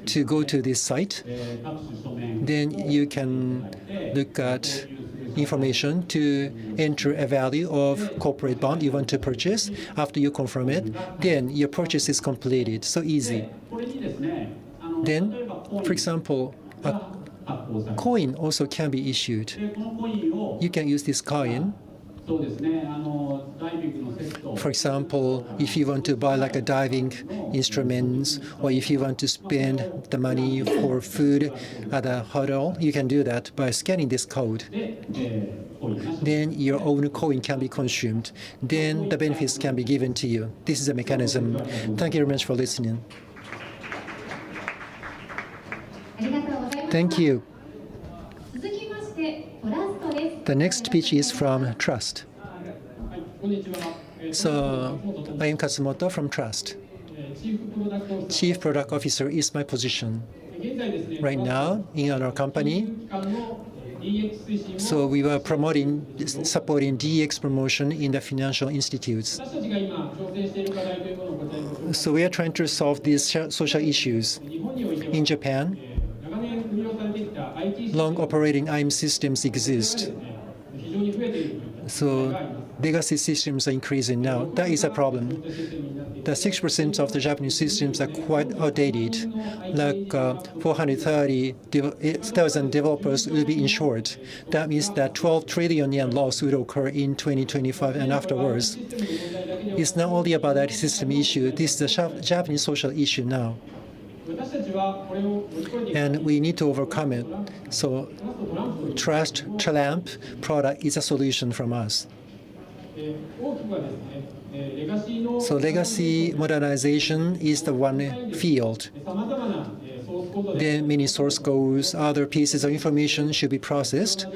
to go to this site. Then you can look at information to enter a value of corporate bond you want to purchase. After you confirm it, then your purchase is completed. So easy. Then, for example, a coin also can be issued. You can use this coin. For example, if you want to buy like a diving instruments, or if you want to spend the money for food at a hotel, you can do that by scanning this code. Then your own coin can be consumed. Then the benefits can be given to you. This is a mechanism. Thank you very much for listening. Thank you. The next speech is from Trust. So I am Katsumoto from Trust. Chief Product Officer is my position. Right now, in our company, so we were supporting DX promotion in the financial institutes. So we are trying to solve these social issues. In Japan, long operating IM systems exist. So legacy systems are increasing now. That is a problem. The 6% of the Japanese systems are quite outdated. Like 430,000 developers will be insured. That means that 12 trillion yen loss will occur in 2025 and afterwards. It's not only about that system issue. This is a Japanese social issue now. And we need to overcome it. So Trust Triumph product is a solution from us. So legacy modernization is the one field. Then many source codes, other pieces of information should be processed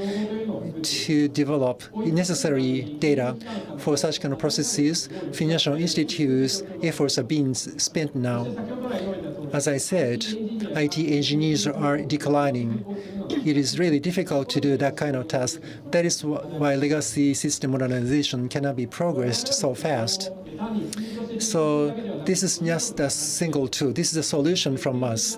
to develop necessary data. For such kind of processes, financial institutes' efforts are being spent now. As I said, IT engineers are declining. It is really difficult to do that kind of task. That is why legacy system modernization cannot be progressed so fast. So this is just a single tool. This is a solution from us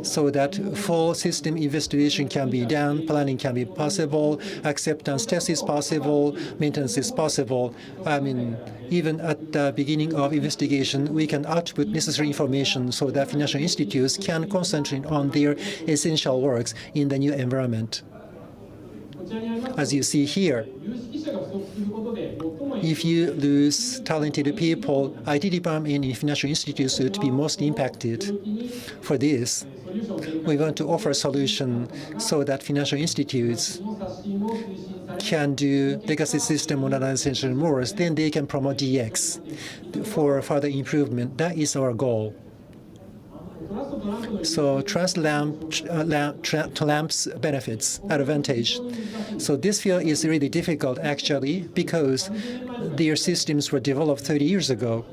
so that full system investigation can be done, planning can be possible, acceptance test is possible, maintenance is possible. I mean, even at the beginning of investigation, we can output necessary information so that financial institutes can concentrate on their essential works in the new environment. As you see here, if you lose talented people, IT department in financial institutes would be most impacted. For this, we want to offer a solution so that financial institutes can do legacy system modernization more, then they can promote DX for further improvement. That is our goal. So trust lamp's benefits, advantage. So this field is really difficult actually because their systems were developed 30 years ago.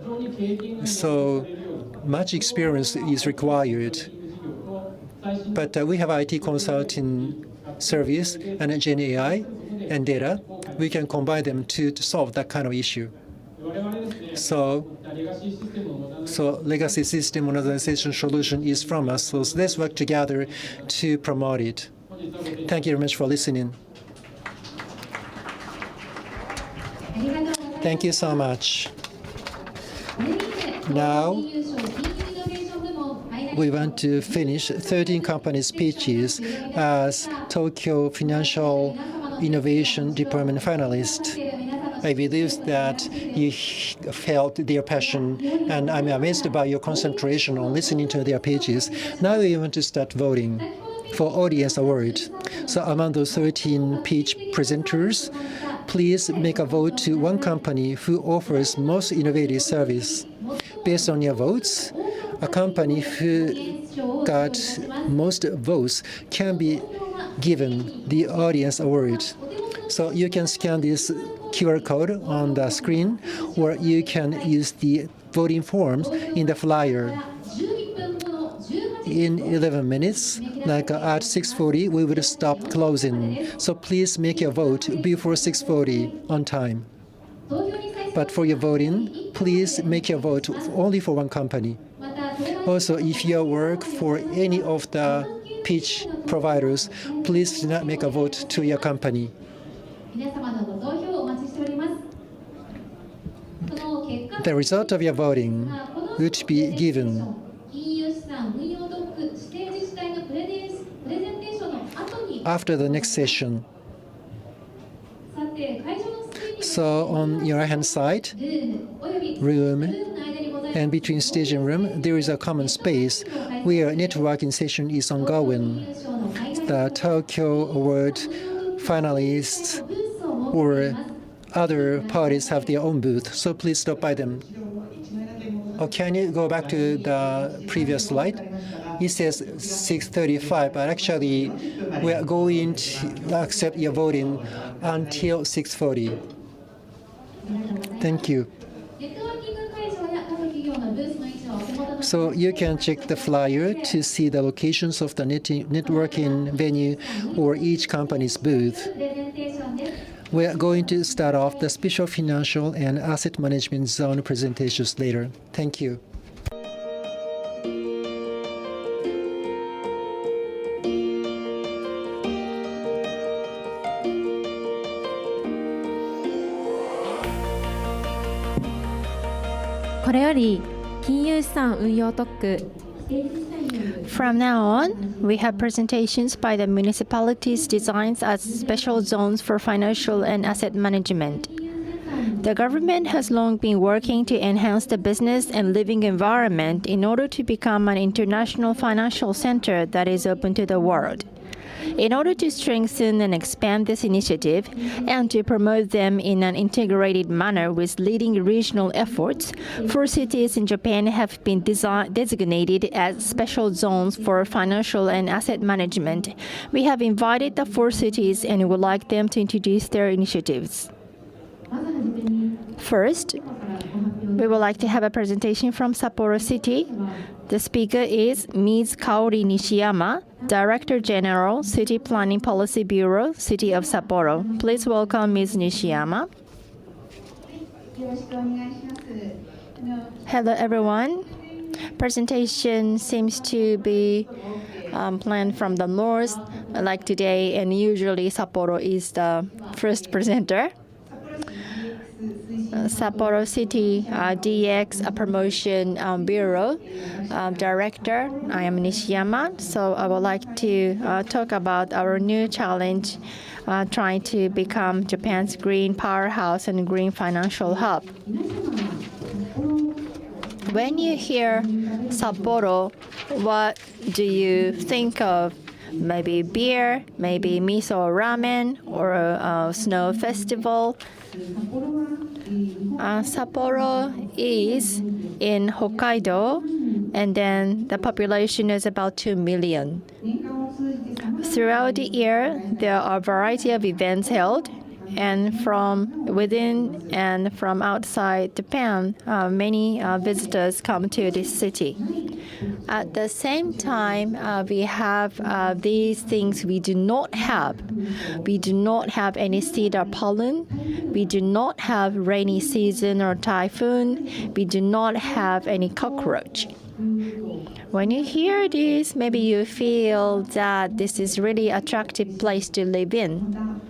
So much experience is required. But we have IT consulting service and Gen AI and data. We can combine them to solve that kind of issue. So legacy system modernization solution is from us. So let's work together to promote it. Thank you very much for listening. Thank you so much. Now, we want to finish 13 companies' pitches as Tokyo Financial Innovation Department finalists. I believe that you felt their passion, and I'm amazed by your concentration on listening to their pitches. Now we want to start voting for Audience Award. So among those 13 pitch presenters, please make a vote to one company who offers most innovative service. Based on your votes, a company who got most votes can be given the Audience Award. So you can scan this QR code on the screen, or you can use the voting forms in the flyer. In 11 minutes, like at 6:40, we will stop closing. So please make your vote before 6:40 on time. But for your voting, please make your vote only for one company. Also, if you work for any of the pitch providers, please do not make a vote to your company. The result of your voting would be given after the next session. So on your right-hand side, room, and between stage and room, there is a common space where networking session is ongoing. The Tokyo Award finalists or other parties have their own booth, so please stop by them. Oh, can you go back to the previous slide? It says 6:35, but actually we are going to accept your voting until 6:40. Thank you. So you can check the flyer to see the locations of the networking venue or each company's booth. We are going to start off the special financial and asset management zone presentations later. Thank you. From now on, we have presentations by the municipalities designed as special zones for financial and asset management. The government has long been working to enhance the business and living environment in order to become an international financial center that is open to the world. In order to strengthen and expand this initiative and to promote them in an integrated manner with leading regional efforts, 4 cities in Japan have been designated as special zones for financial and asset management. We have invited the 4 cities and would like them to introduce their initiatives. First, we would like to have a presentation from Sapporo City. The speaker is Ms. Kaori Nishiyama, Director General, City Planning Policy Bureau, City of Sapporo. Please welcome Ms. Nishiyama. Hello, everyone. Presentation seems to be planned from the north, like today, and usually Sapporo is the first presenter. Sapporo City DX Promotion Bureau Director. I am Nishiyama. So I would like to talk about our new challenge, trying to become Japan's green powerhouse and green financial hub. When you hear Sapporo, what do you think of? Maybe beer, maybe miso ramen, or a snow festival. Sapporo is in Hokkaido, and then the population is about 2 million. Throughout the year, there are a variety of events held, and from within and from outside Japan, many visitors come to this city. At the same time, we have these things we do not have. We do not have any cedar pollen. We do not have rainy season or typhoon. We do not have any cockroach. When you hear this, maybe you feel that this is really attractive place to live in.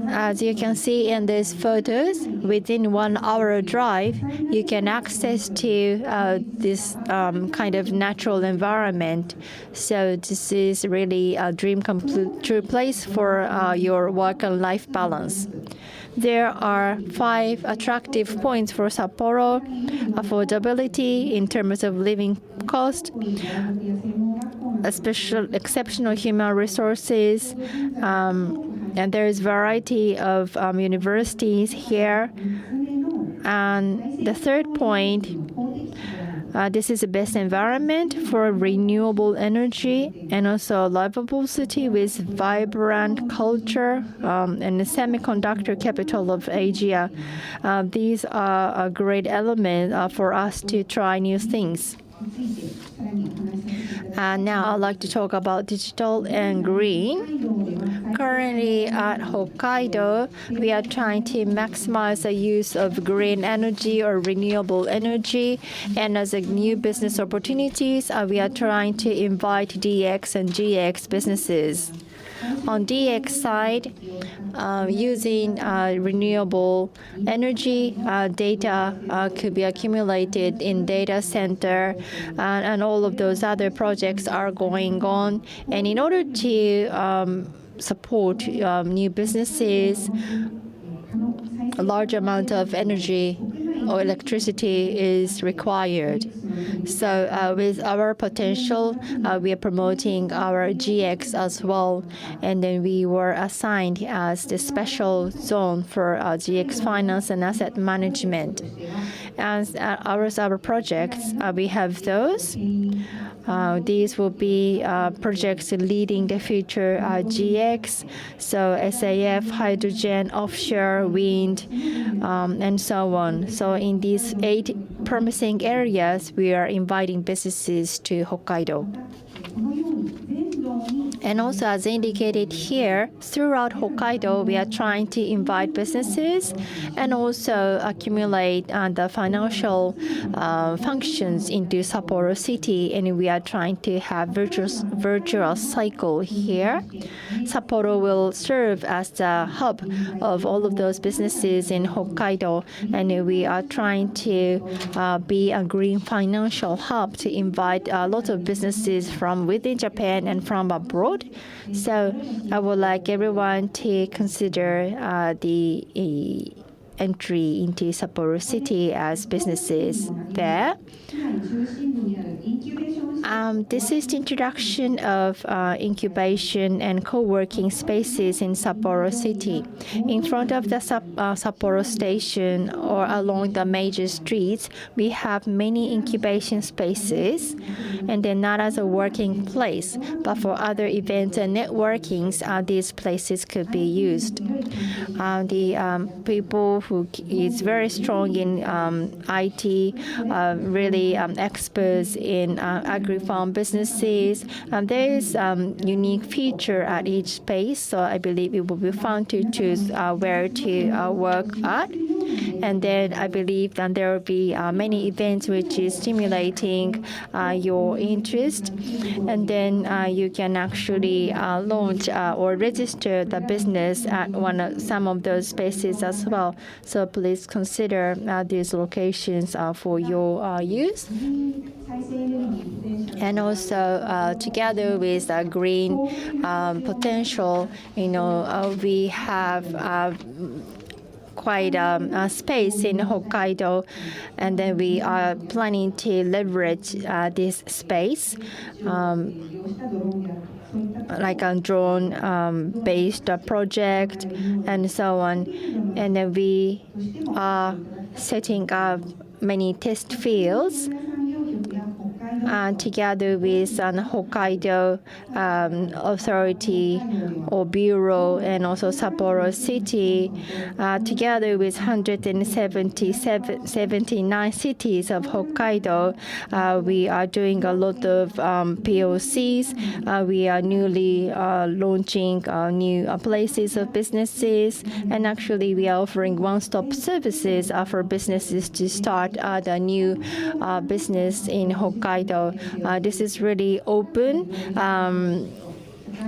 As you can see in these photos, within 1 hour drive, you can access to this kind of natural environment. So this is really a dream come true place for your work and life balance. There are 5 attractive points for Sapporo: affordability in terms of living cost, exceptional human resources, and there is variety of universities here. And the third point, this is the best environment for renewable energy and also a livable city with vibrant culture and the semiconductor capital of Asia. These are a great element for us to try new things. And now I'd like to talk about digital and green. Currently at Hokkaido, we are trying to maximize the use of green energy or renewable energy. And as a new business opportunities, we are trying to invite DX and GX businesses. On DX side, using renewable energy, data could be accumulated in data center, and all of those other projects are going on. And in order to support new businesses, a large amount of energy or electricity is required. So with our potential, we are promoting our GX as well. And then we were assigned as the special zone for GX finance and asset management. As our projects, we have those. These will be projects leading the future GX, so SAF, hydrogen, offshore, wind, and so on. So in these 8 promising areas, we are inviting businesses to Hokkaido. And also, as indicated here, throughout Hokkaido, we are trying to invite businesses and also accumulate the financial functions into Sapporo City. And we are trying to have virtual cycle here. Sapporo will serve as the hub of all of those businesses in Hokkaido. And we are trying to be a green financial hub to invite lots of businesses from within Japan and from abroad. So I would like everyone to consider the entry into Sapporo City as businesses there. This is the introduction of incubation and co-working spaces in Sapporo City. In front of the Sapporo station or along the major streets, we have many incubation spaces, and they're not as a working place, but for other events and networkings, these places could be used. The people who is very strong in IT, really experts in agriculture, reform businesses. There is unique feature at each space, so I believe it will be fun to choose where to work at. And then I believe that there will be many events which is stimulating your interest. And then you can actually launch or register the business at some of those spaces as well. So please consider these locations for your use. And also together with green potential, we have quite a space in Hokkaido, and then we are planning to leverage this space, like a drone-based project and so on. And then we are setting up many test fields together with an Hokkaido authority or bureau, and also Sapporo City, together with 179 cities of Hokkaido. We are doing a lot of POCs. We are newly launching new places of businesses, and actually we are offering one-stop services for businesses to start the new business in Hokkaido. This is really open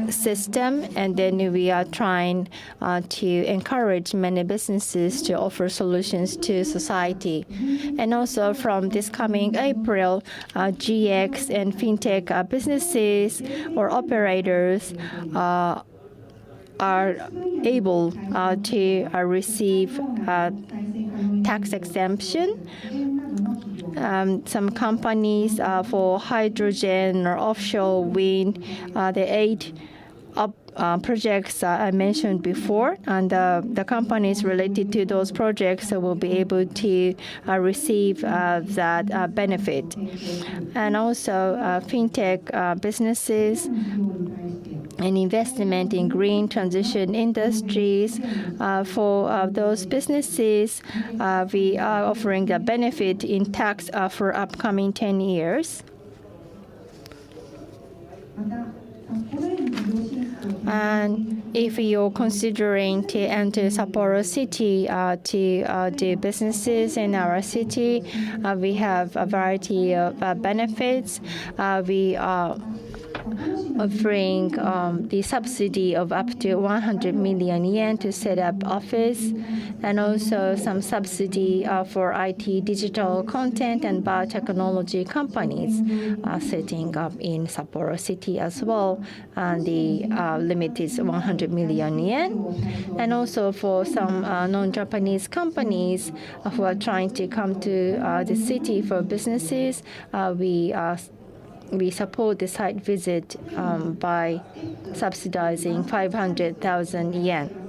system, and then we are trying to encourage many businesses to offer solutions to society. And also from this coming April, GX and fintech businesses or operators are able to receive tax exemption. Some companies for hydrogen or offshore wind, the 8 projects I mentioned before, and the companies related to those projects will be able to receive that benefit. And also fintech businesses and investment in green transition industries. For those businesses, we are offering a benefit in tax for upcoming 10 years. And if you're considering to enter Sapporo City to do businesses in our city, we have a variety of benefits. We are offering the subsidy of up to 100 million yen to set up office, and also some subsidy for IT digital content and biotechnology companies setting up in Sapporo City as well. And the limit is 100 million yen. And also for some non-Japanese companies who are trying to come to the city for businesses, we support the site visit by subsidizing 500,000 yen.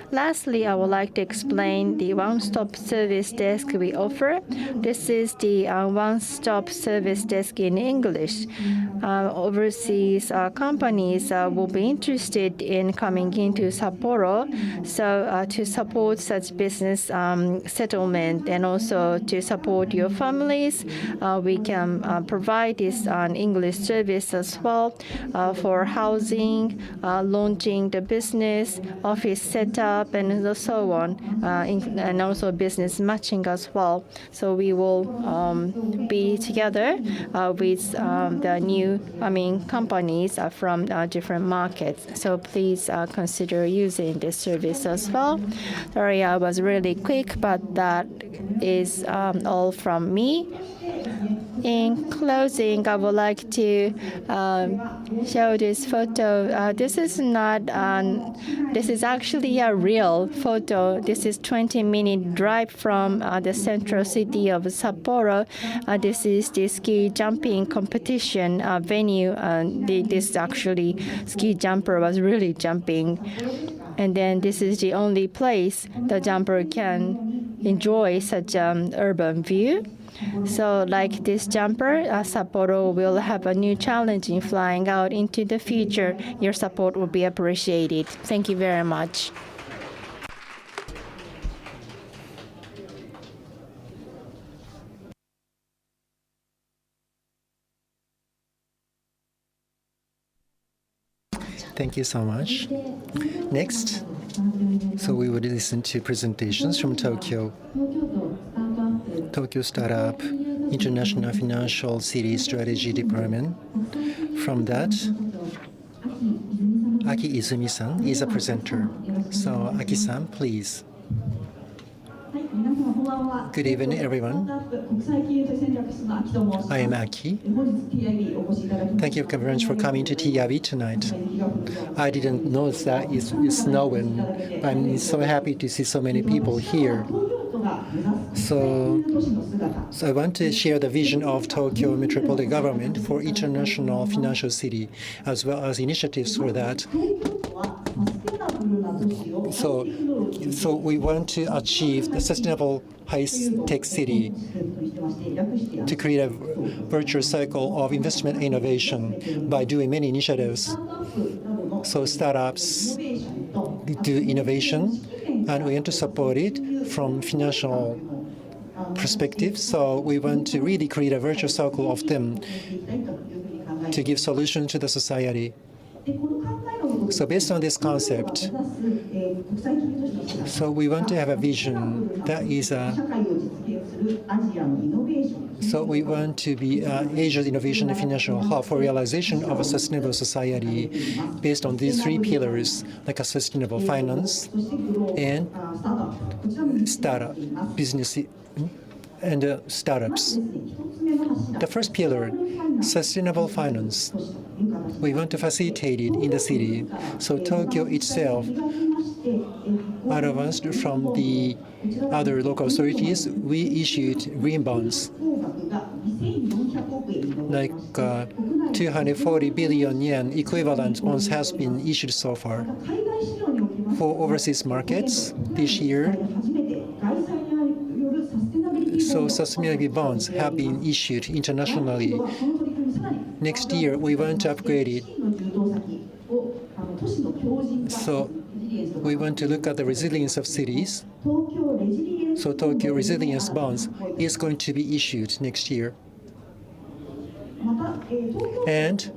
Lastly, I would like to explain the one-stop service desk we offer. This is the one-stop service desk in English. Overseas companies will be interested in coming into Sapporo. So to support such business settlement and also to support your families, we can provide this English service as well for housing, launching the business, office setup, and so on, and also business matching as well. So we will be together with the new companies from different markets. So please consider using this service as well. Sorry, I was really quick, but that is all from me. In closing, I would like to show this photo. This is not. This is actually a real photo. This is 20-minute drive from the central city of Sapporo. This is the ski jumping competition venue. This actually ski jumper was really jumping, and then this is the only place the jumper can enjoy such an urban view. So like this jumper, Sapporo will have a new challenge in flying out into the future. Your support will be appreciated. Thank you very much. Thank you so much. Next, so we would listen to presentations from Tokyo Startup International Financial City Strategy Department. From that, Aki Izumi-san is a presenter. So Aki-san, please. Good evening, everyone. I am Aki. Thank you very much for coming to TIB tonight. I didn't know that it's snowing. I'm so happy to see so many people here. So I want to share the vision of Tokyo Metropolitan Government for international financial city, as well as initiatives for that. So we want to achieve the sustainable high-tech city to create a virtuous cycle of investment innovation by doing many initiatives. So startups do innovation, and we want to support it from financial perspective. So we want to really create a virtuous cycle of them to give solutions to the society. So based on this concept, so we want to have a vision that is so we want to be Asia's innovation and financial hub for realization of a sustainable society based on these three pillars, like a sustainable finance and startup business and startups. The first pillar, sustainable finance. We want to facilitate it in the city. So Tokyo itself advanced from the other local authorities. We issued green bonds, like 240 billion yen equivalent bonds has been issued so far. For overseas markets this year, so sustainability bonds have been issued internationally. Next year, we want to upgrade it. So we want to look at the resilience of cities. So Tokyo Resilience Bonds is going to be issued next year. And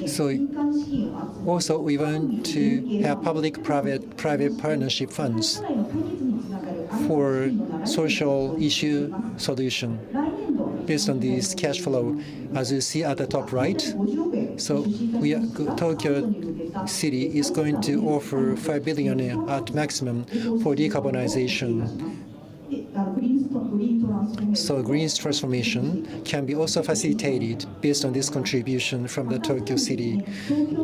so also we want to have public-private partnership funds for social issue solution based on this cash flow, as you see at the top right. So Tokyo City is going to offer 5 billion at maximum for decarbonization. So green transformation can be also facilitated based on this contribution from the Tokyo City.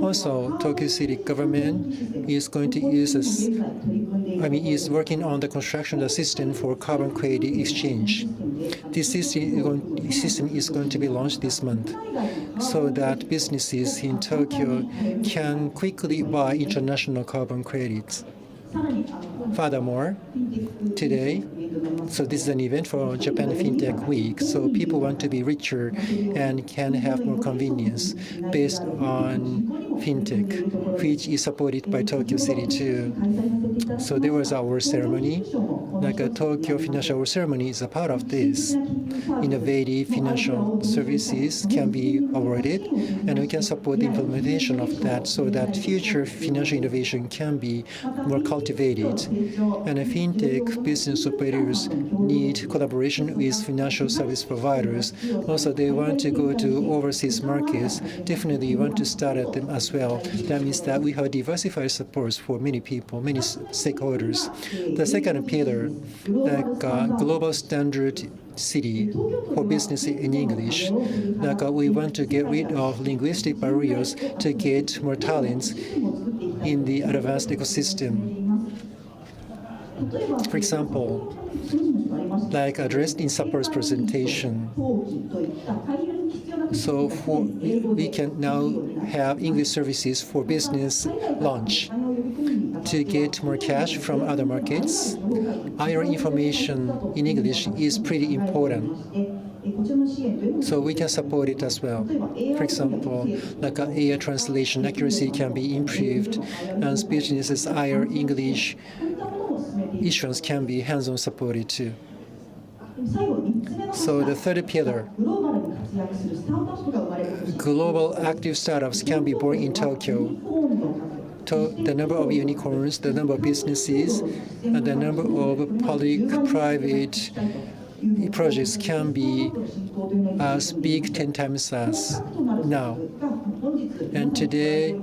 Also, Tokyo City government is going to use is working on the construction of the system for carbon credit exchange. This system is going to be launched this month so that businesses in Tokyo can quickly buy international carbon credits. Furthermore, today, so this is an event for Japan FinTech Week, so people want to be richer and can have more convenience based on FinTech, which is supported by Tokyo City too. So there was our ceremony, like a Tokyo Financial Award ceremony is a part of this. Innovative financial services can be awarded, and we can support the implementation of that so that future financial innovation can be more cultivated. And FinTech business operators need collaboration with financial service providers. Also, they want to go to overseas markets. Definitely want to start at them as well. That means that we have diversified supports for many people, many stakeholders. The second pillar, like global standard city for business in English. Like we want to get rid of linguistic barriers to get more talents in the advanced ecosystem. For example, like addressed in Sapper's presentation. So we can now have English services for business launch to get more cash from other markets. Our information in English is pretty important. So we can support it as well. For example, like AI translation accuracy can be improved, and businesses' higher English issuance can be hands-on supported too. So the third pillar, global active startups can be born in Tokyo. The number of unicorns, the number of businesses, and the number of public-private projects can be as big 10 times as now. And today,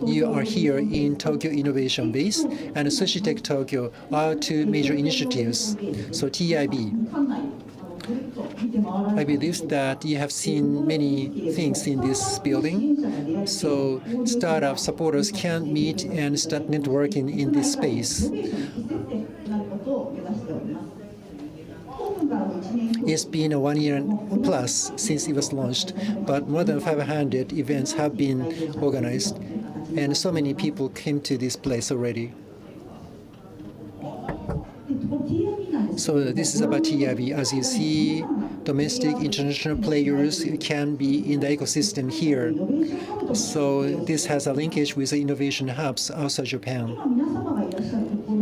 you are here in Tokyo Innovation Base and Sushi Tech Tokyo are two major initiatives. So TIB. I believe that you have seen many things in this building. So startup supporters can meet and start networking in this space. It's been 1 year plus since it was launched, but more than 500 events have been organized, and so many people came to this place already. So this is about TIB. As you see, domestic, international players can be in the ecosystem here. So this has a linkage with the innovation hubs outside Japan.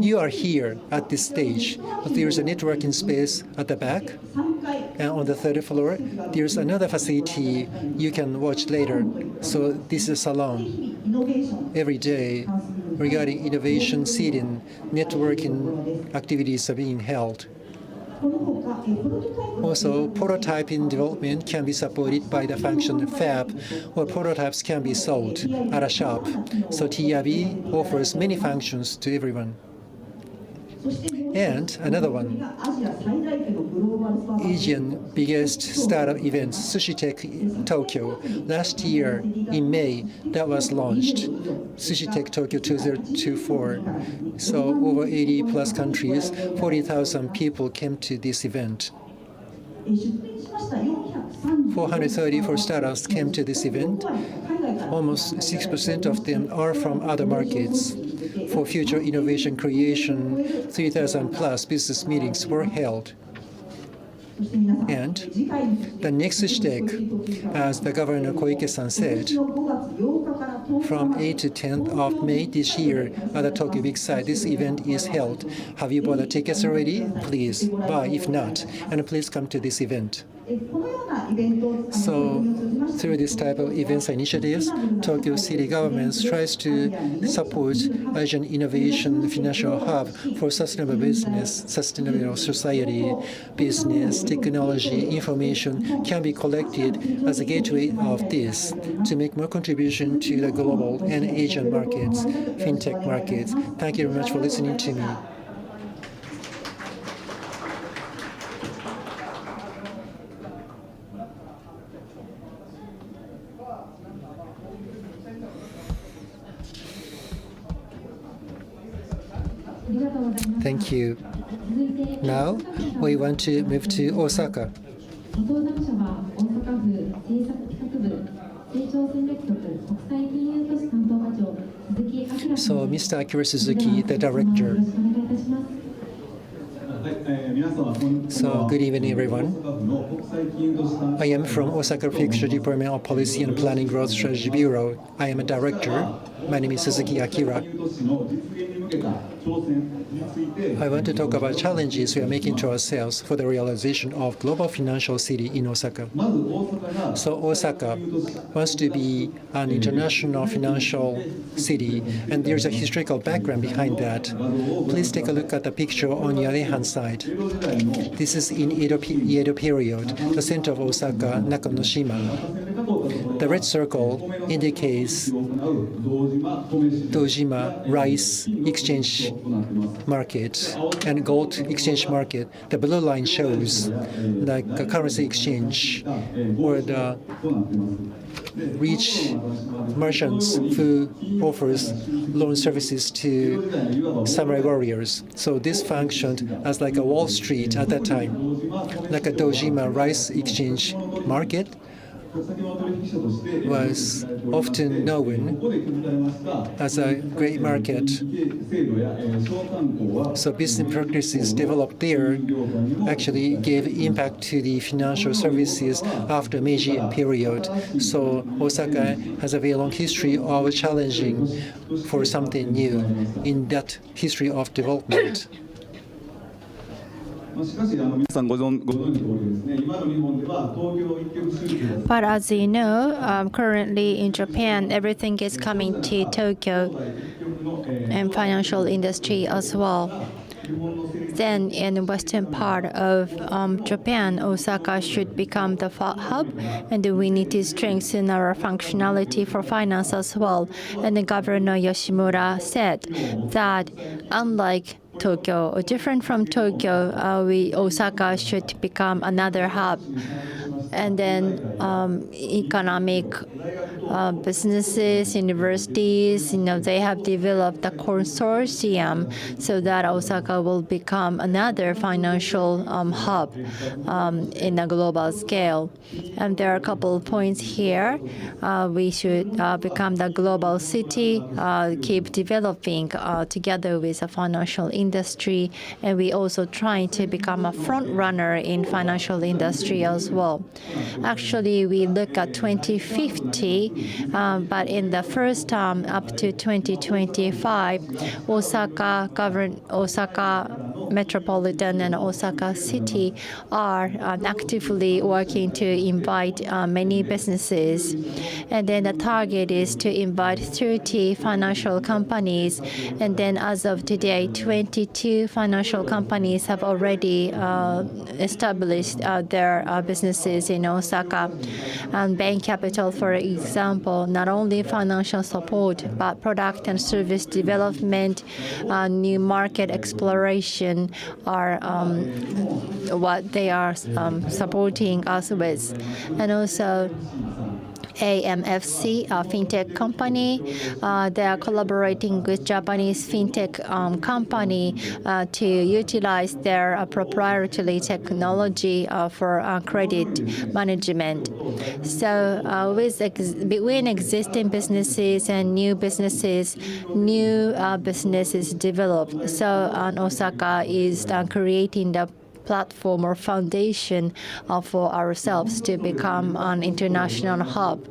You are here at this stage, but there's a networking space at the back. And on the third floor, there's another facility you can watch later. So this is a salon. Every day, regarding innovation seeding, networking activities are being held. Also, prototyping development can be supported by the function Fab, where prototypes can be sold at a shop. So TIB offers many functions to everyone. And another one, Asian biggest startup event, Sushi Tech Tokyo. Last year in May, that was launched, Sushi Tech Tokyo 2024. So over 80 plus countries, 40,000 people came to this event. 434 startups came to this event. Almost 6% of them are from other markets. For future innovation creation, 3,000 plus business meetings were held. And the next step, as the Governor Koike-san said, from 8 to 10th of May this year at the Tokyo Big Site, this event is held. Have you bought the tickets already? Please buy, if not, and please come to this event. So through this type of events and initiatives, Tokyo City government tries to support Asian innovation financial hub for sustainable business, sustainable society, business, technology, information can be collected as a gateway of this to make more contribution to the global and Asian markets, fintech markets. Thank you very much for listening to me. Thank you. Now, we want to move to Osaka. So, Mr. Akira Suzuki, the director. So, good evening, everyone. I am from Osaka Prefecture Department of Policy and Planning Growth Strategy Bureau. I am a director. My name is Suzuki Akira. I want to talk about challenges we are making to ourselves for the realization of global financial city in Osaka. So Osaka wants to be an international financial city, and there's a historical background behind that. Please take a look at the picture on your right-hand side. This is in Edo period, the center of Osaka, Nakanoshima. The red circle indicates Dojima rice exchange market and gold exchange market. The blue line shows like a currency exchange or the rich merchants who offers loan services to samurai warriors. So this functioned as like a Wall Street at that time, like a Dojima rice exchange market was often known as a great market. So business practices developed there actually gave impact to the financial services after Meiji period. So Osaka has a very long history of challenging for something new in that history of development. But as you know, currently in Japan, everything is coming to Tokyo and financial industry as well. Then in the western part of Japan, Osaka should become the hub, and we need to strengthen our functionality for finance as well. And the Governor Yoshimura said that unlike Tokyo, or different from Tokyo, Osaka should become another hub. And then economic businesses, universities, they have developed a consortium so that Osaka will become another financial hub in a global scale. And there are a couple of points here. We should become the global city, keep developing together with the financial industry, and we also trying to become a front runner in financial industry as well. Actually, we look at 2050, but in the first term up to 2025, Osaka Metropolitan and Osaka City are actively working to invite many businesses. And then the target is to invite 30 financial companies. And then as of today, 22 financial companies have already established their businesses in Osaka. And Bain Capital, for example, not only financial support, but product and service development, new market exploration are what they are supporting us with. And also AMFC, a fintech company, they are collaborating with Japanese fintech company to utilize their proprietary technology for credit management. So between existing businesses and new businesses developed. So Osaka is creating the platform or foundation for ourselves to become an international hub.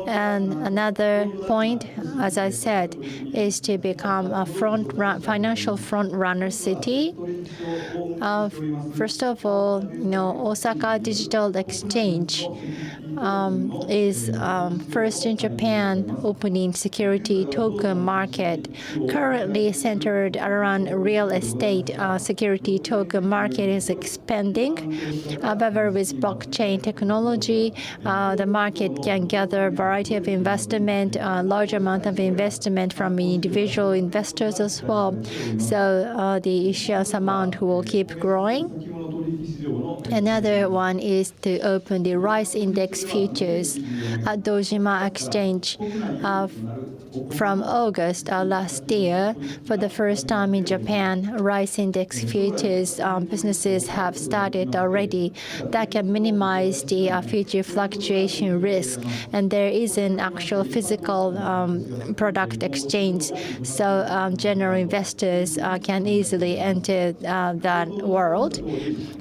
And another point, as I said, is to become a financial front-runner city. First of all, Osaka Digital Exchange is first in Japan opening security token market. Currently centered around real estate, security token market is expanding. However, with blockchain technology, the market can gather a variety of investment, large amount of investment from individual investors as well. So the issuance amount will keep growing. Another one is to open the rice index futures at Dojima Exchange from August last year. For the first time in Japan, rice index futures businesses have started already that can minimize the future fluctuation risk. And there is an actual physical product exchange, so general investors can easily enter that world.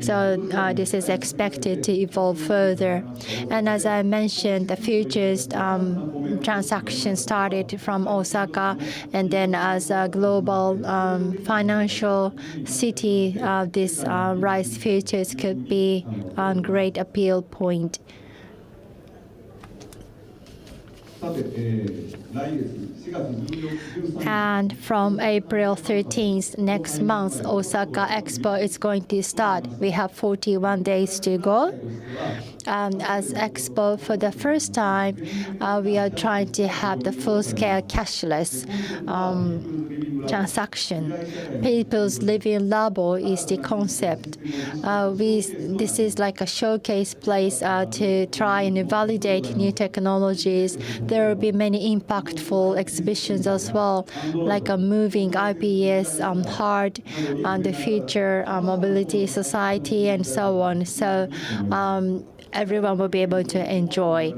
So this is expected to evolve further. And as I mentioned, the futures transaction started from Osaka, and then as a global financial city, this rice futures could be a great appeal point. And from April 13th, next month, Osaka Expo is going to start. We have 41 days to go. As Expo, for the first time, we are trying to have the full-scale cashless transaction. People's living labo is the concept. This is like a showcase place to try and validate new technologies. There will be many impactful exhibitions as well, like a moving IPS, HART, the future mobility society, and so on. So everyone will be able to enjoy.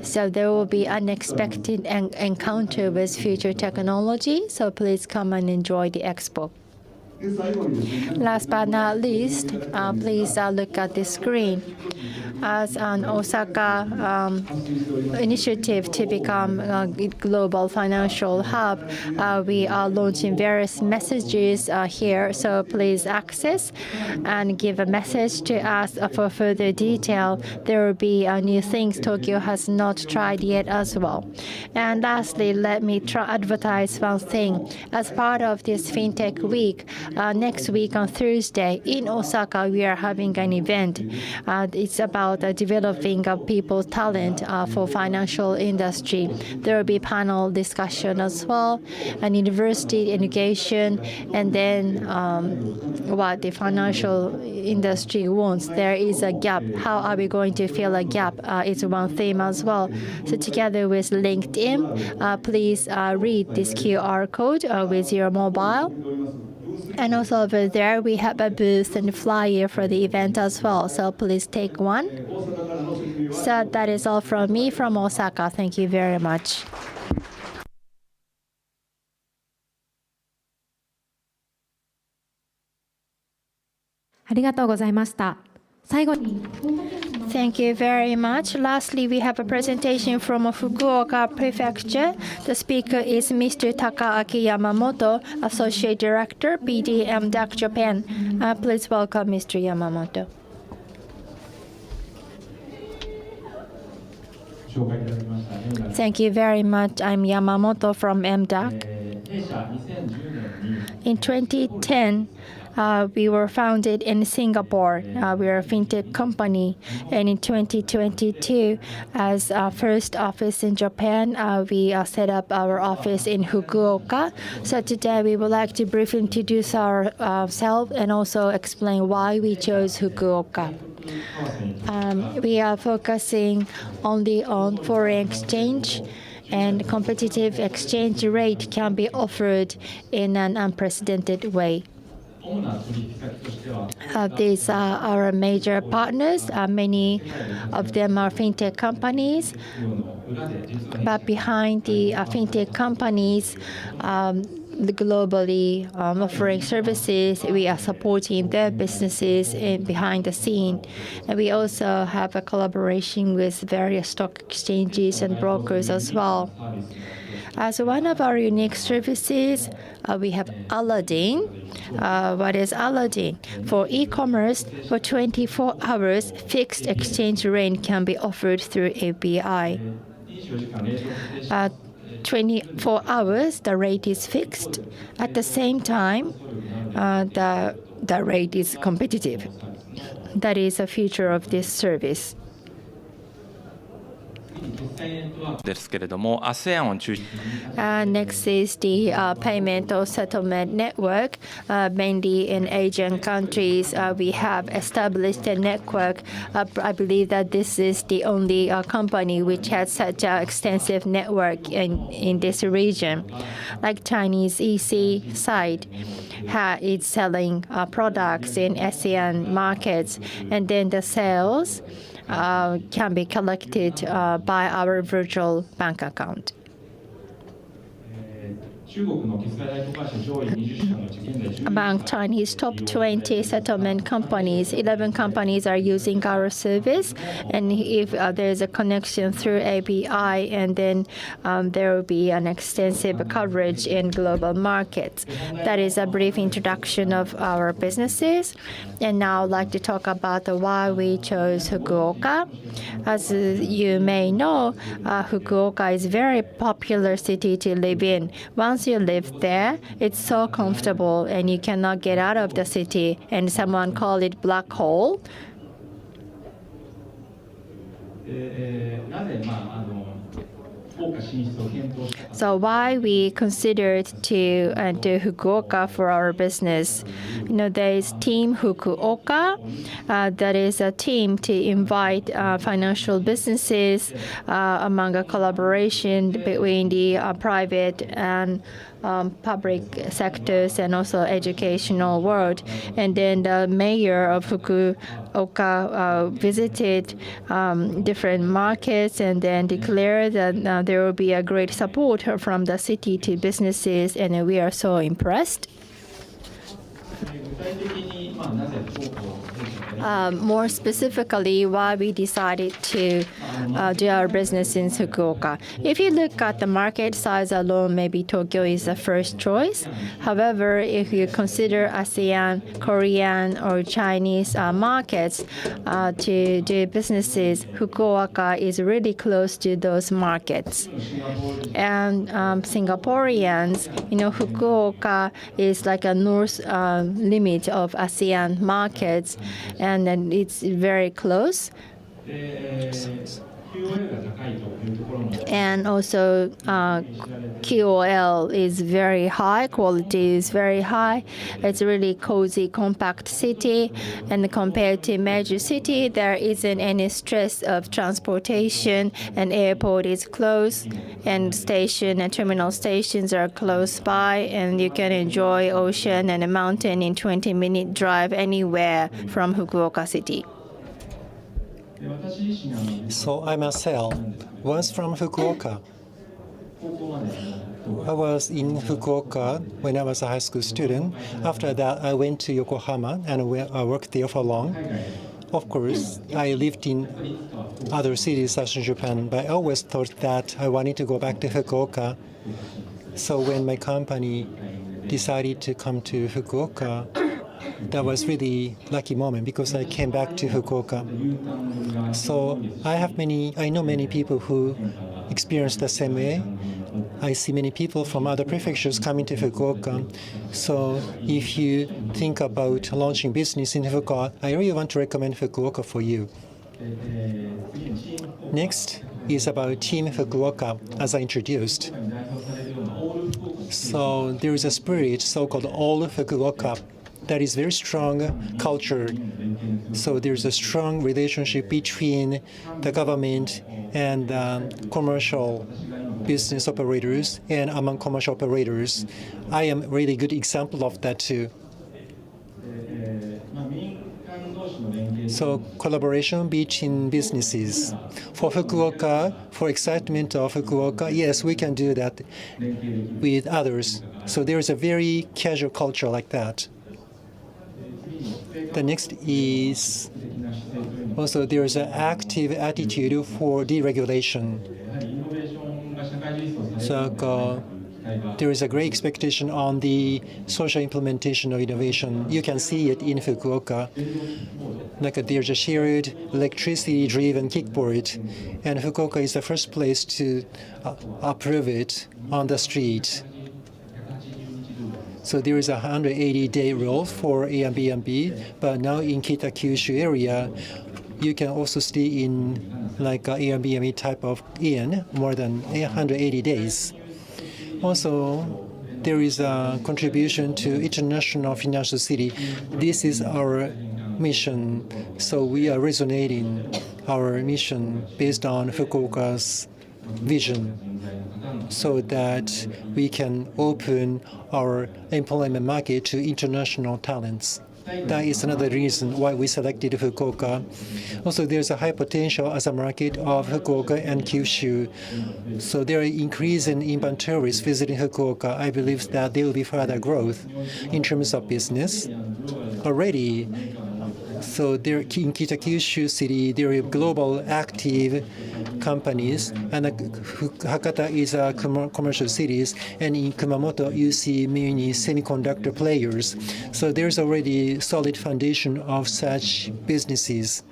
So there will be unexpected encounter with future technology. So please come and enjoy the expo. Last but not least, please look at the screen. As an Osaka initiative to become a global financial hub, we are launching various messages here. So please access and give a message to us for further detail. There will be new things Tokyo has not tried yet as well. And lastly, let me advertise one thing. As part of this FinTech Week, next week on Thursday in Osaka, we are having an event. It's about developing people's talent for financial industry. There will be panel discussion as well, and university education, and then what the financial industry wants. There is a gap. How are we going to fill a gap? It's one theme as well. So together with LinkedIn, please read this QR code with your mobile. And also over there, we have a booth and flyer for the event as well. So please take one. So that is all from me from Osaka. Thank you very much. ありがとうございました。最後に Thank you very much. Lastly, we have a presentation from Fukuoka Prefecture. The speaker is Mr. Takaaki Yamamoto, Associate Director, PDM DAC Japan. Please welcome Mr. Yamamoto. Thank you very much. I'm Yamamoto from MDAC. In 2010, we were founded in Singapore. We are a fintech company. And in 2022, as our first office in Japan, we set up our office in Fukuoka. So today we would like to briefly introduce ourselves and also explain why we chose Fukuoka. We are focusing only on foreign exchange, and competitive exchange rate can be offered in an unprecedented way. These are our major partners. Many of them are fintech companies. But behind the fintech companies, globally offering services, we are supporting their businesses behind the scene. And we also have a collaboration with various stock exchanges and brokers as well. As one of our unique services, we have Aladdin. What is Aladdin? For e-commerce, for 24 hours, fixed exchange rate can be offered through API. 24 hours, the rate is fixed. At the same time, the rate is competitive. That is a feature of this service. ですけれども、ASEAN を中心 Next is the payment or settlement network. Mainly in Asian countries, we have established a network. I believe that this is the only company which has such an extensive network in this region. Like Chinese EC side is selling products in ASEAN markets, and then the sales can be collected by our virtual bank account. Among Chinese top 20 settlement companies, 11 companies are using our service. And if there's a connection through API, and then there will be an extensive coverage in global markets. That is a brief introduction of our businesses. And now I'd like to talk about why we chose Fukuoka. As you may know, Fukuoka is a very popular city to live in. Once you live there, it's so comfortable and you cannot get out of the city, and someone called it black hole. So why we considered to do Fukuoka for our business? There is Team Fukuoka. That is a team to invite financial businesses among a collaboration between the private and public sectors and also educational world. And then the mayor of Fukuoka visited different markets and then declared that there will be a great support from the city to businesses, and we are so impressed. More specifically, why we decided to do our business in Fukuoka. If you look at the market size alone, maybe Tokyo is the first choice. However, if you consider ASEAN, Korean, or Chinese markets to do businesses, Fukuoka is really close to those markets. And Singaporeans, Fukuoka is like a north limit of ASEAN markets, and then it's very close. And also QOL is very high, quality is very high. It's a really cozy, compact city. And compared to major city, there isn't any stress of transportation, and airport is close, and station and terminal stations are close by, and you can enjoy ocean and a mountain in 20-minute drive anywhere from Fukuoka City. So I myself was from Fukuoka. I was in Fukuoka when I was a high school student. After that, I went to Yokohama and I worked there for long. Of course, I lived in other cities such as Japan, but I always thought that I wanted to go back to Fukuoka. So when my company decided to come to Fukuoka, that was really lucky moment because I came back to Fukuoka. So I know many people who experience the same way. I see many people from other prefectures coming to Fukuoka. So if you think about launching business in Fukuoka, I really want to recommend Fukuoka for you. Next is about Team Fukuoka, as I introduced. So there is a spirit so-called All Fukuoka that is very strong culture. So there's a strong relationship between the government and commercial business operators and among commercial operators. I am a really good example of that too. So collaboration between businesses. For Fukuoka, for excitement of Fukuoka, yes, we can do that with others. So there is a very casual culture like that. The next is also there is an active attitude for deregulation. So there is a great expectation on the social implementation of innovation. You can see it in Fukuoka. Like there's a shared electricity-driven kickboard, and Fukuoka is the first place to approve it on the street. So there is a 180-day rule for Airbnb, but now in Kita-Kyushu area, you can also stay in like an Airbnb type of inn more than 180 days. Also, there is a contribution to international financial city. This is our mission. So we are resonating our mission based on Fukuoka's vision, so that we can open our employment market to international talents. That is another reason why we selected Fukuoka. Also, there's a high potential as a market of Fukuoka and Kyushu. So there are increasing inventories visiting Fukuoka. I believe that there will be further growth in terms of business. Already, so there in Kita-Kyushu City, there are global active companies, and Hakata is a commercial cities, and in Kumamoto you see many semiconductor players. So there's already solid foundation of such businesses.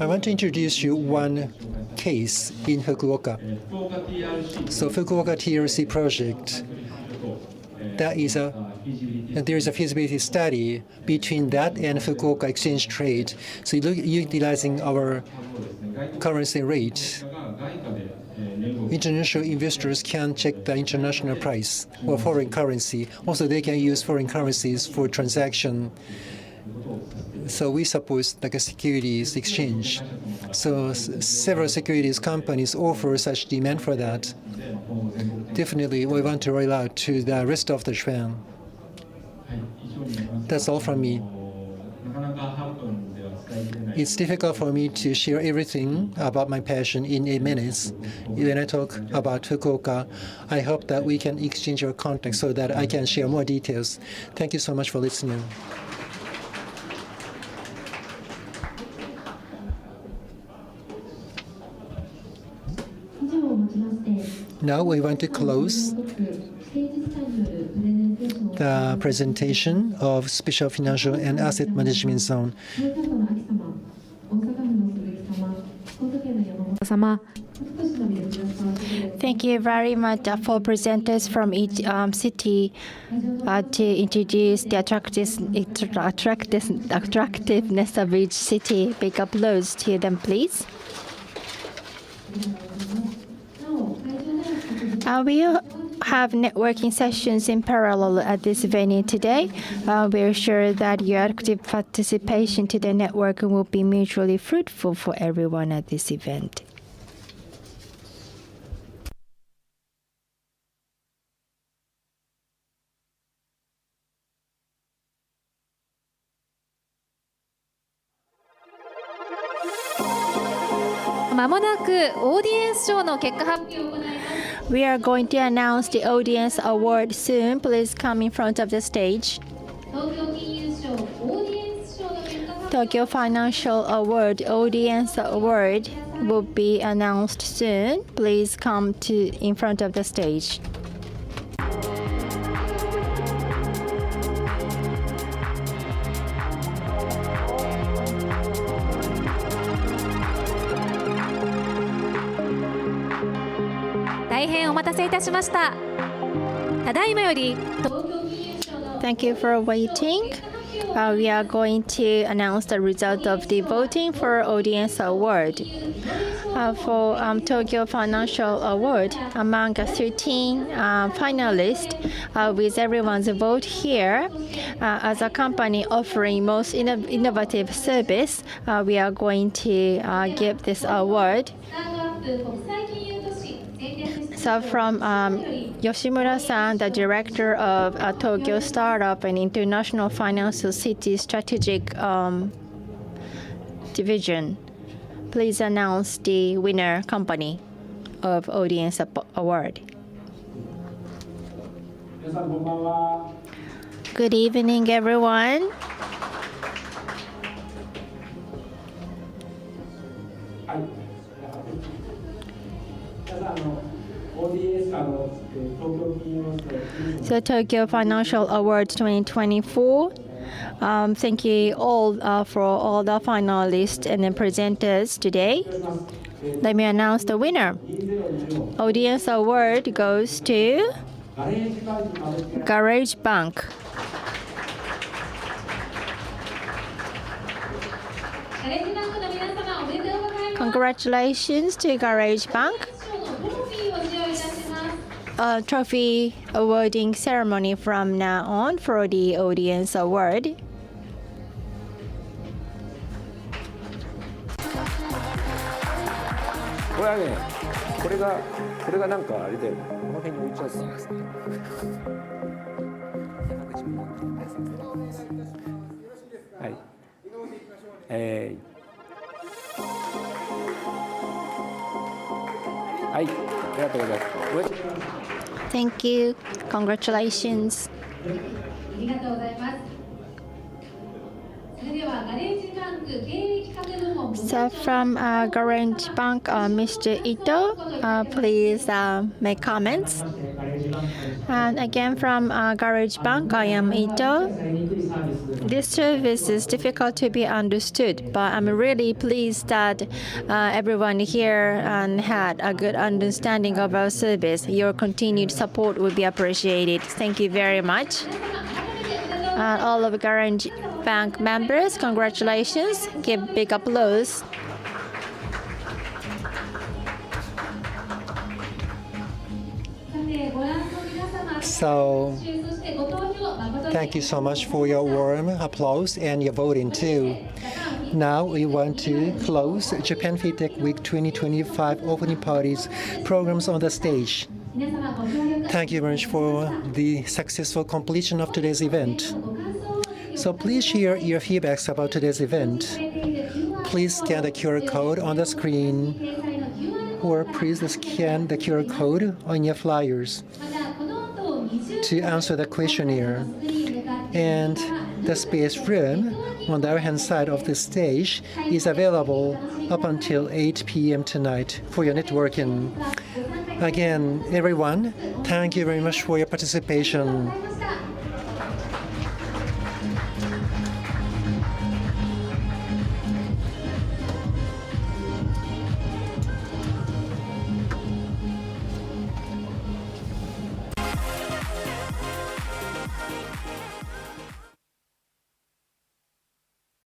I want to introduce you one case in Fukuoka. So Fukuoka TRC project. There is a feasibility study between that and Fukuoka exchange trade. So utilizing our currency rate, international investors can check the international price or foreign currency. Also, they can use foreign currencies for transaction. So we suppose like a securities exchange. So several securities companies offer such demand for that. Definitely, we want to roll out to the rest of the Japan. That's all from me. It's difficult for me to share everything about my passion in 8 minutes. When I talk about Fukuoka, I hope that we can exchange our contacts so that I can share more details. Thank you so much for listening. Now we want to close the presentation of Special Financial and Asset Management Zone. Thank you very much for presenters from each city to introduce the attractiveness of each city. Big applause to them, please. We have networking sessions in parallel at this venue today. We're sure that your active participation to the networking will be mutually fruitful for everyone at this event. We are going to announce the audience award soon. Please come in front of the stage. Tokyo Financial Award Audience Award will be announced soon. Please come in front of the stage. Thank you for waiting. We are going to announce the result of the voting for Audience Award. For Tokyo Financial Award, among 13 finalists, with everyone's vote here, as a company offering most innovative service, we are going to give this award. So from Yoshimura-san, the director of Tokyo Startup and International Financial City Strategic Division, please announce the winner company of Audience Award. Good evening, everyone. So Tokyo Financial Award 2024. Thank you all for all the finalists and the presenters today. Let me announce the winner. Audience Award goes to Garage Bank. Congratulations to Garage Bank. Trophy awarding ceremony from now on for the Audience Award. Thank you. Congratulations. So from Garage Bank, Mr. Ito, please make comments. And again from Garage Bank, I am Ito. This service is difficult to be understood, but I'm really pleased that everyone here had a good understanding of our service. Your continued support would be appreciated. Thank you very much. All of Garage Bank members, congratulations. Give big applause. So, thank you so much for your warm applause and your voting too. Now we want to close Japan FinTech Week 2025 opening parties programs on the stage. Thank you very much for the successful completion of today's event. So please share your feedbacks about today's event. please scan the QR code on the screen, or please scan the QR code on your flyers to answer the questionnaire. And the space room on the right-hand side of the stage is available up until 8 p.m. tonight for your networking. Again, everyone, thank you very much for your participation.